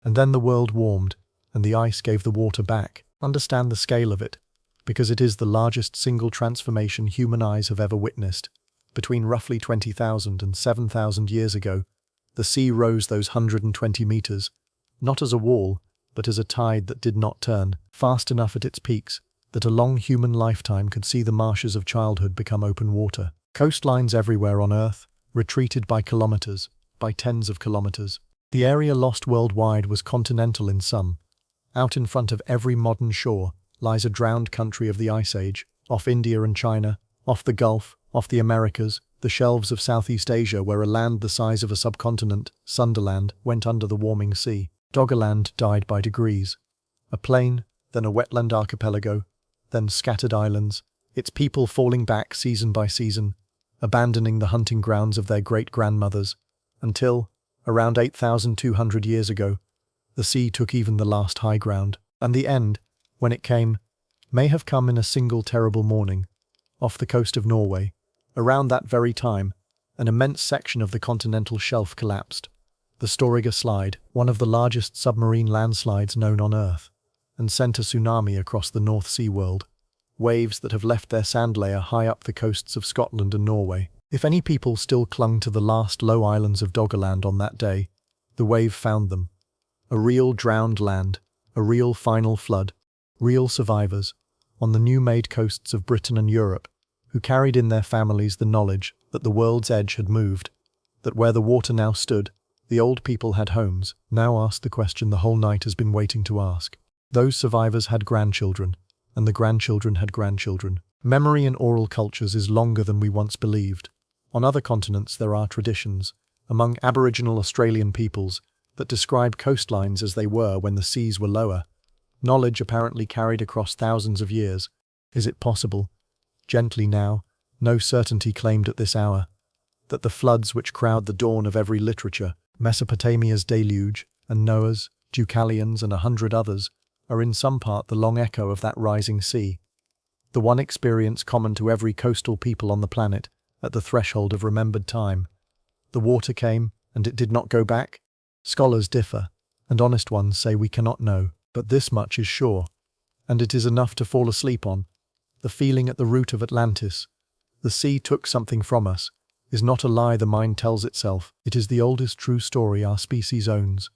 And then the world warmed, and the ice gave the water back. Understand the scale of it, because it is the largest single transformation human eyes have ever witnessed. Between roughly 20,000 and 7,000 years ago, the sea rose those 120 meters, not as a wall, but as a tide that did not turn, fast enough at its peaks that a long human lifetime could see the marshes of childhood become open water. Coastlines everywhere on Earth retreated by kilometers, by tens of kilometers. The area lost worldwide was continental in some. Out in front of every modern shore lies a drowned country of the Ice Age, off India and China, off the Gulf, off the Americas, the shelves of Southeast Asia where a land the size of a subcontinent, Sunderland, went under the warming sea. Doggerland died by degrees. A plain, then a wetland archipelago, then scattered islands, its people falling back season by season, abandoning the hunting grounds of their great-grandmothers, until, around 8,200 years ago, the sea took even the last high ground, and the end, when it came, may have come in a single terrible morning, off the coast of Norway, Around that very time, an immense section of the continental shelf collapsed. The Storiga Slide, one of the largest submarine landslides known on Earth, and sent a tsunami across the North Sea world. Waves that have left their sand layer high up the coasts of Scotland and Norway. If any people still clung to the last low islands of Doggerland on that day, the wave found them. A real drowned land, a real final flood, real survivors, on the new-made coasts of Britain and Europe, who carried in their families the knowledge that the world's edge had moved, that where the water now stood, the old people had homes. Now asked the question the whole night has been waiting to ask. Those survivors had grandchildren, and the grandchildren had grandchildren. Memory in oral cultures is longer than we once believed. On other continents there are traditions, among Aboriginal Australian peoples, that describe coastlines as they were when the seas were lower. Knowledge apparently carried across thousands of years. Is it possible? Gently now, no certainty claimed at this hour, that the floods which crowd the dawn of every literature, Mesopotamia's deluge, and Noah's, Deucalion's and 100 others, are in some part the long echo of that rising sea. The one experience common to every coastal people on the planet, at the threshold of remembered time. The water came, and it did not go back? Scholars differ, and honest ones say we cannot know, but this much is sure, and it is enough to fall asleep on. The feeling at the root of Atlantis, the sea took something from us, is not a lie the mind tells itself. It is the oldest true story our species owns.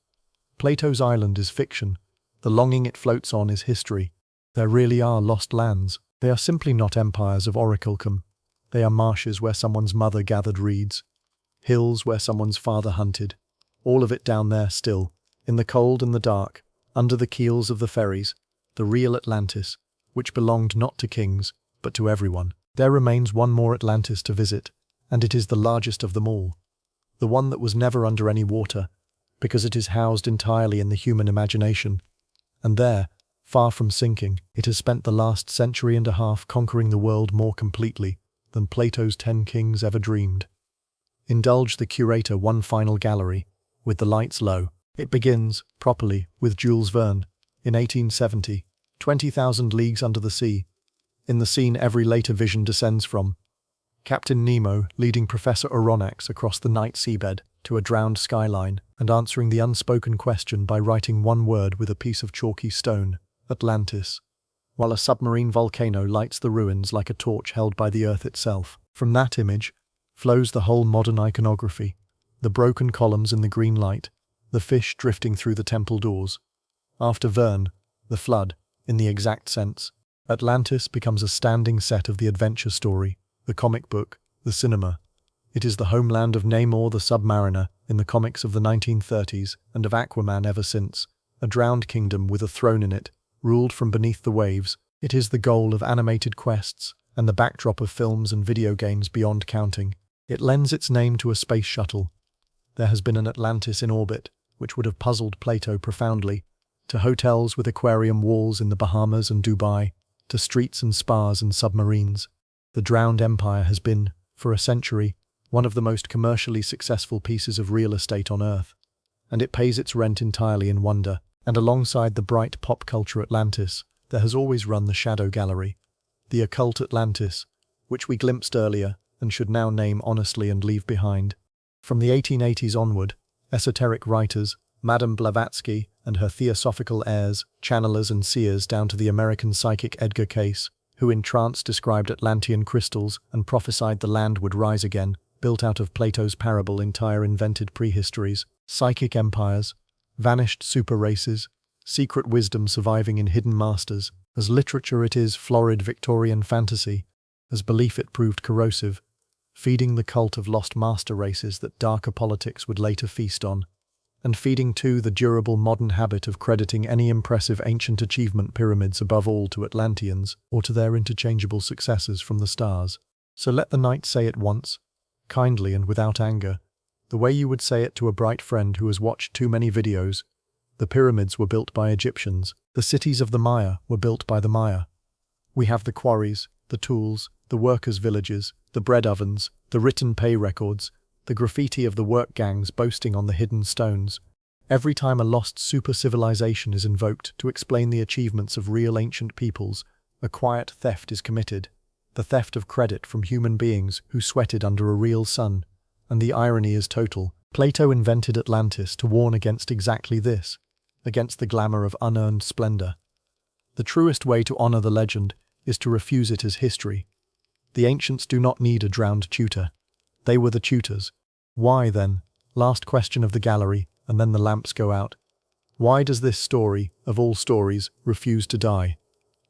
Plato's island is fiction. The longing it floats on is history. There really are lost lands. They are simply not empires of oraclecum. They are marshes where someone's mother gathered reeds, hills where someone's father hunted. All of it down there still, in the cold and the dark, under the keels of the ferries, the real Atlantis, which belonged not to kings, but to everyone. There remains one more Atlantis to visit, and it is the largest of them all. The one that was never under any water, because it is housed entirely in the human imagination. And there, far from sinking, it has spent the last century and a half conquering the world more completely than Plato's 10 kings ever dreamed. Indulge the curator one final gallery, with the lights low. It begins, properly, with Jules Verne, in 1870, 20,000 Leagues Under the Sea. In the scene every later vision descends from. Captain Nemo leading Professor Aronnax across the night seabed to a drowned skyline and answering the unspoken question by writing one word with a piece of chalky stone, Atlantis, while a submarine volcano lights the ruins like a torch held by the earth itself. From that image flows the whole modern iconography, the broken columns in the green light, the fish drifting through the temple doors. After Verne, the flood, in the exact sense, Atlantis becomes a standing set of the adventure story, the comic book, the cinema. It is the homeland of Namor the Submariner in the comics of the 1930s and of Aquaman ever since, a drowned kingdom with a throne in it, ruled from beneath the waves. It is the goal of animated quests and the backdrop of films and video games beyond counting. It lends its name to a space shuttle. There has been an Atlantis in orbit, which would have puzzled Plato profoundly, to hotels with aquarium walls in the Bahamas and Dubai, to streets and spas and submarines. The drowned empire has been, for a century, one of the most commercially successful pieces of real estate on Earth, and it pays its rent entirely in wonder. And alongside the bright pop culture Atlantis, there has always run the shadow gallery, the occult Atlantis, which we glimpsed earlier and should now name honestly and leave behind. From the 1880s onward, esoteric writers, Madame Blavatsky and her theosophical heirs, channelers and seers down to the American psychic Edgar Cayce, who in trance described Atlantean crystals and prophesied the land would rise again, built out of Plato's parable entire invented prehistories, psychic empires, vanished super races, secret wisdom surviving in hidden masters. As literature it is florid Victorian fantasy, as belief it proved corrosive, feeding the cult of lost master races that darker politics would later feast on, and feeding too the durable modern habit of crediting any impressive ancient achievement pyramids above all to Atlanteans or to their interchangeable successors from the stars. So let the night say it once, kindly and without anger, the way you would say it to a bright friend who has watched too many videos. The pyramids were built by Egyptians. The cities of the Maya were built by the Maya. We have the quarries, the tools, the workers' villages, the bread ovens, the written pay records, the graffiti of the work gangs boasting on the hidden stones. Every time a lost super-civilization is invoked to explain the achievements of real ancient peoples, a quiet theft is committed. the theft of credit from human beings who sweated under a real sun, and the irony is total. Plato invented Atlantis to warn against exactly this, against the glamour of unearned splendor. The truest way to honor the legend is to refuse it as history. The ancients do not need a drowned tutor. They were the tutors. Why, then, last question of the gallery, and then the lamps go out. Why does this story, of all stories, refuse to die?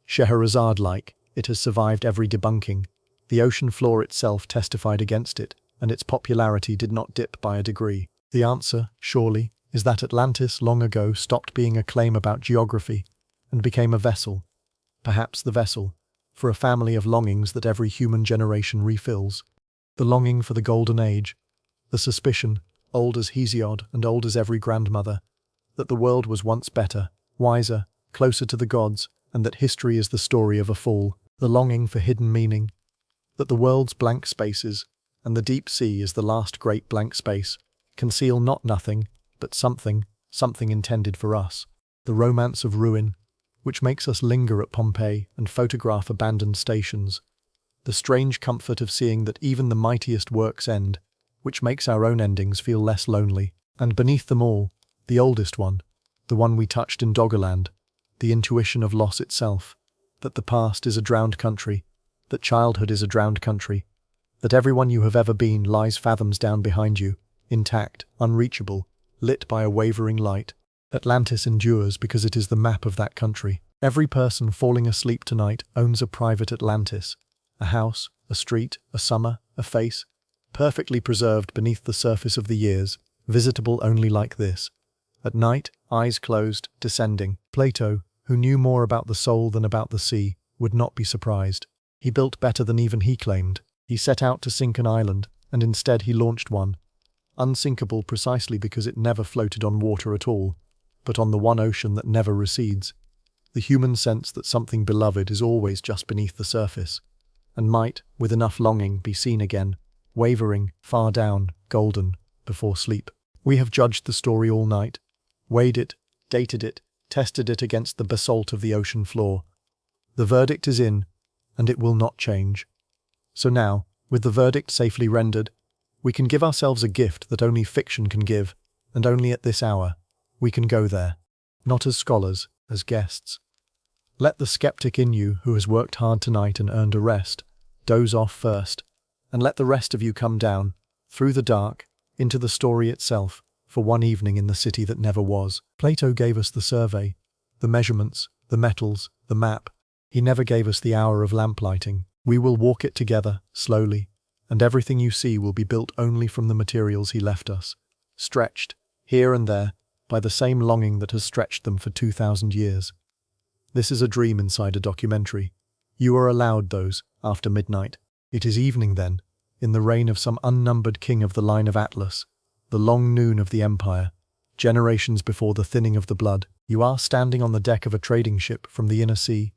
Scheherazade-like, it has survived every debunking. The ocean floor itself testified against it, and its popularity did not dip by a degree. The answer, surely, is that Atlantis long ago stopped being a claim about geography and became a vessel, perhaps the vessel, for a family of longings that every human generation refills. The longing for the golden age, the suspicion, old as Hesiod and old as every grandmother, that the world was once better, wiser, closer to the gods, and that history is the story of a fall. The longing for hidden meaning, that the world's blank spaces, and the deep sea is the last great blank space, conceal not nothing, but something intended for us. The romance of ruin, which makes us linger at Pompeii and photograph abandoned stations. The strange comfort of seeing that even the mightiest works end, which makes our own endings feel less lonely. And beneath them all, the oldest one, the one we touched in Doggerland, the intuition of loss itself, that the past is a drowned country, that childhood is a drowned country, that everyone you have ever been lies fathoms down behind you, intact, unreachable, lit by a wavering light. Atlantis endures because it is the map of that country. Every person falling asleep tonight owns a private Atlantis, a house, a street, a summer, a face, perfectly preserved beneath the surface of the years, visitable only like this. At night, eyes closed, descending. Plato, who knew more about the soul than about the sea, would not be surprised. He built better than even he claimed. He set out to sink an island, and instead he launched one. Unsinkable precisely because it never floated on water at all, but on the one ocean that never recedes. The human sense that something beloved is always just beneath the surface, and might, with enough longing, be seen again, wavering, far down, golden, before sleep. We have judged the story all night, weighed it, dated it, tested it against the basalt of the ocean floor. The verdict is in, and it will not change. So now, with the verdict safely rendered, we can give ourselves a gift that only fiction can give, and only at this hour, we can go there, not as scholars, as guests. Let the skeptic in you who has worked hard tonight and earned a rest, doze off first, and let the rest of you come down, through the dark, into the story itself, for one evening in the city that never was. Plato gave us the survey, the measurements, the metals, the map. He never gave us the hour of lamplighting. We will walk it together, slowly, and everything you see will be built only from the materials he left us, stretched, here and there, by the same longing that has stretched them for 2,000 years. This is a dream inside a documentary. You are allowed those, after midnight. It is evening then, in the reign of some unnumbered king of the line of Atlas, the long noon of the empire, generations before the thinning of the blood. You are standing on the deck of a trading ship from the inner sea,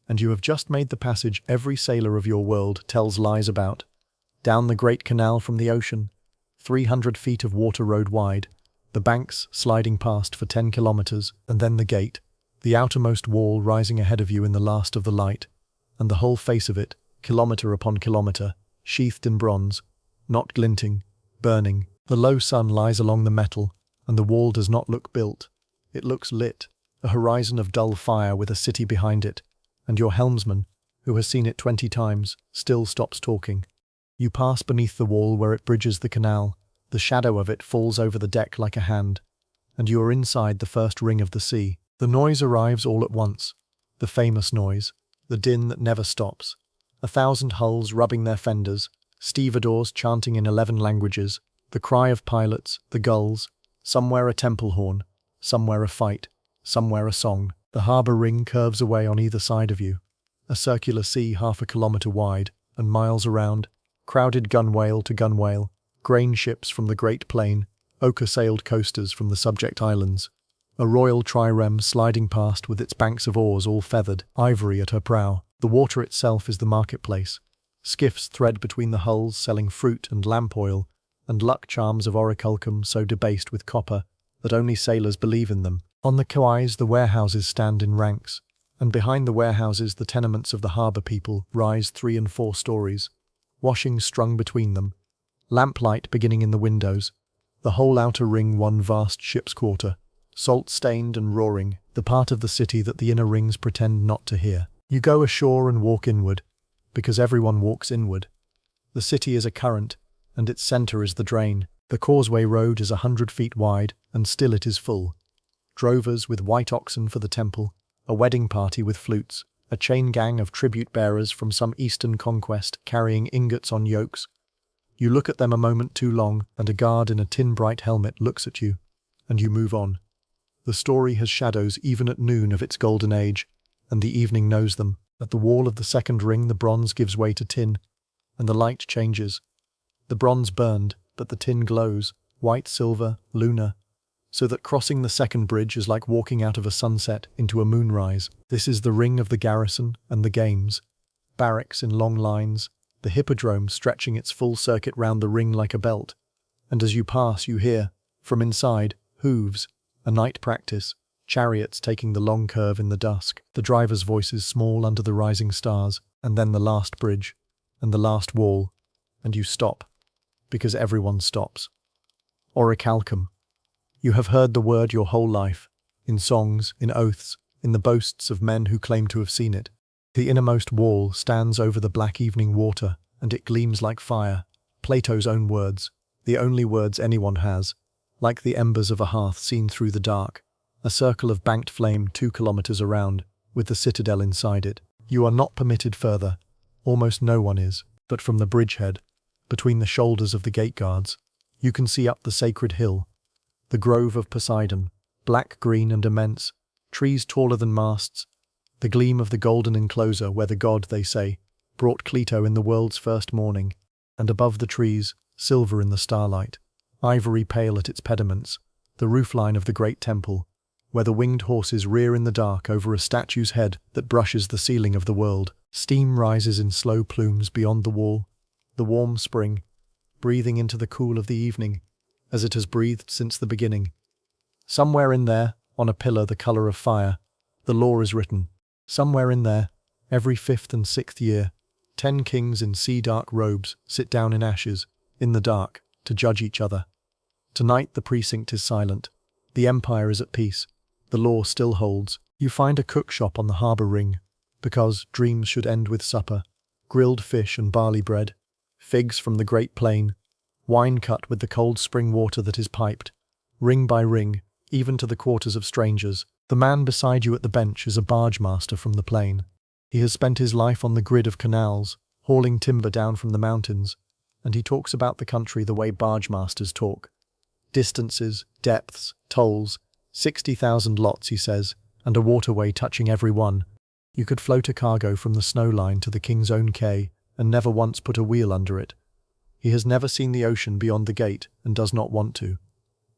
and you have just made the passage every sailor of your world tells lies about. Down the great canal from the ocean, 300 feet of water road wide, the banks sliding past for 10 kilometers, and then the gate, the outermost wall rising ahead of you in the last of the light, and the whole face of it, kilometer upon kilometer, sheathed in bronze, not glinting, burning. The low sun lies along the metal, and the wall does not look built. It looks lit, a horizon of dull fire with a city behind it, and your helmsman, who has seen it 20 times, still stops talking. You pass beneath the wall where it bridges the canal. The shadow of it falls over the deck like a hand, and you are inside the first ring of the sea. The noise arrives all at once, the famous noise, the din that never stops. 1,000 hulls rubbing their fenders, stevedores chanting in 11 languages, the cry of pilots, the gulls, somewhere a temple horn, somewhere a fight, somewhere a song. The harbour ring curves away on either side of you, a circular sea 1/2 kilometre wide and miles around, crowded gunwale to gunwale, grain ships from the Great Plain, ochre-sailed coasters from the subject islands, a royal trireme sliding past with its banks of oars all feathered, ivory at her prow. The water itself is the marketplace. Skiffs thread between the hulls selling fruit and lamp oil, and luck charms of orichalcum so debased with copper that only sailors believe in them. On the quays the warehouses stand in ranks, and behind the warehouses the tenements of the harbour people rise 3 and 4 stories, washings strung between them, lamplight beginning in the windows, the whole outer ring one vast ship's quarter, salt-stained and roaring, the part of the city that the inner rings pretend not to hear. You go ashore and walk inward, because everyone walks inward. The city is a current, and its centre is the drain. The causeway road is 100 feet wide, and still it is full. Drovers with white oxen for the temple, a wedding party with flutes, a chain gang of tribute-bearers from some eastern conquest carrying ingots on yokes. You look at them a moment too long, and a guard in a tin-bright helmet looks at you, and you move on. The story has shadows even at noon of its golden age, and the evening knows them. At the wall of the second ring the bronze gives way to tin, and the light changes. The bronze burned, but the tin glows, white, silver, lunar, so that crossing the second bridge is like walking out of a sunset into a moonrise. This is the ring of the garrison and the games. Barracks in long lines, the hippodrome stretching its full circuit round the ring like a belt, and as you pass you hear, from inside, hooves, a night practice, chariots taking the long curve in the dusk, the driver's voices small under the rising stars, and then the last bridge, and the last wall, and you stop, because everyone stops. Orichalcum. You have heard the word your whole life, in songs, in oaths, in the boasts of men who claim to have seen it. The innermost wall stands over the black evening water, and it gleams like fire, Plato's own words, the only words anyone has, like the embers of a hearth seen through the dark, a circle of banked flame 2 kilometers around, with the citadel inside it. You are not permitted further, almost no one is, but from the bridgehead, between the shoulders of the gate guards, you can see up the sacred hill, the grove of Poseidon, black, green and immense, trees taller than masts, the gleam of the golden enclosure where the god, they say, brought Cleto in the world's first morning, and above the trees, silver in the starlight, ivory pale at its pediments, the roofline of the great temple, where the winged horses rear in the dark over a statue's head that brushes the ceiling of the world. Steam rises in slow plumes beyond the wall, the warm spring, breathing into the cool of the evening, as it has breathed since the beginning. Somewhere in there, on a pillar the colour of fire, the law is written. Somewhere in there, every 5th and 6th year, 10 kings in sea-dark robes sit down in ashes, in the dark, to judge each other. Tonight the precinct is silent. The empire is at peace. The law still holds. You find a cook shop on the harbour ring, because dreams should end with supper, grilled fish and barley bread, figs from the great plain, wine cut with the cold spring water that is piped, ring by ring, even to the quarters of strangers. The man beside you at the bench is a barge master from the plain. He has spent his life on the grid of canals, hauling timber down from the mountains, and he talks about the country the way barge masters talk. Distances, depths, tolls, 60,000 lots, he says, and a waterway touching every one. You could float a cargo from the snow line to the king's own quay and never once put a wheel under it. He has never seen the ocean beyond the gate and does not want to.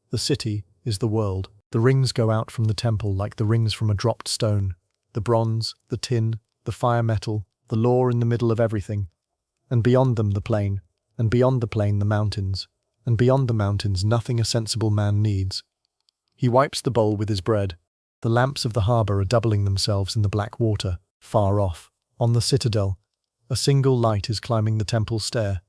The city is the world. The rings go out from the temple like the rings from a dropped stone. The bronze, the tin, the fire metal, the law in the middle of everything. And beyond them the plain, and beyond the plain the mountains, and beyond the mountains nothing a sensible man needs. He wipes the bowl with his bread. The lamps of the harbour are doubling themselves in the black water. Far off, on the citadel, a single light is climbing the temple stair.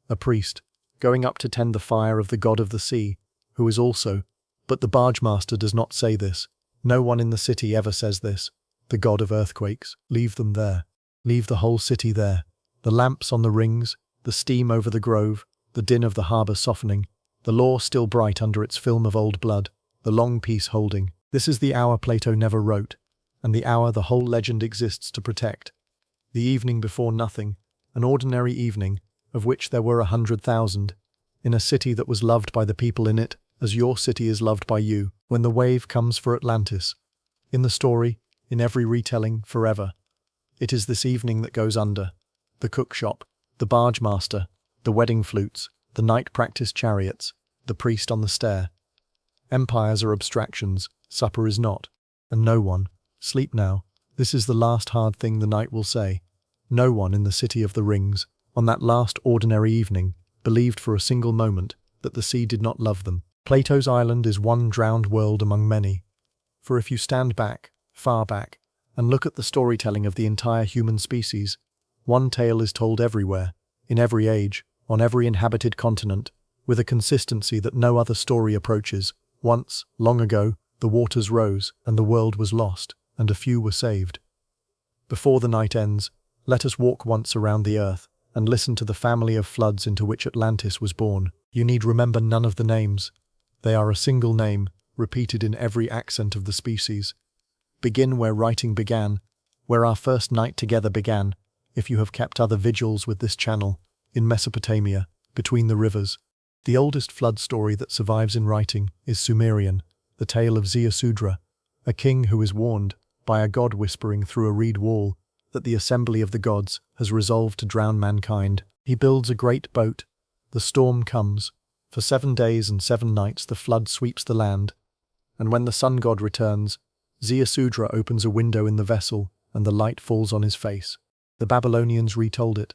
A priest, going up to tend the fire of the god of the sea, who is also, but the barge master does not say this. No one in the city ever says this. The god of earthquakes. Leave them there. Leave the whole city there. The lamps on the rings, the steam over the grove, the din of the harbour softening, the law still bright under its film of old blood, the long peace holding. This is the hour Plato never wrote, and the hour the whole legend exists to protect. The evening before nothing, an ordinary evening, of which there were 100,000, in a city that was loved by the people in it, as your city is loved by you, when the wave comes for Atlantis. In the story, in every retelling, forever. It is this evening that goes under. The cook shop, the barge master, the wedding flutes, the night practice chariots, the priest on the stair. Empires are abstractions, supper is not. And no one, sleep now, this is the last hard thing the night will say. No one in the city of the rings, on that last ordinary evening, believed for a single moment that the sea did not love them. Plato's island is one drowned world among many. For if you stand back, far back, And look at the storytelling of the entire human species. One tale is told everywhere, in every age, on every inhabited continent, with a consistency that no other story approaches. Once, long ago, the waters rose, and the world was lost, and a few were saved. Before the night ends, let us walk once around the earth, and listen to the family of floods into which Atlantis was born. You need remember none of the names. They are a single name, repeated in every accent of the species. Begin where writing began, where our first night together began, if you have kept other vigils with this channel, in Mesopotamia, between the rivers. The oldest flood story that survives in writing is Sumerian, the tale of Ziusudra, a king who is warned, by a god whispering through a reed wall, that the assembly of the gods has resolved to drown mankind. He builds a great boat. The storm comes. For 7 days and 7 nights the flood sweeps the land. And when the sun god returns, Ziusudra opens a window in the vessel, and the light falls on his face. The Babylonians retold it.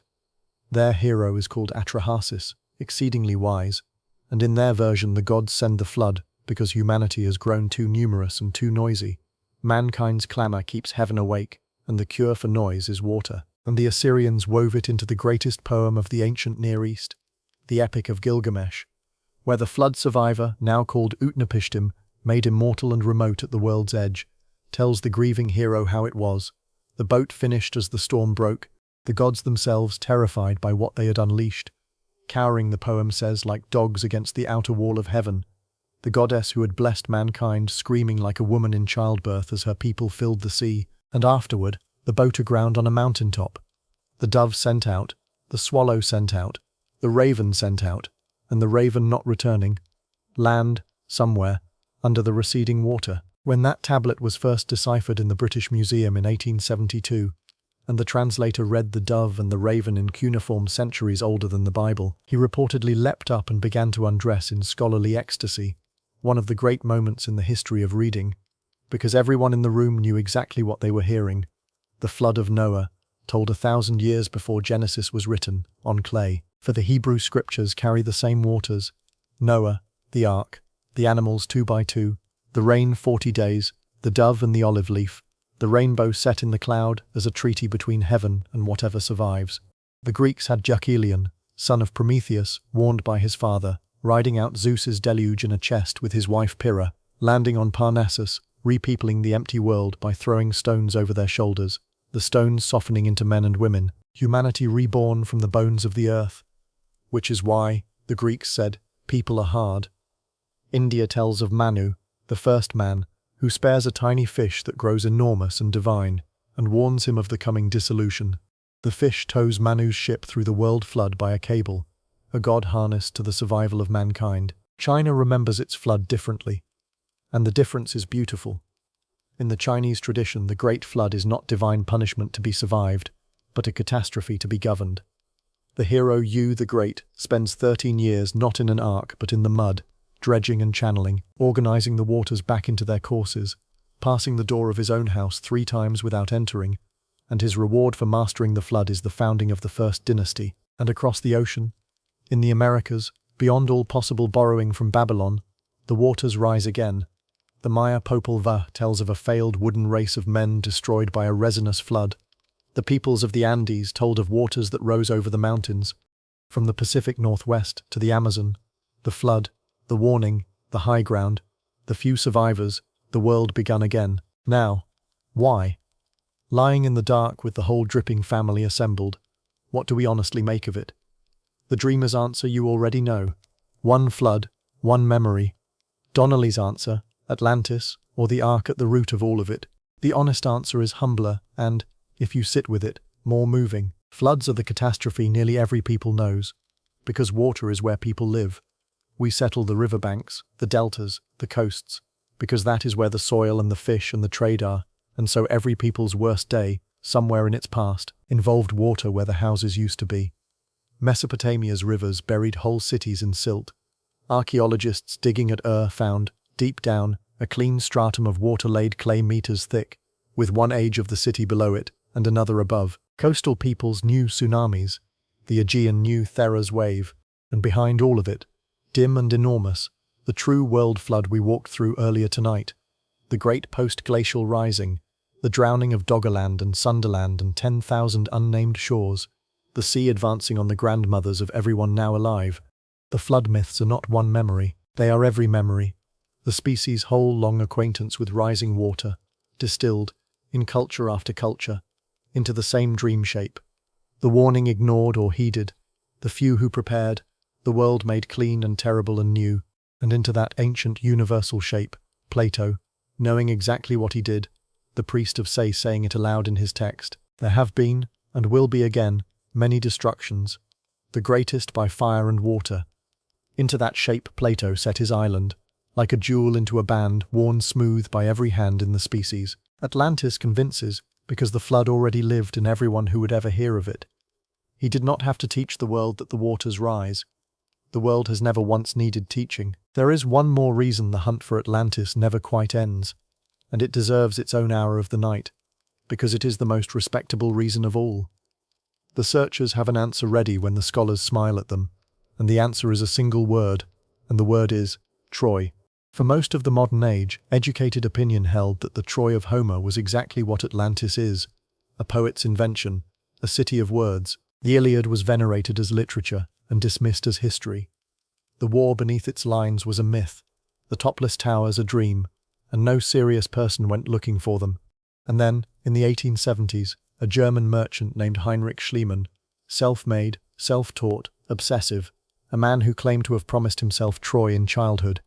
Their hero is called Atrahasis, exceedingly wise, and in their version the gods send the flood because humanity has grown too numerous and too noisy. Mankind's clamour keeps heaven awake, and the cure for noise is water. And the Assyrians wove it into the greatest poem of the ancient Near East, the Epic of Gilgamesh, where the flood survivor, now called Utnapishtim, made immortal and remote at the world's edge, tells the grieving hero how it was. The boat finished as the storm broke, the gods themselves terrified by what they had unleashed. Cowering, the poem says, like dogs against the outer wall of heaven, the goddess who had blessed mankind screaming like a woman in childbirth as her people filled the sea, and afterward, the boat aground on a mountaintop. The dove sent out, the swallow sent out, the raven sent out, and the raven not returning. Land, somewhere, under the receding water. When that tablet was first deciphered in the British Museum in 1872, and the translator read the dove and the raven in cuneiform centuries older than the Bible, he reportedly leapt up and began to undress in scholarly ecstasy, one of the great moments in the history of reading, because everyone in the room knew exactly what they were hearing. The flood of Noah, told 1,000 years before Genesis was written, on clay, for the Hebrew scriptures carry the same waters. Noah, the ark, the animals 2 by 2, the rain 40 days, the dove and the olive leaf, the rainbow set in the cloud as a treaty between heaven and whatever survives. The Greeks had Deucalion, son of Prometheus, warned by his father, riding out Zeus's deluge in a chest with his wife Pyrrha, landing on Parnassus, repeopling the empty world by throwing stones over their shoulders, the stones softening into men and women, humanity reborn from the bones of the earth. Which is why, the Greeks said, people are hard. India tells of Manu, the first man, who spares a tiny fish that grows enormous and divine, and warns him of the coming dissolution. The fish tows Manu's ship through the world flood by a cable, a god harnessed to the survival of mankind. China remembers its flood differently, and the difference is beautiful. In the Chinese tradition, the Great Flood is not divine punishment to be survived, but a catastrophe to be governed. The hero Yu the Great spends 13 years not in an ark but in the mud, dredging and channeling, organizing the waters back into their courses, passing the door of his own house 3 times without entering, and his reward for mastering the flood is the founding of the first dynasty. And across the ocean, in the Americas, beyond all possible borrowing from Babylon, the waters rise again. The Maya Popol Vuh tells of a failed wooden race of men destroyed by a resinous flood. The peoples of the Andes told of waters that rose over the mountains. From the Pacific Northwest to the Amazon, the flood, the warning, the high ground, the few survivors, the world begun again. Now, why? Lying in the dark with the whole dripping family assembled, what do we honestly make of it? The dreamer's answer you already know. One flood, one memory. Donnelly's answer, Atlantis, or the ark at the root of all of it. The honest answer is humbler and, if you sit with it, more moving. Floods are the catastrophe nearly every people knows, because water is where people live. We settle the riverbanks, the deltas, the coasts, because that is where the soil and the fish and the trade are, and so every people's worst day, somewhere in its past, involved water where the houses used to be. Mesopotamia's rivers buried whole cities in silt. Archaeologists digging at found, deep down, a clean stratum of water-laid clay meters thick, with one age of the city below it and another above. Coastal peoples knew tsunamis, the Aegean knew Thera's wave, and behind all of it, dim and enormous, the true world flood we walked through earlier tonight, the great post-glacial rising, The drowning of Doggerland and Sunderland and 10,000 unnamed shores, the sea advancing on the grandmothers of everyone now alive. The flood myths are not one memory, they are every memory. The species' whole long acquaintance with rising water, distilled, in culture after culture, into the same dream shape. The warning ignored or heeded, the few who prepared, the world made clean and terrible and new, and into that ancient universal shape, Plato, knowing exactly what he did, the priest of saying it aloud in his text. There have been, and will be again, many destructions, the greatest by fire and water. Into that shape Plato set his island, like a jewel into a band worn smooth by every hand in the species. Atlantis convinces, because the flood already lived in everyone who would ever hear of it. He did not have to teach the world that the waters rise. The world has never once needed teaching. There is one more reason the hunt for Atlantis never quite ends, and it deserves its own hour of the night, because it is the most respectable reason of all. The searchers have an answer ready when the scholars smile at them, and the answer is a single word, and the word is Troy. For most of the modern age, educated opinion held that the Troy of Homer was exactly what Atlantis is, a poet's invention, a city of words. The Iliad was venerated as literature and dismissed as history. The war beneath its lines was a myth, the topless towers a dream, and no serious person went looking for them. And then, in the 1870s, a German merchant named Heinrich Schliemann, self-made, self-taught, obsessive, a man who claimed to have promised himself Troy in childhood,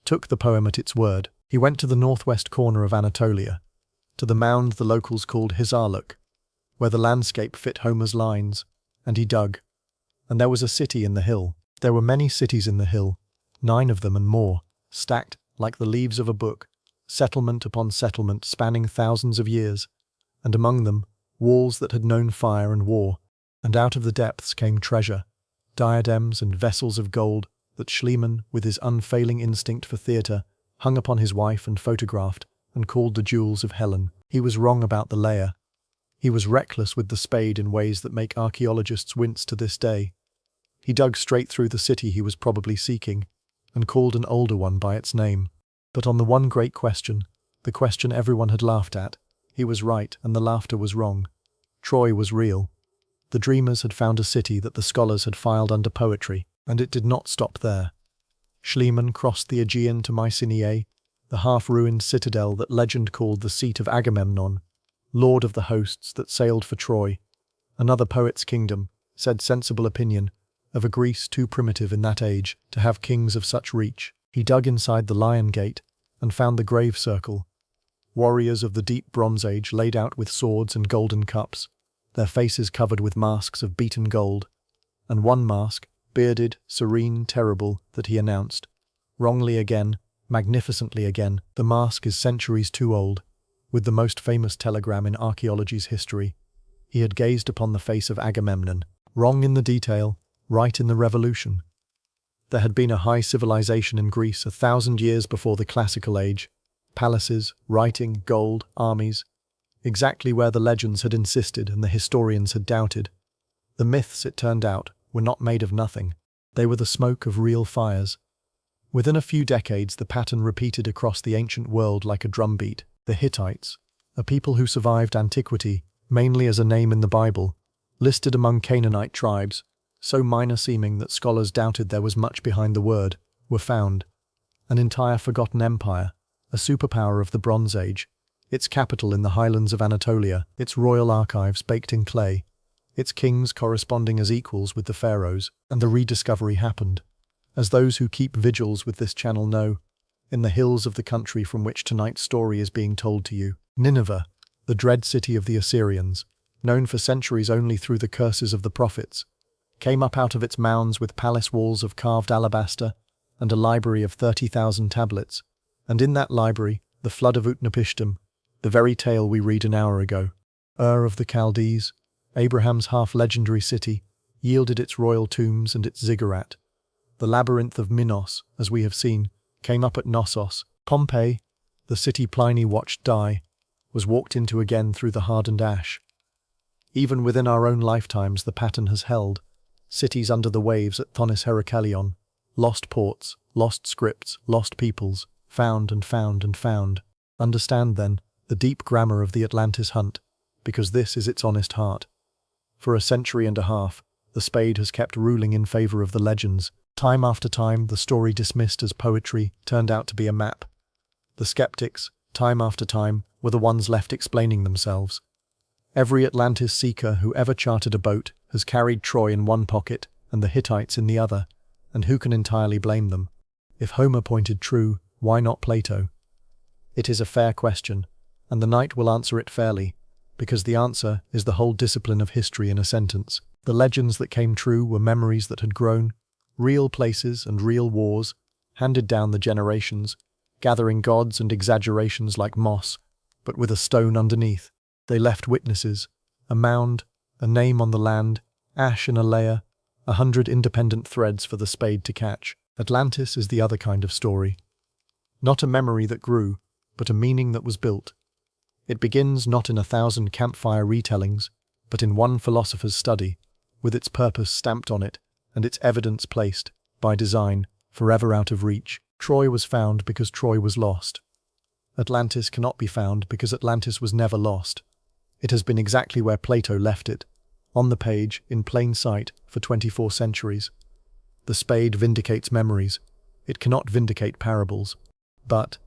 took the poem at its word. He went to the northwest corner of Anatolia, to the mound the locals called Hisarlik, where the landscape fit Homer's lines, and he dug. And there was a city in the hill. There were many cities in the hill, 9 of them and more, stacked like the leaves of a book, settlement upon settlement spanning thousands of years, and among them, walls that had known fire and war. And out of the depths came treasure, diadems and vessels of gold that Schliemann, with his unfailing instinct for theatre, hung upon his wife and photographed, and called the jewels of Helen. He was wrong about the layer. He was reckless with the spade in ways that make archaeologists wince to this day. He dug straight through the city he was probably seeking, and called an older one by its name. But on the one great question, the question everyone had laughed at, he was right and the laughter was wrong. Troy was real. The dreamers had found a city that the scholars had filed under poetry, and it did not stop there. Schliemann crossed the Aegean to Mycenae, the half-ruined citadel that legend called the seat of Agamemnon, lord of the hosts that sailed for Troy. Another poet's kingdom, said sensible opinion, of a Greece too primitive in that age to have kings of such reach. He dug inside the Lion Gate and found the grave circle. Warriors of the deep Bronze Age laid out with swords and golden cups, their faces covered with masks of beaten gold, and one mask, bearded, serene, terrible, that he announced, wrongly again, magnificently again, the mask is centuries too old, with the most famous telegram in archaeology's history. He had gazed upon the face of Agamemnon, wrong in the detail, right in the revolution. There had been a high civilization in Greece 1,000 years before the classical age, palaces, writing, gold, armies, exactly where the legends had insisted and the historians had doubted. The myths, it turned out, were not made of nothing. They were the smoke of real fires. Within a few decades, the pattern repeated across the ancient world like a drumbeat. The Hittites, a people who survived antiquity, mainly as a name in the Bible, listed among Canaanite tribes, so minor seeming that scholars doubted there was much behind the word, were found. An entire forgotten empire, a superpower of the Bronze Age, its capital in the highlands of Anatolia, its royal archives baked in clay, its kings corresponding as equals with the pharaohs, and the rediscovery happened, as those who keep vigils with this channel know, in the hills of the country from which tonight's story is being told to you. Nineveh, the dread city of the Assyrians, known for centuries only through the curses of the prophets, came up out of its mounds with palace walls of carved alabaster and a library of 30,000 tablets, and in that library, the flood of Utnapishtim, the very tale we read an hour ago. Ur of the Chaldees, Abraham's half-legendary city, yielded its royal tombs and its ziggurat. The labyrinth of Minos, as we have seen, came up at Knossos. Pompeii, the city Pliny watched die, was walked into again through the hardened ash. Even within our own lifetimes the pattern has held. Cities under the waves at Thonis Heracleion, lost ports, lost scripts, lost peoples, found and found and found. Understand then, the deep grammar of the Atlantis hunt, because this is its honest heart. For a century and a half, the spade has kept ruling in favor of the legends. Time after time, the story dismissed as poetry turned out to be a map. The skeptics, time after time, were the ones left explaining themselves. Every Atlantis seeker who ever chartered a boat has carried Troy in one pocket and the Hittites in the other, and who can entirely blame them? If Homer pointed true, why not Plato? It is a fair question, and the knight will answer it fairly, because the answer is the whole discipline of history in a sentence. The legends that came true were memories that had grown, real places and real wars, handed down the generations, gathering gods and exaggerations like moss, but with a stone underneath. They left witnesses, a mound, a name on the land, ash in a layer, 100 independent threads for the spade to catch. Atlantis is the other kind of story. Not a memory that grew, but a meaning that was built. It begins not in 1,000 campfire retellings, but in one philosopher's study, with its purpose stamped on it, and its evidence placed, by design, forever out of reach. Troy was found because Troy was lost. Atlantis cannot be found because Atlantis was never lost. It has been exactly where Plato left it, on the page, in plain sight, for 24 centuries. The spade vindicates memories. It cannot vindicate parables. But,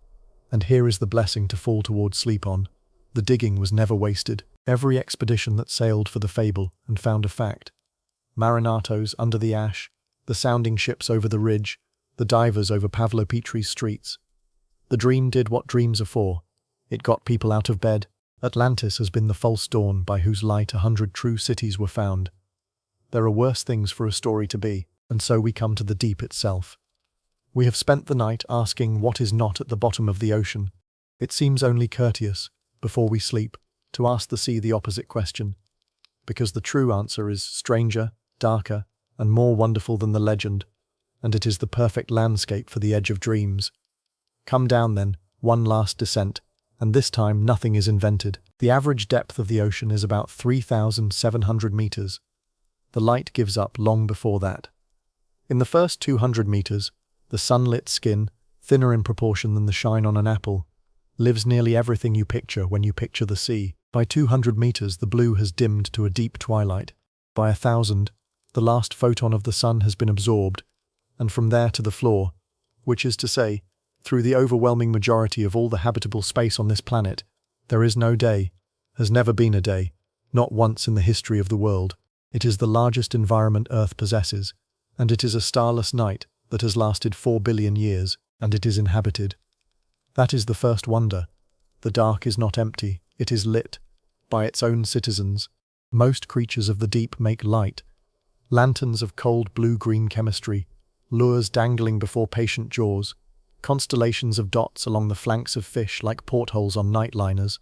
and here is the blessing to fall towards sleep on, the digging was never wasted. Every expedition that sailed for the fable and found a fact. Marinatos under the ash, the sounding ships over the ridge, the divers over Pavlopetri's streets. The dream did what dreams are for. It got people out of bed. Atlantis has been the false dawn by whose light 100 true cities were found. There are worse things for a story to be, and so we come to the deep itself. We have spent the night asking what is not at the bottom of the ocean. It seems only courteous, before we sleep, to ask the sea the opposite question, because the true answer is stranger, darker, and more wonderful than the legend, and it is the perfect landscape for the edge of dreams. Come down then, one last descent, and this time nothing is invented. The average depth of the ocean is about 3,700 meters. The light gives up long before that. In the first 200 meters, the sunlit skin, thinner in proportion than the shine on an apple, lives nearly everything you picture when you picture the sea. By 200 meters, the blue has dimmed to a deep twilight. By 1,000, the last photon of the sun has been absorbed, and from there to the floor, which is to say, through the overwhelming majority of all the habitable space on this planet, there is no day, has never been a day, not once in the history of the world. It is the largest environment Earth possesses, and it is a starless night that has lasted 4 billion years, and it is inhabited. That is the first wonder. The dark is not empty, it is lit, by its own citizens. Most creatures of the deep make light. Lanterns of cold blue-green chemistry, lures dangling before patient jaws, constellations of dots along the flanks of fish like portholes on nightliners,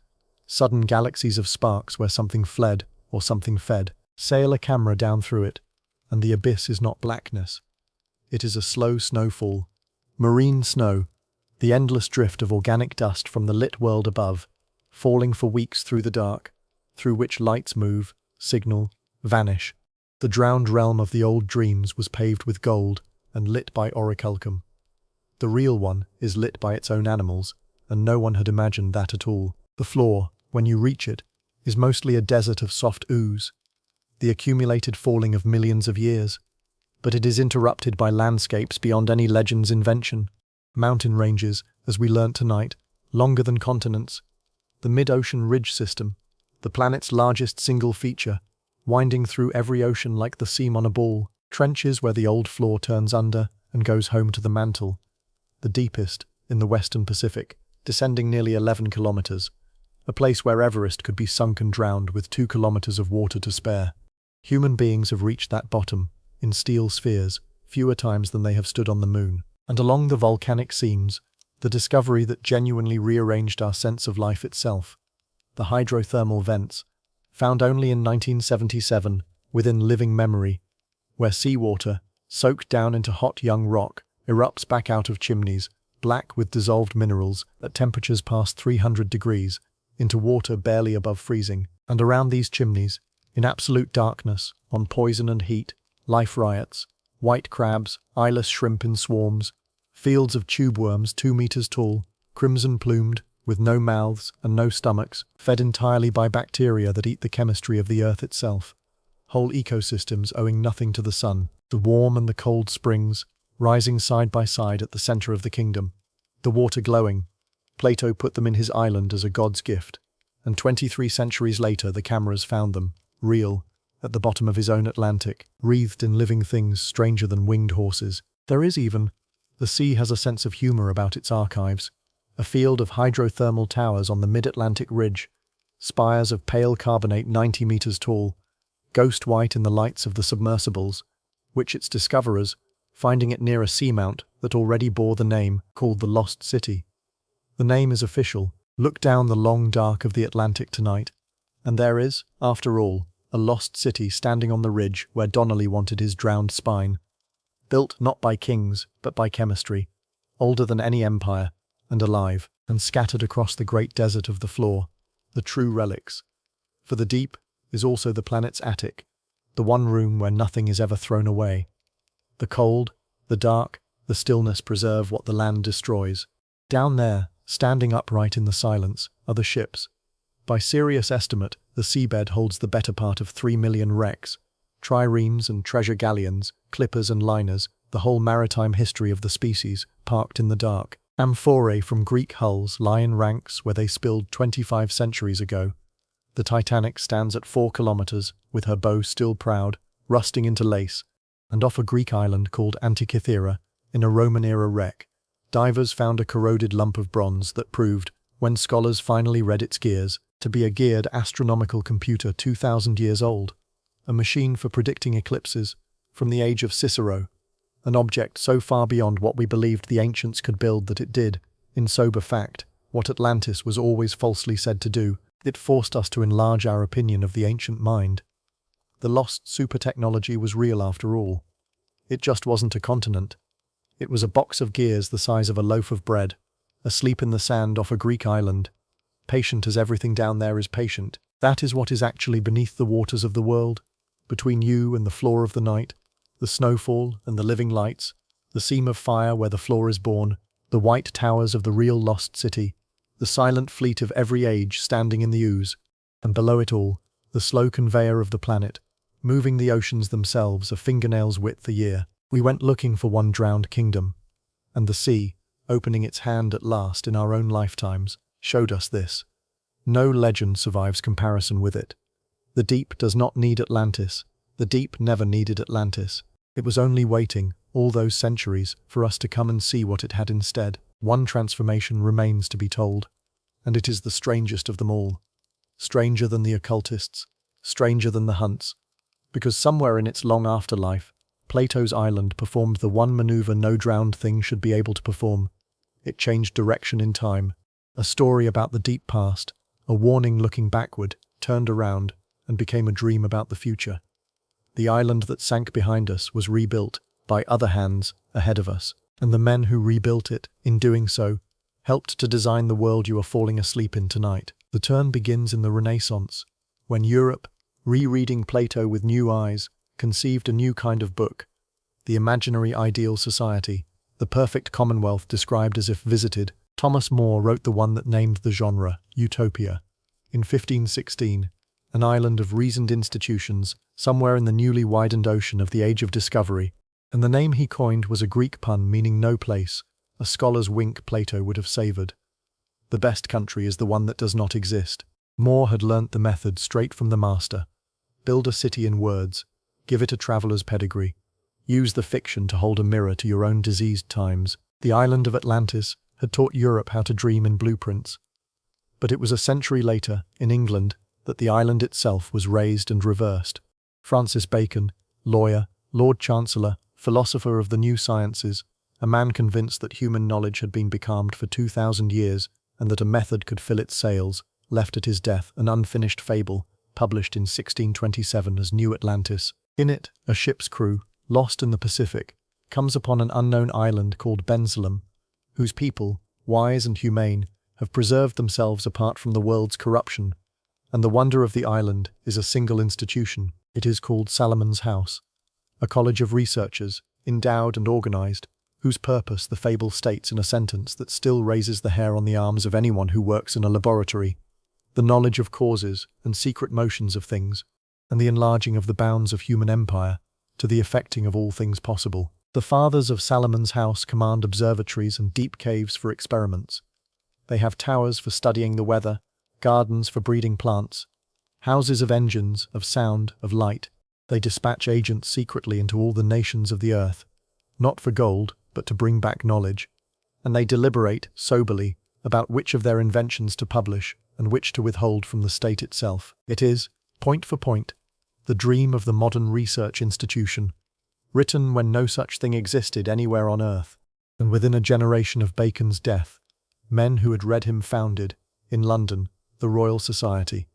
sudden galaxies of sparks where something fled or something fed. Sail a camera down through it, and the abyss is not blackness. It is a slow snowfall, marine snow, the endless drift of organic dust from the lit world above, falling for weeks through the dark, through which lights move, signal, vanish. The drowned realm of the old dreams was paved with gold and lit by orichalcum. The real one is lit by its own animals, and no one had imagined that at all. The floor, when you reach it, is mostly a desert of soft ooze, the accumulated falling of millions of years, but it is interrupted by landscapes beyond any legend's invention. Mountain ranges, as we learnt tonight, longer than continents. The mid-ocean ridge system, the planet's largest single feature, winding through every ocean like the seam on a ball. Trenches where the old floor turns under and goes home to the mantle. The deepest, in the western Pacific, descending nearly 11 kilometers, a place where Everest could be sunk and drowned with 2 kilometers of water to spare. Human beings have reached that bottom, in steel spheres, fewer times than they have stood on the moon. And along the volcanic seams, the discovery that genuinely rearranged our sense of life itself. The hydrothermal vents, found only in 1977, within living memory, where seawater, soaked down into hot young rock, erupts back out of chimneys, black with dissolved minerals at temperatures past 300 degrees, into water barely above freezing. And around these chimneys, in absolute darkness, on poison and heat, life riots, white crabs, eyeless shrimp in swarms, fields of tube worms 2 meters tall, crimson-plumed, with no mouths and no stomachs, fed entirely by bacteria that eat the chemistry of the earth itself. Whole ecosystems owing nothing to the sun, the warm and the cold springs, rising side by side at the center of the kingdom. The water glowing. Plato put them in his island as a god's gift, and 23 centuries later the cameras found them, real, at the bottom of his own Atlantic, wreathed in living things stranger than winged horses. The sea has a sense of humor about its archives, a field of hydrothermal towers on the mid-Atlantic ridge, spires of pale carbonate 90 meters tall, ghost white in the lights of the submersibles, which its discoverers, finding it near a seamount that already bore the name, called the Lost City. The name is official. Look down the long dark of the Atlantic tonight, and there is, after all, a lost city standing on the ridge where Donnelly wanted his drowned spine. Built not by kings, but by chemistry, older than any empire, and alive, and scattered across the great desert of the floor, the true relics. For the deep is also the planet's attic, the one room where nothing is ever thrown away. The cold, the dark, the stillness preserve what the land destroys. Down there, standing upright in the silence, are the ships. By serious estimate, the seabed holds the better part of 3 million wrecks, triremes and treasure galleons, clippers and liners, the whole maritime history of the species, parked in the dark. Amphorae from Greek hulls lie in ranks where they spilled 25 centuries ago. The Titanic stands at 4 kilometers, with her bow still proud, rusting into lace, and off a Greek island called Thera, in a Roman-era wreck, divers found a corroded lump of bronze that proved, when scholars finally read its gears, to be a geared astronomical computer 2,000 years old, a machine for predicting eclipses, from the age of Cicero, an object so far beyond what we believed the ancients could build that it did, in sober fact, what Atlantis was always falsely said to do. It forced us to enlarge our opinion of the ancient mind. The lost super-technology was real after all. It just wasn't a continent. It was a box of gears the size of a loaf of bread, asleep in the sand off a Greek island. Patient as everything down there is patient. That is what is actually beneath the waters of the world, between you and the floor of the night, the snowfall and the living lights, the seam of fire where the floor is born, the white towers of the real lost city, the silent fleet of every age standing in the ooze, and below it all, the slow conveyor of the planet, moving the oceans themselves a fingernail's width a year. We went looking for one drowned kingdom, and the sea, opening its hand at last in our own lifetimes, showed us this. No legend survives comparison with it. The deep does not need Atlantis. The deep never needed Atlantis. It was only waiting, all those centuries, for us to come and see what it had instead. One transformation remains to be told, and it is the strangest of them all. Stranger than the occultists, stranger than the hunts, because somewhere in its long afterlife, Plato's island performed the one maneuver no drowned thing should be able to perform. It changed direction in time. A story about the deep past, a warning looking backward, turned around, and became a dream about the future. The island that sank behind us was rebuilt, by other hands, ahead of us, and the men who rebuilt it, in doing so, helped to design the world you are falling asleep in tonight. The turn begins in the Renaissance, when Europe, rereading Plato with new eyes, conceived a new kind of book, the imaginary ideal society, the perfect commonwealth described as if visited. Thomas More wrote the one that named the genre Utopia. In 1516, an island of reasoned institutions, somewhere in the newly widened ocean of the Age of Discovery, and the name he coined was a Greek pun meaning no place, a scholar's wink Plato would have savoured. The best country is the one that does not exist. More had learnt the method straight from the master. Build a city in words, give it a traveller's pedigree, use the fiction to hold a mirror to your own diseased times. The island of Atlantis had taught Europe how to dream in blueprints. But it was a century later, in England, that the island itself was raised and reversed. Francis Bacon, lawyer, Lord Chancellor, philosopher of the new sciences, a man convinced that human knowledge had been becalmed for 2,000 years and that a method could fill its sails, left at his death an unfinished fable, published in 1627 as New Atlantis. In it, a ship's crew, lost in the Pacific, comes upon an unknown island called Bensalem, whose people, wise and humane, have preserved themselves apart from the world's corruption, and the wonder of the island is a single institution. It is called Salomon's House, a college of researchers, endowed and organized, whose purpose the fable states in a sentence that still raises the hair on the arms of anyone who works in a laboratory: the knowledge of causes and secret motions of things, and the enlarging of the bounds of human empire to the effecting of all things possible. The fathers of Salomon's house command observatories and deep caves for experiments. They have towers for studying the weather, gardens for breeding plants, houses of engines, of sound, of light. They dispatch agents secretly into all the nations of the earth, not for gold, but to bring back knowledge, and they deliberate, soberly, about which of their inventions to publish and which to withhold from the state itself. It is, point for point, the dream of the modern research institution, written when no such thing existed anywhere on earth, and within a generation of Bacon's death, men who had read him founded, in London, the Royal Society,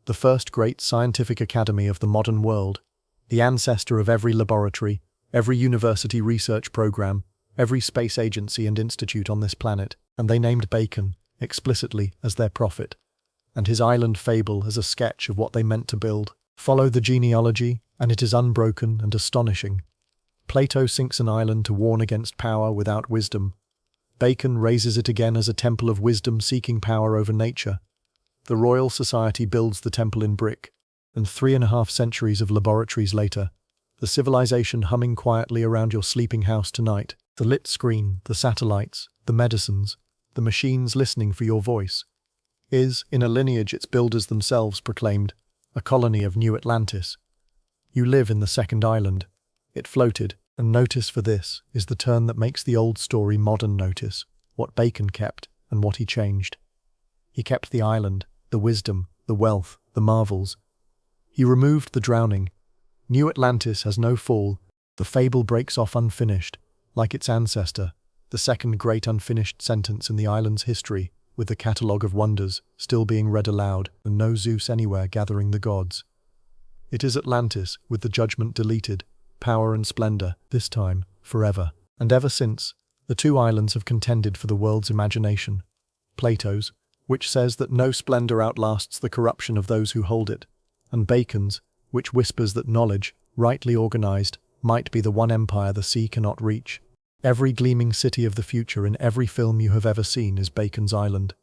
the first great scientific academy of the modern world, the ancestor of every laboratory, every university research program, every space agency and institute on this planet, and they named Bacon, explicitly, as their prophet, and his island fable as a sketch of what they meant to build. Follow the genealogy, and it is unbroken and astonishing. Plato sinks an island to warn against power without wisdom. Bacon raises it again as a temple of wisdom seeking power over nature. The Royal Society builds the temple in brick, and 3.5 centuries of laboratories later, the civilization humming quietly around your sleeping house tonight, the lit screen, the satellites, the medicines, the machines listening for your voice, is, in a lineage its builders themselves proclaimed, a colony of New Atlantis. You live in the second island. It floated, and notice for this is the turn that makes the old story modern. Notice what Bacon kept and what he changed. He kept the island, the wisdom, the wealth, the marvels. He removed the drowning. New Atlantis has no fall. The fable breaks off unfinished, like its ancestor, the second great unfinished sentence in the island's history, with the catalogue of wonders still being read aloud and no Zeus anywhere gathering the gods. It is Atlantis, with the judgment deleted, power and splendor, this time, forever. And ever since, the two islands have contended for the world's imagination. Plato's, which says that no splendor outlasts the corruption of those who hold it, and Bacon's, which whispers that knowledge, rightly organized, might be the one empire the sea cannot reach. Every gleaming city of the future in every film you have ever seen is Bacon's island.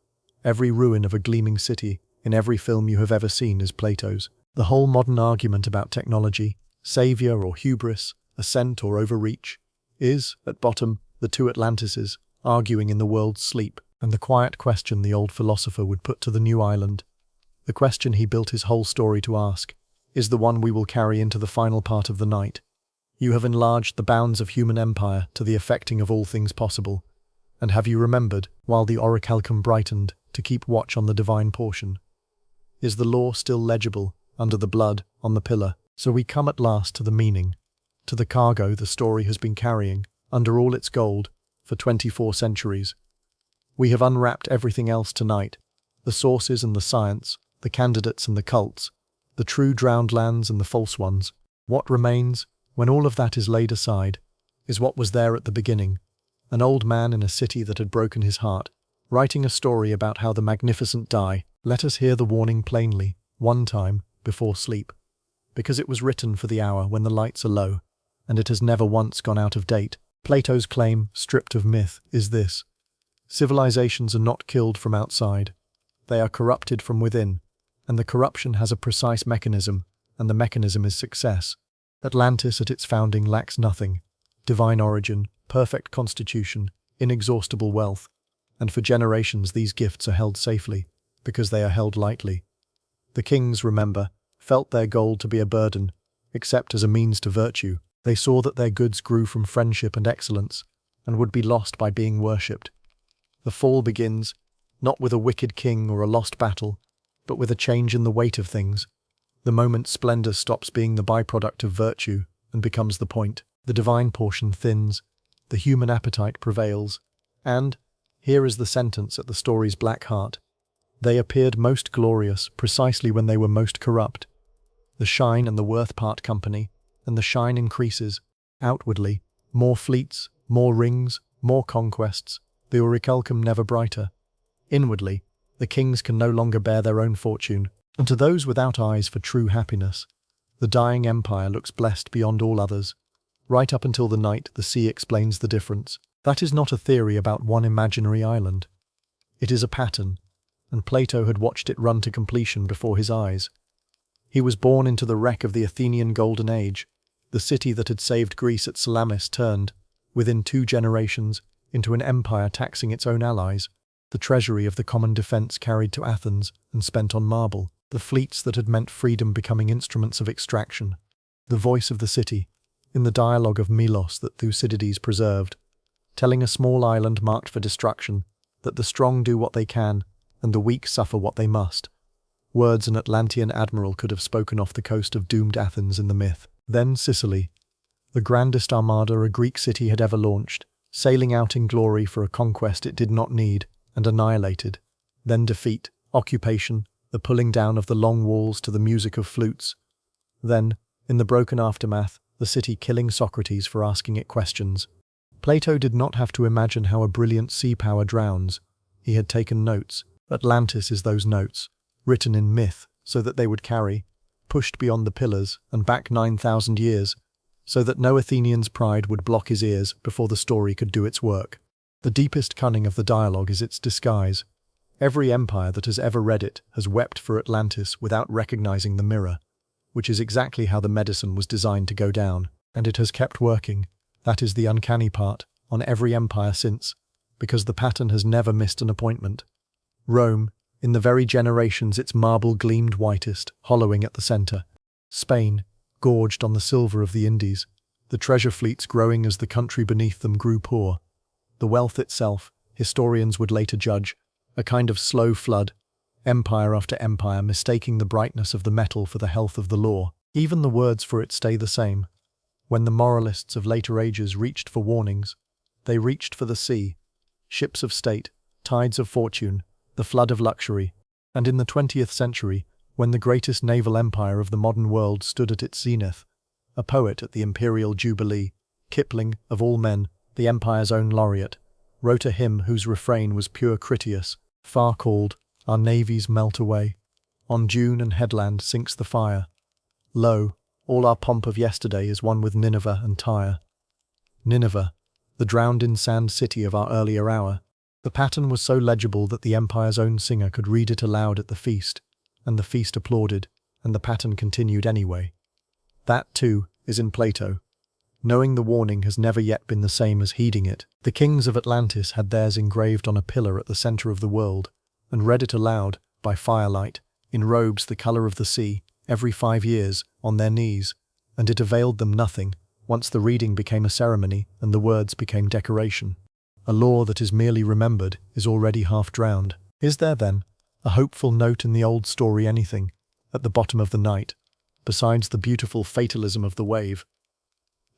Every ruin of a gleaming city in every film you have ever seen is Plato's. The whole modern argument about technology, savior or hubris, ascent or overreach, is, at bottom, the two Atlantises arguing in the world's sleep, and the quiet question the old philosopher would put to the new island, the question he built his whole story to ask, is the one we will carry into the final part of the night. You have enlarged the bounds of human empire to the effecting of all things possible, and have you remembered, while the orichalcum brightened, to keep watch on the divine portion? Is the law still legible, under the blood, on the pillar? So we come at last to the meaning, to the cargo the story has been carrying, under all its gold, for 24 centuries. We have unwrapped everything else tonight, the sources and the science, the candidates and the cults, the true drowned lands and the false ones. What remains, when all of that is laid aside, is what was there at the beginning, an old man in a city that had broken his heart, writing a story about how the magnificent die. Let us hear the warning plainly, one time, before sleep, because it was written for the hour when the lights are low, and it has never once gone out of date. Plato's claim, stripped of myth, is this: civilizations are not killed from outside, they are corrupted from within, and the corruption has a precise mechanism, and the mechanism is success. Atlantis at its founding lacks nothing: divine origin, perfect constitution, inexhaustible wealth, and for generations these gifts are held safely, because they are held lightly. The kings, remember, felt their gold to be a burden, except as a means to virtue. They saw that their goods grew from friendship and excellence, and would be lost by being worshipped. The fall begins, not with a wicked king or a lost battle, but with a change in the weight of things. The moment splendor stops being the byproduct of virtue and becomes the point. The divine portion thins, the human appetite prevails, and, here is the sentence at the story's black heart, they appeared most glorious precisely when they were most corrupt. The shine and the worth part company, and the shine increases, outwardly, more fleets, more rings, more conquests, the orichalcum never brighter. Inwardly, the kings can no longer bear their own fortune, and to those without eyes for true happiness, the dying empire looks blessed beyond all others. Right up until the night the sea explains the difference. That is not a theory about one imaginary island. It is a pattern, and Plato had watched it run to completion before his eyes. He was born into the wreck of the Athenian Golden Age. The city that had saved Greece at Salamis turned, within 2 generations, into an empire taxing its own allies, the treasury of the common defence carried to Athens and spent on marble, the fleets that had meant freedom becoming instruments of extraction. The voice of the city, in the dialogue of Milos that Thucydides preserved, telling a small island marked for destruction, that the strong do what they can, and the weak suffer what they must. Words an Atlantean admiral could have spoken off the coast of doomed Athens in the myth. Then Sicily, the grandest armada a Greek city had ever launched, sailing out in glory for a conquest it did not need, and annihilated. Then defeat, occupation, the pulling down of the long walls to the music of flutes. Then, in the broken aftermath, the city killing Socrates for asking it questions. Plato did not have to imagine how a brilliant sea power drowns. He had taken notes. Atlantis is those notes, written in myth so that they would carry, pushed beyond the pillars and back 9,000 years, so that no Athenian's pride would block his ears before the story could do its work. The deepest cunning of the dialogue is its disguise. Every empire that has ever read it has wept for Atlantis without recognizing the mirror, which is exactly how the medicine was designed to go down, and it has kept working. That is the uncanny part, on every empire since, because the pattern has never missed an appointment. Rome, in the very generations its marble gleamed whitest, hollowing at the centre. Spain, gorged on the silver of the Indies, the treasure fleets growing as the country beneath them grew poor. The wealth itself, historians would later judge, a kind of slow flood, empire after empire mistaking the brightness of the metal for the health of the law. Even the words for it stay the same. When the moralists of later ages reached for warnings, they reached for the sea, ships of state, tides of fortune, the flood of luxury. And in the 20th century, when the greatest naval empire of the modern world stood at its zenith, a poet at the imperial jubilee, Kipling, of all men, the empire's own laureate, wrote a hymn whose refrain was pure Critias, far called, "Our navies melt away. On dune and headland sinks the fire. Lo, all our pomp of yesterday is one with Nineveh and Tyre." Nineveh, the drowned-in-sand city of our earlier hour. The pattern was so legible that the empire's own singer could read it aloud at the feast, and the feast applauded, and the pattern continued anyway. That, too, is in Plato. Knowing the warning has never yet been the same as heeding it. The kings of Atlantis had theirs engraved on a pillar at the center of the world, and read it aloud, by firelight, in robes the color of the sea, every 5 years, on their knees, and it availed them nothing, once the reading became a ceremony and the words became decoration. A law that is merely remembered is already half drowned. Is there, then, a hopeful note in the old story anything, at the bottom of the night, besides the beautiful fatalism of the wave?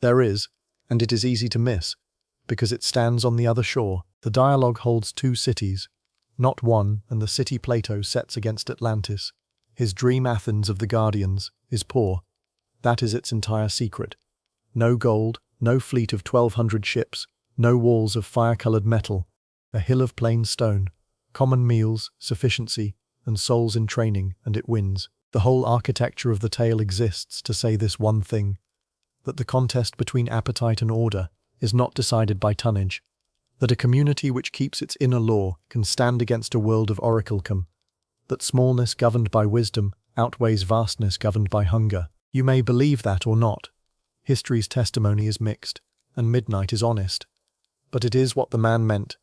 There is, and it is easy to miss, because it stands on the other shore. The dialogue holds 2 cities, not one, and the city Plato sets against Atlantis, his dream Athens of the Guardians, is poor. That is its entire secret. No gold, no fleet of 1,200 ships, no walls of fire-coloured metal, a hill of plain stone, common meals, sufficiency, and souls in training, and it wins. The whole architecture of the tale exists to say this one thing, that the contest between appetite and order is not decided by tonnage, that a community which keeps its inner law can stand against a world of oraclecom, that smallness governed by wisdom outweighs vastness governed by hunger. You may believe that or not. History's testimony is mixed, and midnight is honest. But it is what the man meant.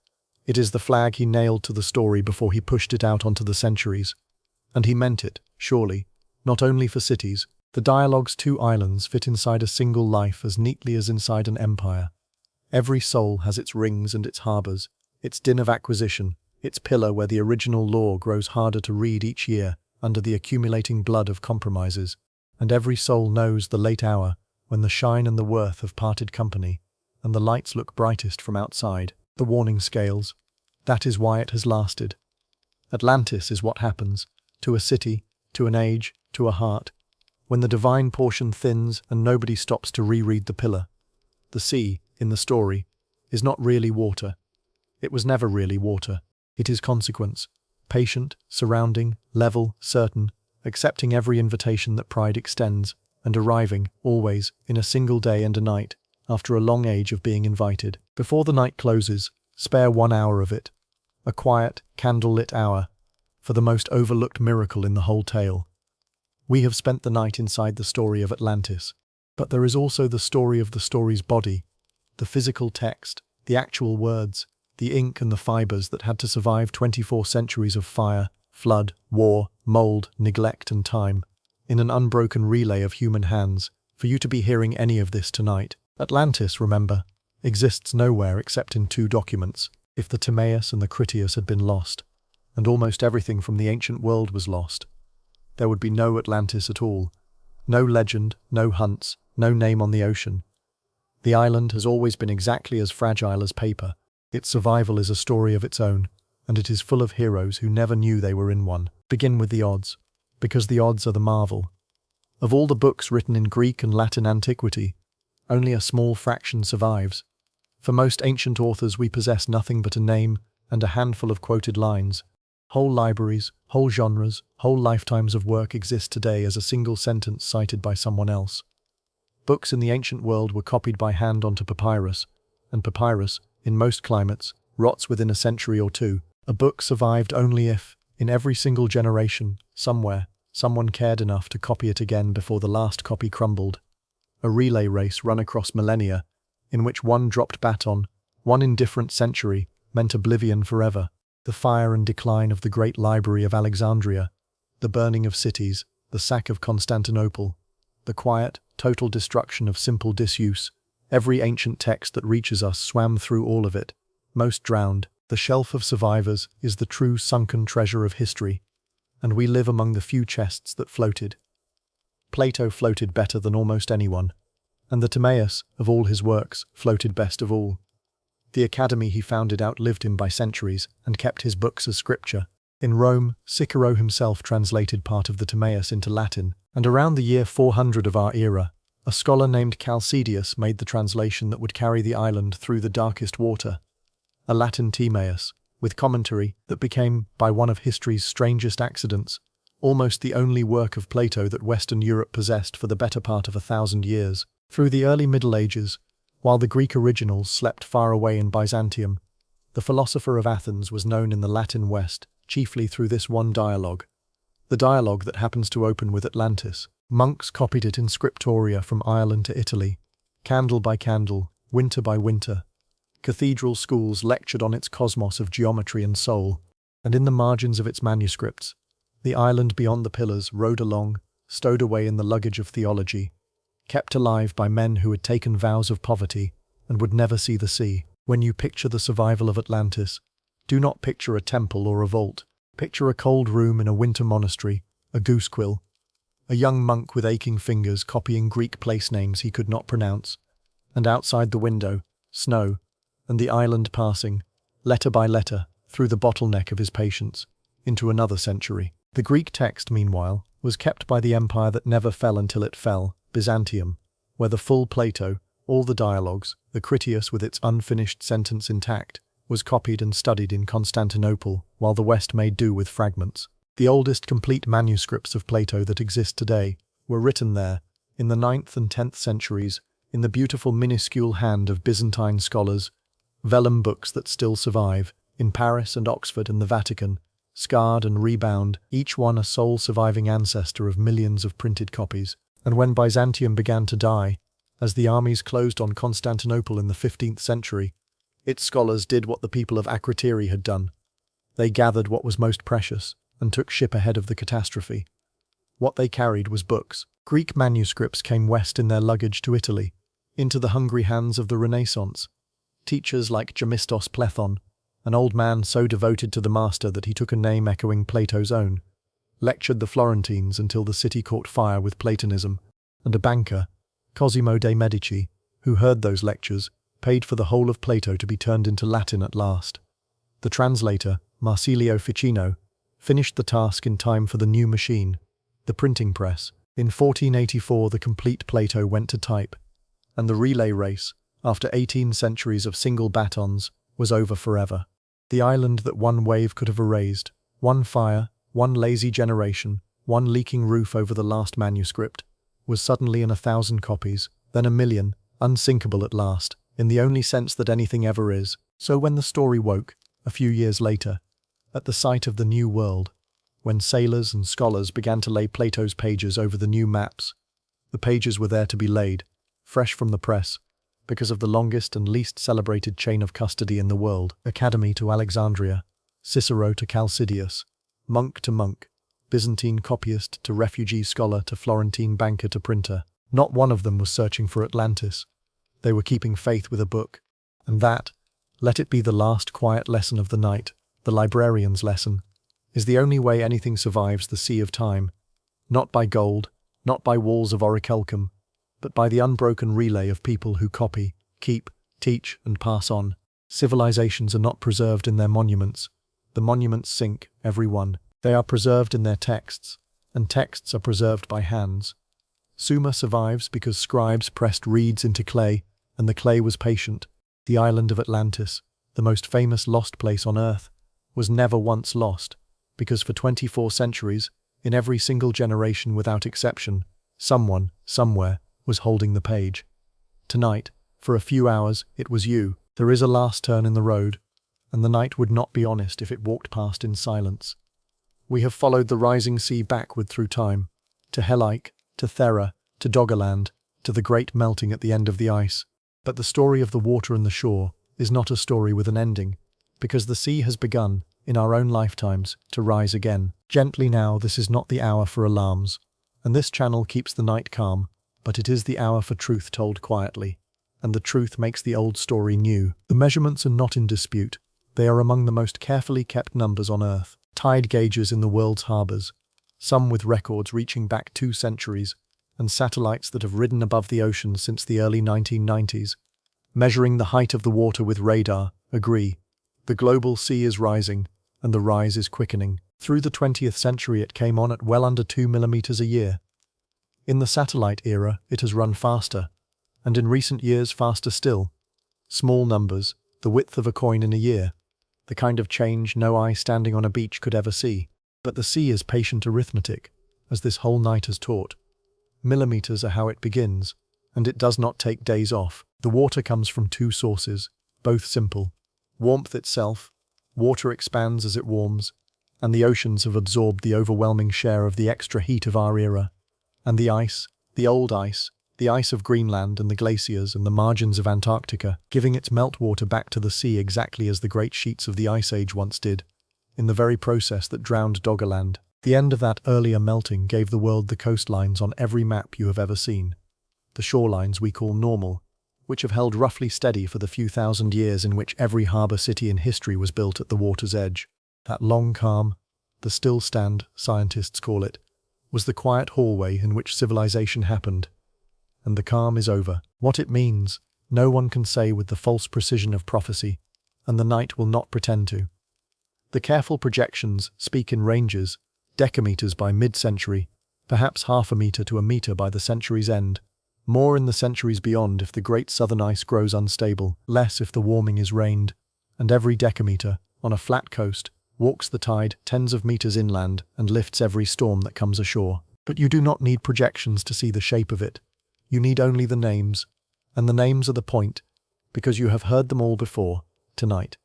It is the flag he nailed to the story before he pushed it out onto the centuries. And he meant it, surely, not only for cities. The dialogue's 2 islands fit inside a single life as neatly as inside an empire. Every soul has its rings and its harbours, its din of acquisition, its pillar where the original law grows harder to read each year under the accumulating blood of compromises. And every soul knows the late hour when the shine and the worth have parted company, and the lights look brightest from outside. The warning scales. That is why it has lasted. Atlantis is what happens, to a city, to an age, to a heart, when the divine portion thins and nobody stops to reread the pillar. The sea, in the story, is not really water. It was never really water. It is consequence, patient, surrounding, level, certain, accepting every invitation that pride extends, and arriving, always, in a single day and a night, after a long age of being invited. Before the night closes, spare 1 hour of it. A quiet, candle-lit hour, for the most overlooked miracle in the whole tale. We have spent the night inside the story of Atlantis, but there is also the story of the story's body, the physical text, the actual words, the ink and the fibers that had to survive 24 centuries of fire, flood, war, mold, neglect and time, in an unbroken relay of human hands, for you to be hearing any of this tonight. Atlantis, remember, exists nowhere except in 2 documents. If the Timaeus and the Critias had been lost, and almost everything from the ancient world was lost, there would be no Atlantis at all. No legend, no hunts, no name on the ocean. The island has always been exactly as fragile as paper. Its survival is a story of its own, and it is full of heroes who never knew they were in one. Begin with the odds, because the odds are the marvel. Of all the books written in Greek and Latin antiquity, only a small fraction survives. For most ancient authors we possess nothing but a name and a handful of quoted lines. Whole libraries, whole genres, whole lifetimes of work exist today as a single sentence cited by someone else. Books in the ancient world were copied by hand onto papyrus, and papyrus, in most climates, rots within a century or 2. A book survived only if, in every single generation, somewhere, someone cared enough to copy it again before the last copy crumbled. A relay race run across millennia, in which one dropped baton, one indifferent century, meant oblivion forever. The fire and decline of the great library of Alexandria, the burning of cities, the sack of Constantinople, the quiet, total destruction of simple disuse. Every ancient text that reaches us swam through all of it. Most drowned. The shelf of survivors is the true sunken treasure of history, and we live among the few chests that floated. Plato floated better than almost anyone, and the Timaeus, of all his works, floated best of all. The academy he founded outlived him by centuries and kept his books as scripture. In Rome, Cicero himself translated part of the Timaeus into Latin, and around the year 400 of our era, a scholar named Chalcidius made the translation that would carry the island through the darkest water, a Latin Timaeus, with commentary that became, by one of history's strangest accidents, almost the only work of Plato that Western Europe possessed for the better part of 1,000 years. Through the early Middle Ages, while the Greek originals slept far away in Byzantium, the philosopher of Athens was known in the Latin West chiefly through this one dialogue, the dialogue that happens to open with Atlantis. Monks copied it in scriptoria from Ireland to Italy, candle by candle, winter by winter. Cathedral schools lectured on its cosmos of geometry and soul, and in the margins of its manuscripts, the island beyond the pillars rode along, stowed away in the luggage of theology, kept alive by men who had taken vows of poverty and would never see the sea. When you picture the survival of Atlantis, do not picture a temple or a vault. Picture a cold room in a winter monastery, a goose quill, a young monk with aching fingers copying Greek place names he could not pronounce, and outside the window, snow, and the island passing, letter by letter, through the bottleneck of his patience, into another century. The Greek text, meanwhile, was kept by the empire that never fell until it fell, Byzantium, where the full Plato, all the dialogues, the Critias with its unfinished sentence intact, was copied and studied in Constantinople, while the West made do with fragments. The oldest complete manuscripts of Plato that exist today were written there, in the 9th and 10th centuries, in the beautiful minuscule hand of Byzantine scholars, vellum books that still survive, in Paris and Oxford and the Vatican, scarred and rebound, each one a sole surviving ancestor of millions of printed copies. And when Byzantium began to die, as the armies closed on Constantinople in the 15th century, its scholars did what the people of Akrotiri had done. They gathered what was most precious and took ship ahead of the catastrophe. What they carried was books. Greek manuscripts came west in their luggage to Italy, into the hungry hands of the Renaissance. Teachers like Gemistos Plethon, an old man so devoted to the master that he took a name echoing Plato's own, lectured the Florentines until the city caught fire with Platonism, and a banker, Cosimo de' Medici, who heard those lectures, paid for the whole of Plato to be turned into Latin at last. The translator, Marsilio Ficino, finished the task in time for the new machine, the printing press. In 1484 the complete Plato went to type, and the relay race, after 18 centuries of single batons, was over forever. The island that one wave could have erased, one fire, one lazy generation, one leaking roof over the last manuscript, was suddenly in 1,000 copies, then 1,000,000, unsinkable at last, in the only sense that anything ever is. So when the story woke, a few years later, at the sight of the New World, when sailors and scholars began to lay Plato's pages over the new maps, the pages were there to be laid, fresh from the press, because of the longest and least celebrated chain of custody in the world, Academy to Alexandria, Cicero to Chalcidius, monk to monk, Byzantine copyist to refugee scholar to Florentine banker to printer. Not one of them was searching for Atlantis. They were keeping faith with a book. And that, let it be the last quiet lesson of the night, the librarian's lesson, is the only way anything survives the sea of time, not by gold, not by walls of orichalcum, but by the unbroken relay of people who copy, keep, teach, and pass on. Civilizations are not preserved in their monuments. The monuments sink, every one. They are preserved in their texts, and texts are preserved by hands. Sumer survives because scribes pressed reeds into clay, and the clay was patient. The island of Atlantis, the most famous lost place on Earth, was never once lost, because for 24 centuries, in every single generation without exception, someone, somewhere, was holding the page. Tonight, for a few hours, it was you. There is a last turn in the road, and the night would not be honest if it walked past in silence. We have followed the rising sea backward through time, to Helike, to Thera, to Doggerland, to the great melting at the end of the ice. But the story of the water and the shore is not a story with an ending, because the sea has begun, in our own lifetimes, to rise again. Gently now, this is not the hour for alarms, and this channel keeps the night calm, but it is the hour for truth told quietly, and the truth makes the old story new. The measurements are not in dispute. They are among the most carefully kept numbers on Earth. Tide gauges in the world's harbours, some with records reaching back 2 centuries, and satellites that have ridden above the ocean since the early 1990s, measuring the height of the water with radar, agree. The global sea is rising, and the rise is quickening. Through the 20th century it came on at well under 2 millimeters a year. In the satellite era it has run faster, and in recent years faster still. Small numbers, the width of a coin in a year, the kind of change no eye standing on a beach could ever see. But the sea is patient arithmetic, as this whole night has taught. Millimeters are how it begins, and it does not take days off. The water comes from 2 sources, both simple. Warmth itself, water expands as it warms, and the oceans have absorbed the overwhelming share of the extra heat of our era. And the ice, the old ice, the ice of Greenland and the glaciers and the margins of Antarctica, giving its meltwater back to the sea exactly as the great sheets of the Ice Age once did, in the very process that drowned Doggerland. The end of that earlier melting gave the world the coastlines on every map you have ever seen. The shorelines we call normal, which have held roughly steady for the few thousand years in which every harbour city in history was built at the water's edge. That long calm, the still stand, scientists call it, was the quiet hallway in which civilization happened. And the calm is over. What it means, no one can say with the false precision of prophecy, and the night will not pretend to. The careful projections speak in ranges, decameters by mid-century, perhaps half a metre to a metre by the century's end, more in the centuries beyond if the great southern ice grows unstable, less if the warming is rained, and every decameter, on a flat coast, walks the tide tens of meters inland and lifts every storm that comes ashore. But you do not need projections to see the shape of it. You need only the names, and the names are the point, because you have heard them all before, tonight.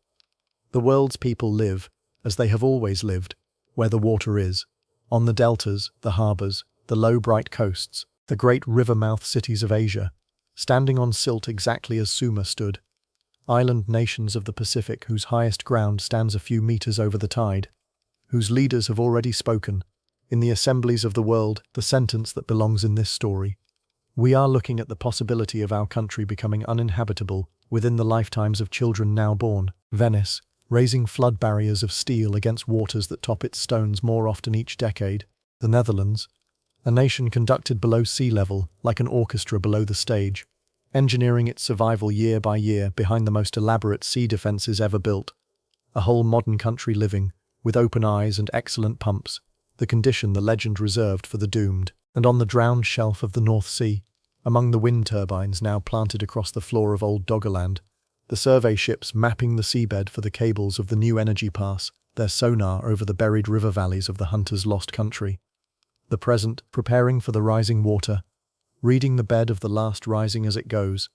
The world's people live, as they have always lived, where the water is, on the deltas, the harbours, the low bright coasts, the great river-mouth cities of Asia, standing on silt exactly as Sumer stood, island nations of the Pacific whose highest ground stands a few meters over the tide, whose leaders have already spoken, in the assemblies of the world, the sentence that belongs in this story. We are looking at the possibility of our country becoming uninhabitable within the lifetimes of children now born. Venice, raising flood barriers of steel against waters that top its stones more often each decade. The Netherlands, a nation conducted below sea level, like an orchestra below the stage, engineering its survival year by year behind the most elaborate sea defences ever built. A whole modern country living, with open eyes and excellent pumps, the condition the legend reserved for the doomed. And on the drowned shelf of the North Sea, among the wind turbines now planted across the floor of old Doggerland, the survey ships mapping the seabed for the cables of the new energy pass, their sonar over the buried river valleys of the hunter's lost country. The present, preparing for the rising water, reading the bed of the last rising as it goes,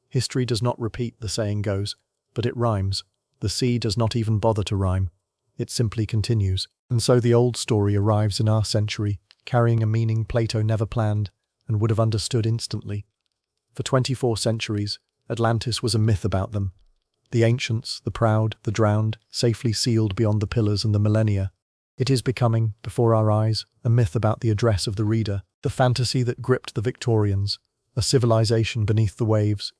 History does not repeat, the saying goes, but it rhymes. The sea does not even bother to rhyme. It simply continues. And so the old story arrives in our century, carrying a meaning Plato never planned and would have understood instantly. For 24 centuries, Atlantis was a myth about them. The ancients, the proud, the drowned, safely sealed beyond the pillars and the millennia. It is becoming, before our eyes, a myth about the address of the reader. The fantasy that gripped the Victorians, a civilization beneath the waves,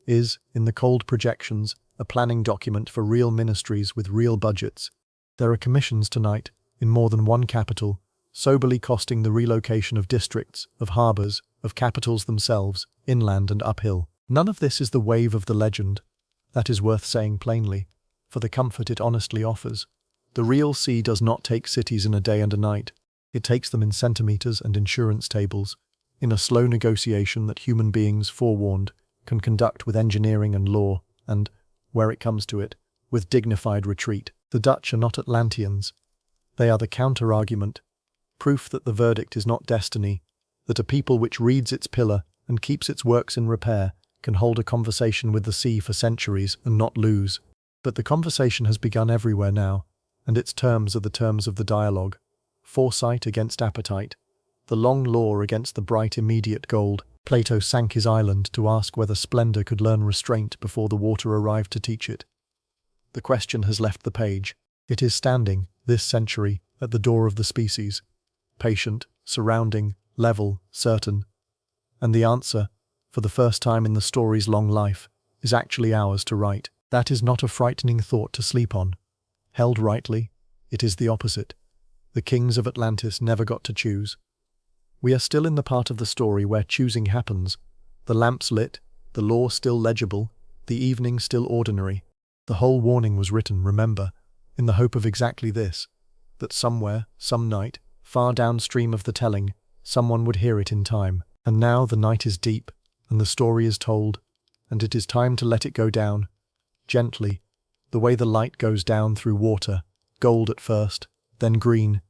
is, in the cold projections, a planning document for real ministries with real budgets. There are commissions tonight, in more than one capital, soberly costing the relocation of districts, of harbours, of capitals themselves, inland and uphill. None of this is the wave of the legend. That is worth saying plainly, for the comfort it honestly offers. The real sea does not take cities in a day and a night. It takes them in centimetres and insurance tables, in a slow negotiation that human beings, forewarned, can conduct with engineering and law, and, where it comes to it, with dignified retreat. The Dutch are not Atlanteans. They are the counter-argument, proof that the verdict is not destiny, that a people which reads its pillar and keeps its works in repair can hold a conversation with the sea for centuries and not lose. But the conversation has begun everywhere now, and its terms are the terms of the dialogue. Foresight against appetite, the long law against the bright immediate gold. Plato sank his island to ask whether splendour could learn restraint before the water arrived to teach it. The question has left the page. It is standing, this century, at the door of the species, patient, surrounding, level, certain. And the answer, for the first time in the story's long life, is actually ours to write. That is not a frightening thought to sleep on. Held rightly, it is the opposite. The kings of Atlantis never got to choose. We are still in the part of the story where choosing happens. The lamps lit, the law still legible, the evening still ordinary. The whole warning was written, remember, in the hope of exactly this, that somewhere, some night, far downstream of the telling, someone would hear it in time. And now the night is deep, and the story is told, and it is time to let it go down, gently, the way the light goes down through water, gold at first, then green,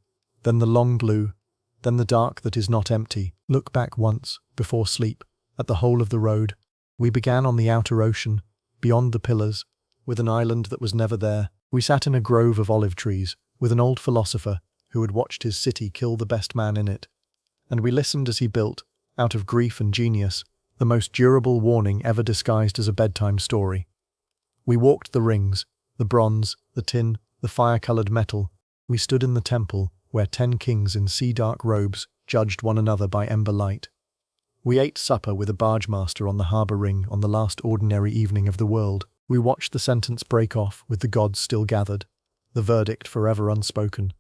then the long blue, then the dark that is not empty. Look back once, before sleep, at the whole of the road. We began on the outer ocean, beyond the pillars, with an island that was never there. We sat in a grove of olive trees, with an old philosopher who had watched his city kill the best man in it. And we listened as he built, out of grief and genius, the most durable warning ever disguised as a bedtime story. We walked the rings, the bronze, the tin, the fire-coloured metal. We stood in the temple, where 10 kings in sea-dark robes judged one another by ember light. We ate supper with a barge-master on the harbour ring on the last ordinary evening of the world. We watched the sentence break off with the gods still gathered, the verdict forever unspoken.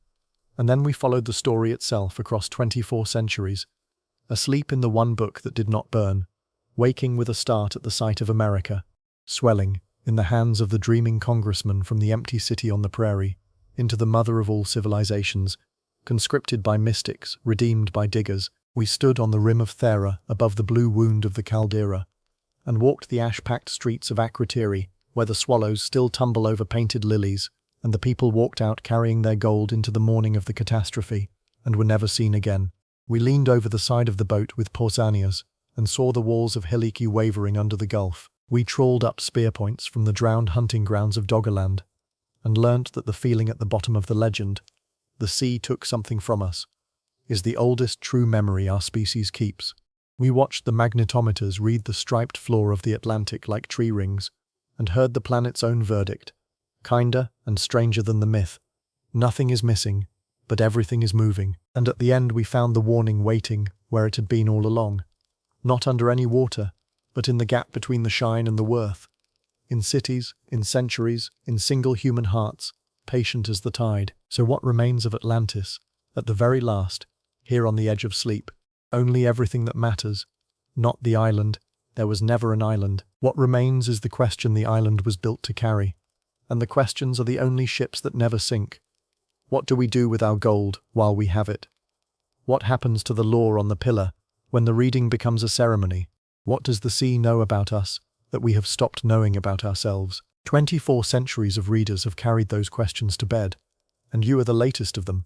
And then we followed the story itself across 24 centuries, asleep in the one book that did not burn, waking with a start at the sight of America, swelling, in the hands of the dreaming congressman from the empty city on the prairie, into the mother of all civilizations, conscripted by mystics, redeemed by diggers. We stood on the rim of Thera, above the blue wound of the caldera, and walked the ash-packed streets of Akrotiri, where the swallows still tumble over painted lilies, and the people walked out carrying their gold into the morning of the catastrophe, and were never seen again. We leaned over the side of the boat with Pausanias, and saw the walls of Helike wavering under the gulf. We trawled up spear points from the drowned hunting grounds of Doggerland, and learnt that the feeling at the bottom of the legend, the sea took something from us, is the oldest true memory our species keeps. We watched the magnetometers read the striped floor of the Atlantic like tree rings, and heard the planet's own verdict, kinder and stranger than the myth. Nothing is missing, but everything is moving. And at the end we found the warning waiting where it had been all along. Not under any water, but in the gap between the shine and the worth. In cities, in centuries, in single human hearts, patient as the tide. So what remains of Atlantis, at the very last, here on the edge of sleep? Only everything that matters, not the island. There was never an island. What remains is the question the island was built to carry. And the questions are the only ships that never sink. What do we do with our gold while we have it? What happens to the law on the pillar when the reading becomes a ceremony? What does the sea know about us that we have stopped knowing about ourselves? 24 centuries of readers have carried those questions to bed, and you are the latest of them,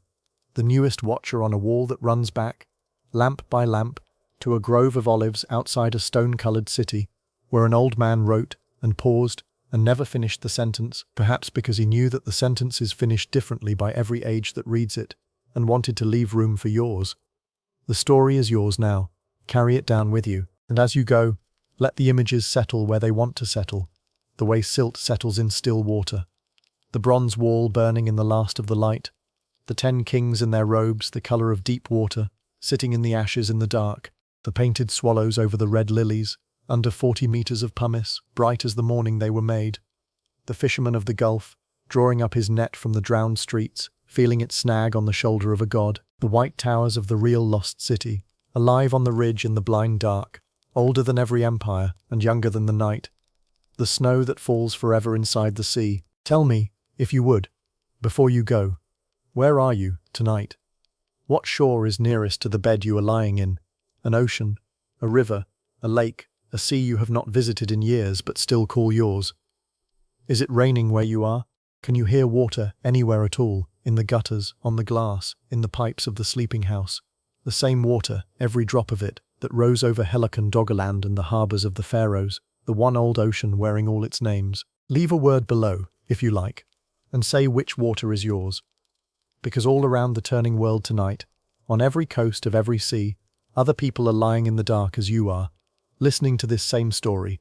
the newest watcher on a wall that runs back, lamp by lamp, to a grove of olives outside a stone-coloured city, where an old man wrote and paused and never finished the sentence, perhaps because he knew that the sentence is finished differently by every age that reads it, and wanted to leave room for yours. The story is yours now. Carry it down with you, and as you go, let the images settle where they want to settle, the way silt settles in still water. The bronze wall burning in the last of the light, the 10 kings in their robes the colour of deep water, sitting in the ashes in the dark, the painted swallows over the red lilies, under 40 metres of pumice, bright as the morning they were made. The fisherman of the gulf, drawing up his net from the drowned streets, feeling it snag on the shoulder of a god. The white towers of the real lost city, alive on the ridge in the blind dark, older than every empire and younger than the night. The snow that falls forever inside the sea. Tell me, if you would, before you go, where are you tonight? What shore is nearest to the bed you are lying in? An ocean, a river, a lake, a sea you have not visited in years but still call yours. Is it raining where you are? Can you hear water anywhere at all? In the gutters, on the glass, in the pipes of the sleeping house? The same water, every drop of it, that rose over Helike and Doggerland and the harbours of the pharaohs, the one old ocean wearing all its names. Leave a word below, if you like, and say which water is yours. Because all around the turning world tonight, on every coast of every sea, other people are lying in the dark as you are, listening to this same story.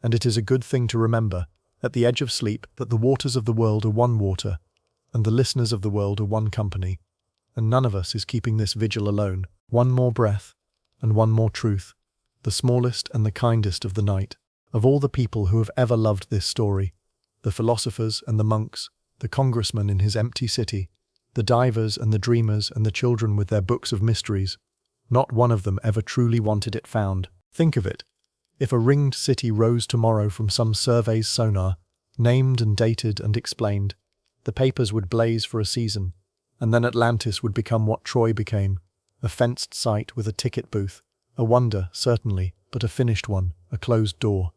And it is a good thing to remember, at the edge of sleep, that the waters of the world are one water, and the listeners of the world are one company, and none of us is keeping this vigil alone. One more breath, and one more truth, the smallest and the kindest of the night. Of all the people who have ever loved this story, the philosophers and the monks, the congressman in his empty city, the divers and the dreamers and the children with their books of mysteries, not one of them ever truly wanted it found. Think of it. If a ringed city rose tomorrow from some survey's sonar, named and dated and explained, the papers would blaze for a season, and then Atlantis would become what Troy became, a fenced site with a ticket booth, a wonder, certainly, but a finished one, a closed door.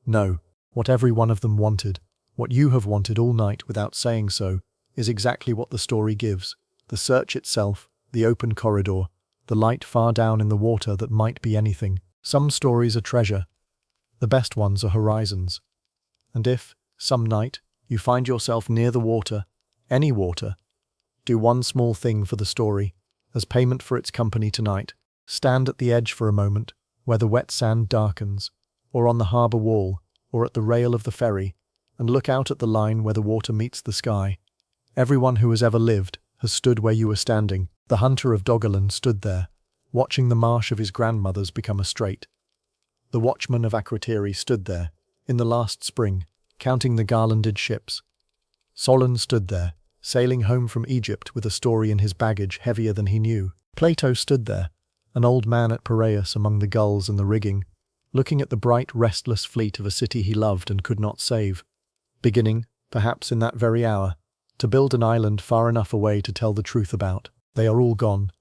No, what every one of them wanted, what you have wanted all night without saying so, is exactly what the story gives. The search itself, the open corridor, the light far down in the water that might be anything. Some stories are treasure. The best ones are horizons. And if, some night, you find yourself near the water, any water, do one small thing for the story, as payment for its company tonight. Stand at the edge for a moment, where the wet sand darkens, or on the harbour wall, or at the rail of the ferry, and look out at the line where the water meets the sky. Everyone who has ever lived has stood where you are standing. The hunter of Doggerland stood there, watching the marsh of his grandmother's become a strait. The watchman of Akrotiri stood there, in the last spring, counting the garlanded ships. Solon stood there, sailing home from Egypt with a story in his baggage heavier than he knew. Plato stood there, an old man at Piraeus among the gulls and the rigging, looking at the bright, restless fleet of a city he loved and could not save, beginning, perhaps in that very hour, to build an island far enough away to tell the truth about. They are all gone,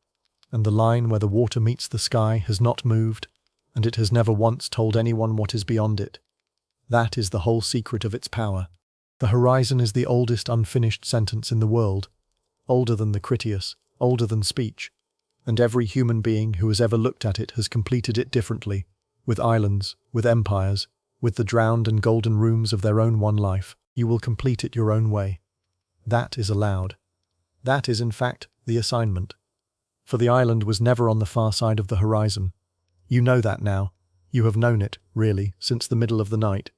and the line where the water meets the sky has not moved, and it has never once told anyone what is beyond it. That is the whole secret of its power. The horizon is the oldest unfinished sentence in the world, older than the Critias, older than speech, and every human being who has ever looked at it has completed it differently, with islands, with empires, with the drowned and golden rooms of their own one life. You will complete it your own way. That is allowed. That is, in fact, the assignment. For the island was never on the far side of the horizon. You know that now. You have known it, really, since the middle of the night.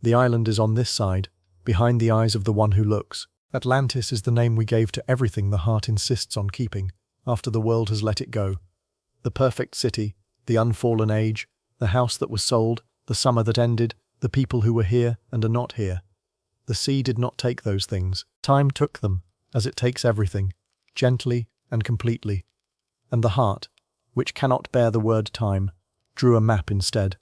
The island is on this side, behind the eyes of the one who looks. Atlantis is the name we gave to everything the heart insists on keeping, after the world has let it go. The perfect city, the unfallen age, the house that was sold, the summer that ended, the people who were here and are not here. The sea did not take those things. Time took them, as it takes everything, gently and completely. And the heart, which cannot bear the word time, drew a map instead,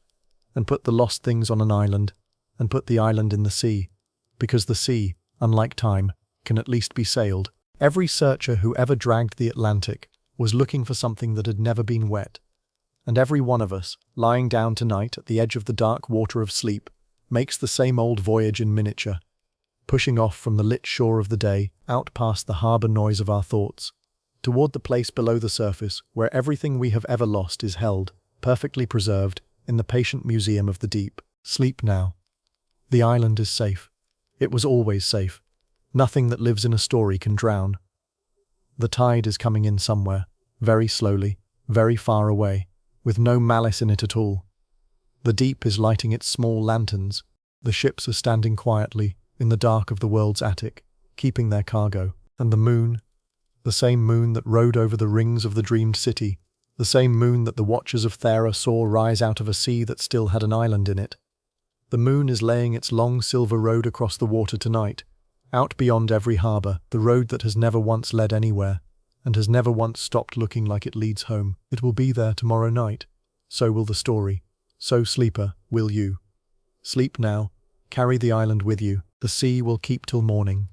and put the lost things on an island, and put the island in the sea, because the sea, unlike time, can at least be sailed. Every searcher who ever dragged the Atlantic was looking for something that had never been wet, and every one of us, lying down tonight at the edge of the dark water of sleep, makes the same old voyage in miniature, pushing off from the lit shore of the day, out past the harbour noise of our thoughts, toward the place below the surface where everything we have ever lost is held, perfectly preserved, in the patient museum of the deep. Sleep now. The island is safe. It was always safe. Nothing that lives in a story can drown. The tide is coming in somewhere, very slowly, very far away, with no malice in it at all. The deep is lighting its small lanterns. The ships are standing quietly in the dark of the world's attic, keeping their cargo. And the moon, the same moon that rode over the rings of the dreamed city, the same moon that the watchers of Thera saw rise out of a sea that still had an island in it. The moon is laying its long silver road across the water tonight, out beyond every harbour, the road that has never once led anywhere, and has never once stopped looking like it leads home. It will be there tomorrow night. So will the story. So, sleeper, will you. Sleep now. Carry the island with you. The sea will keep till morning.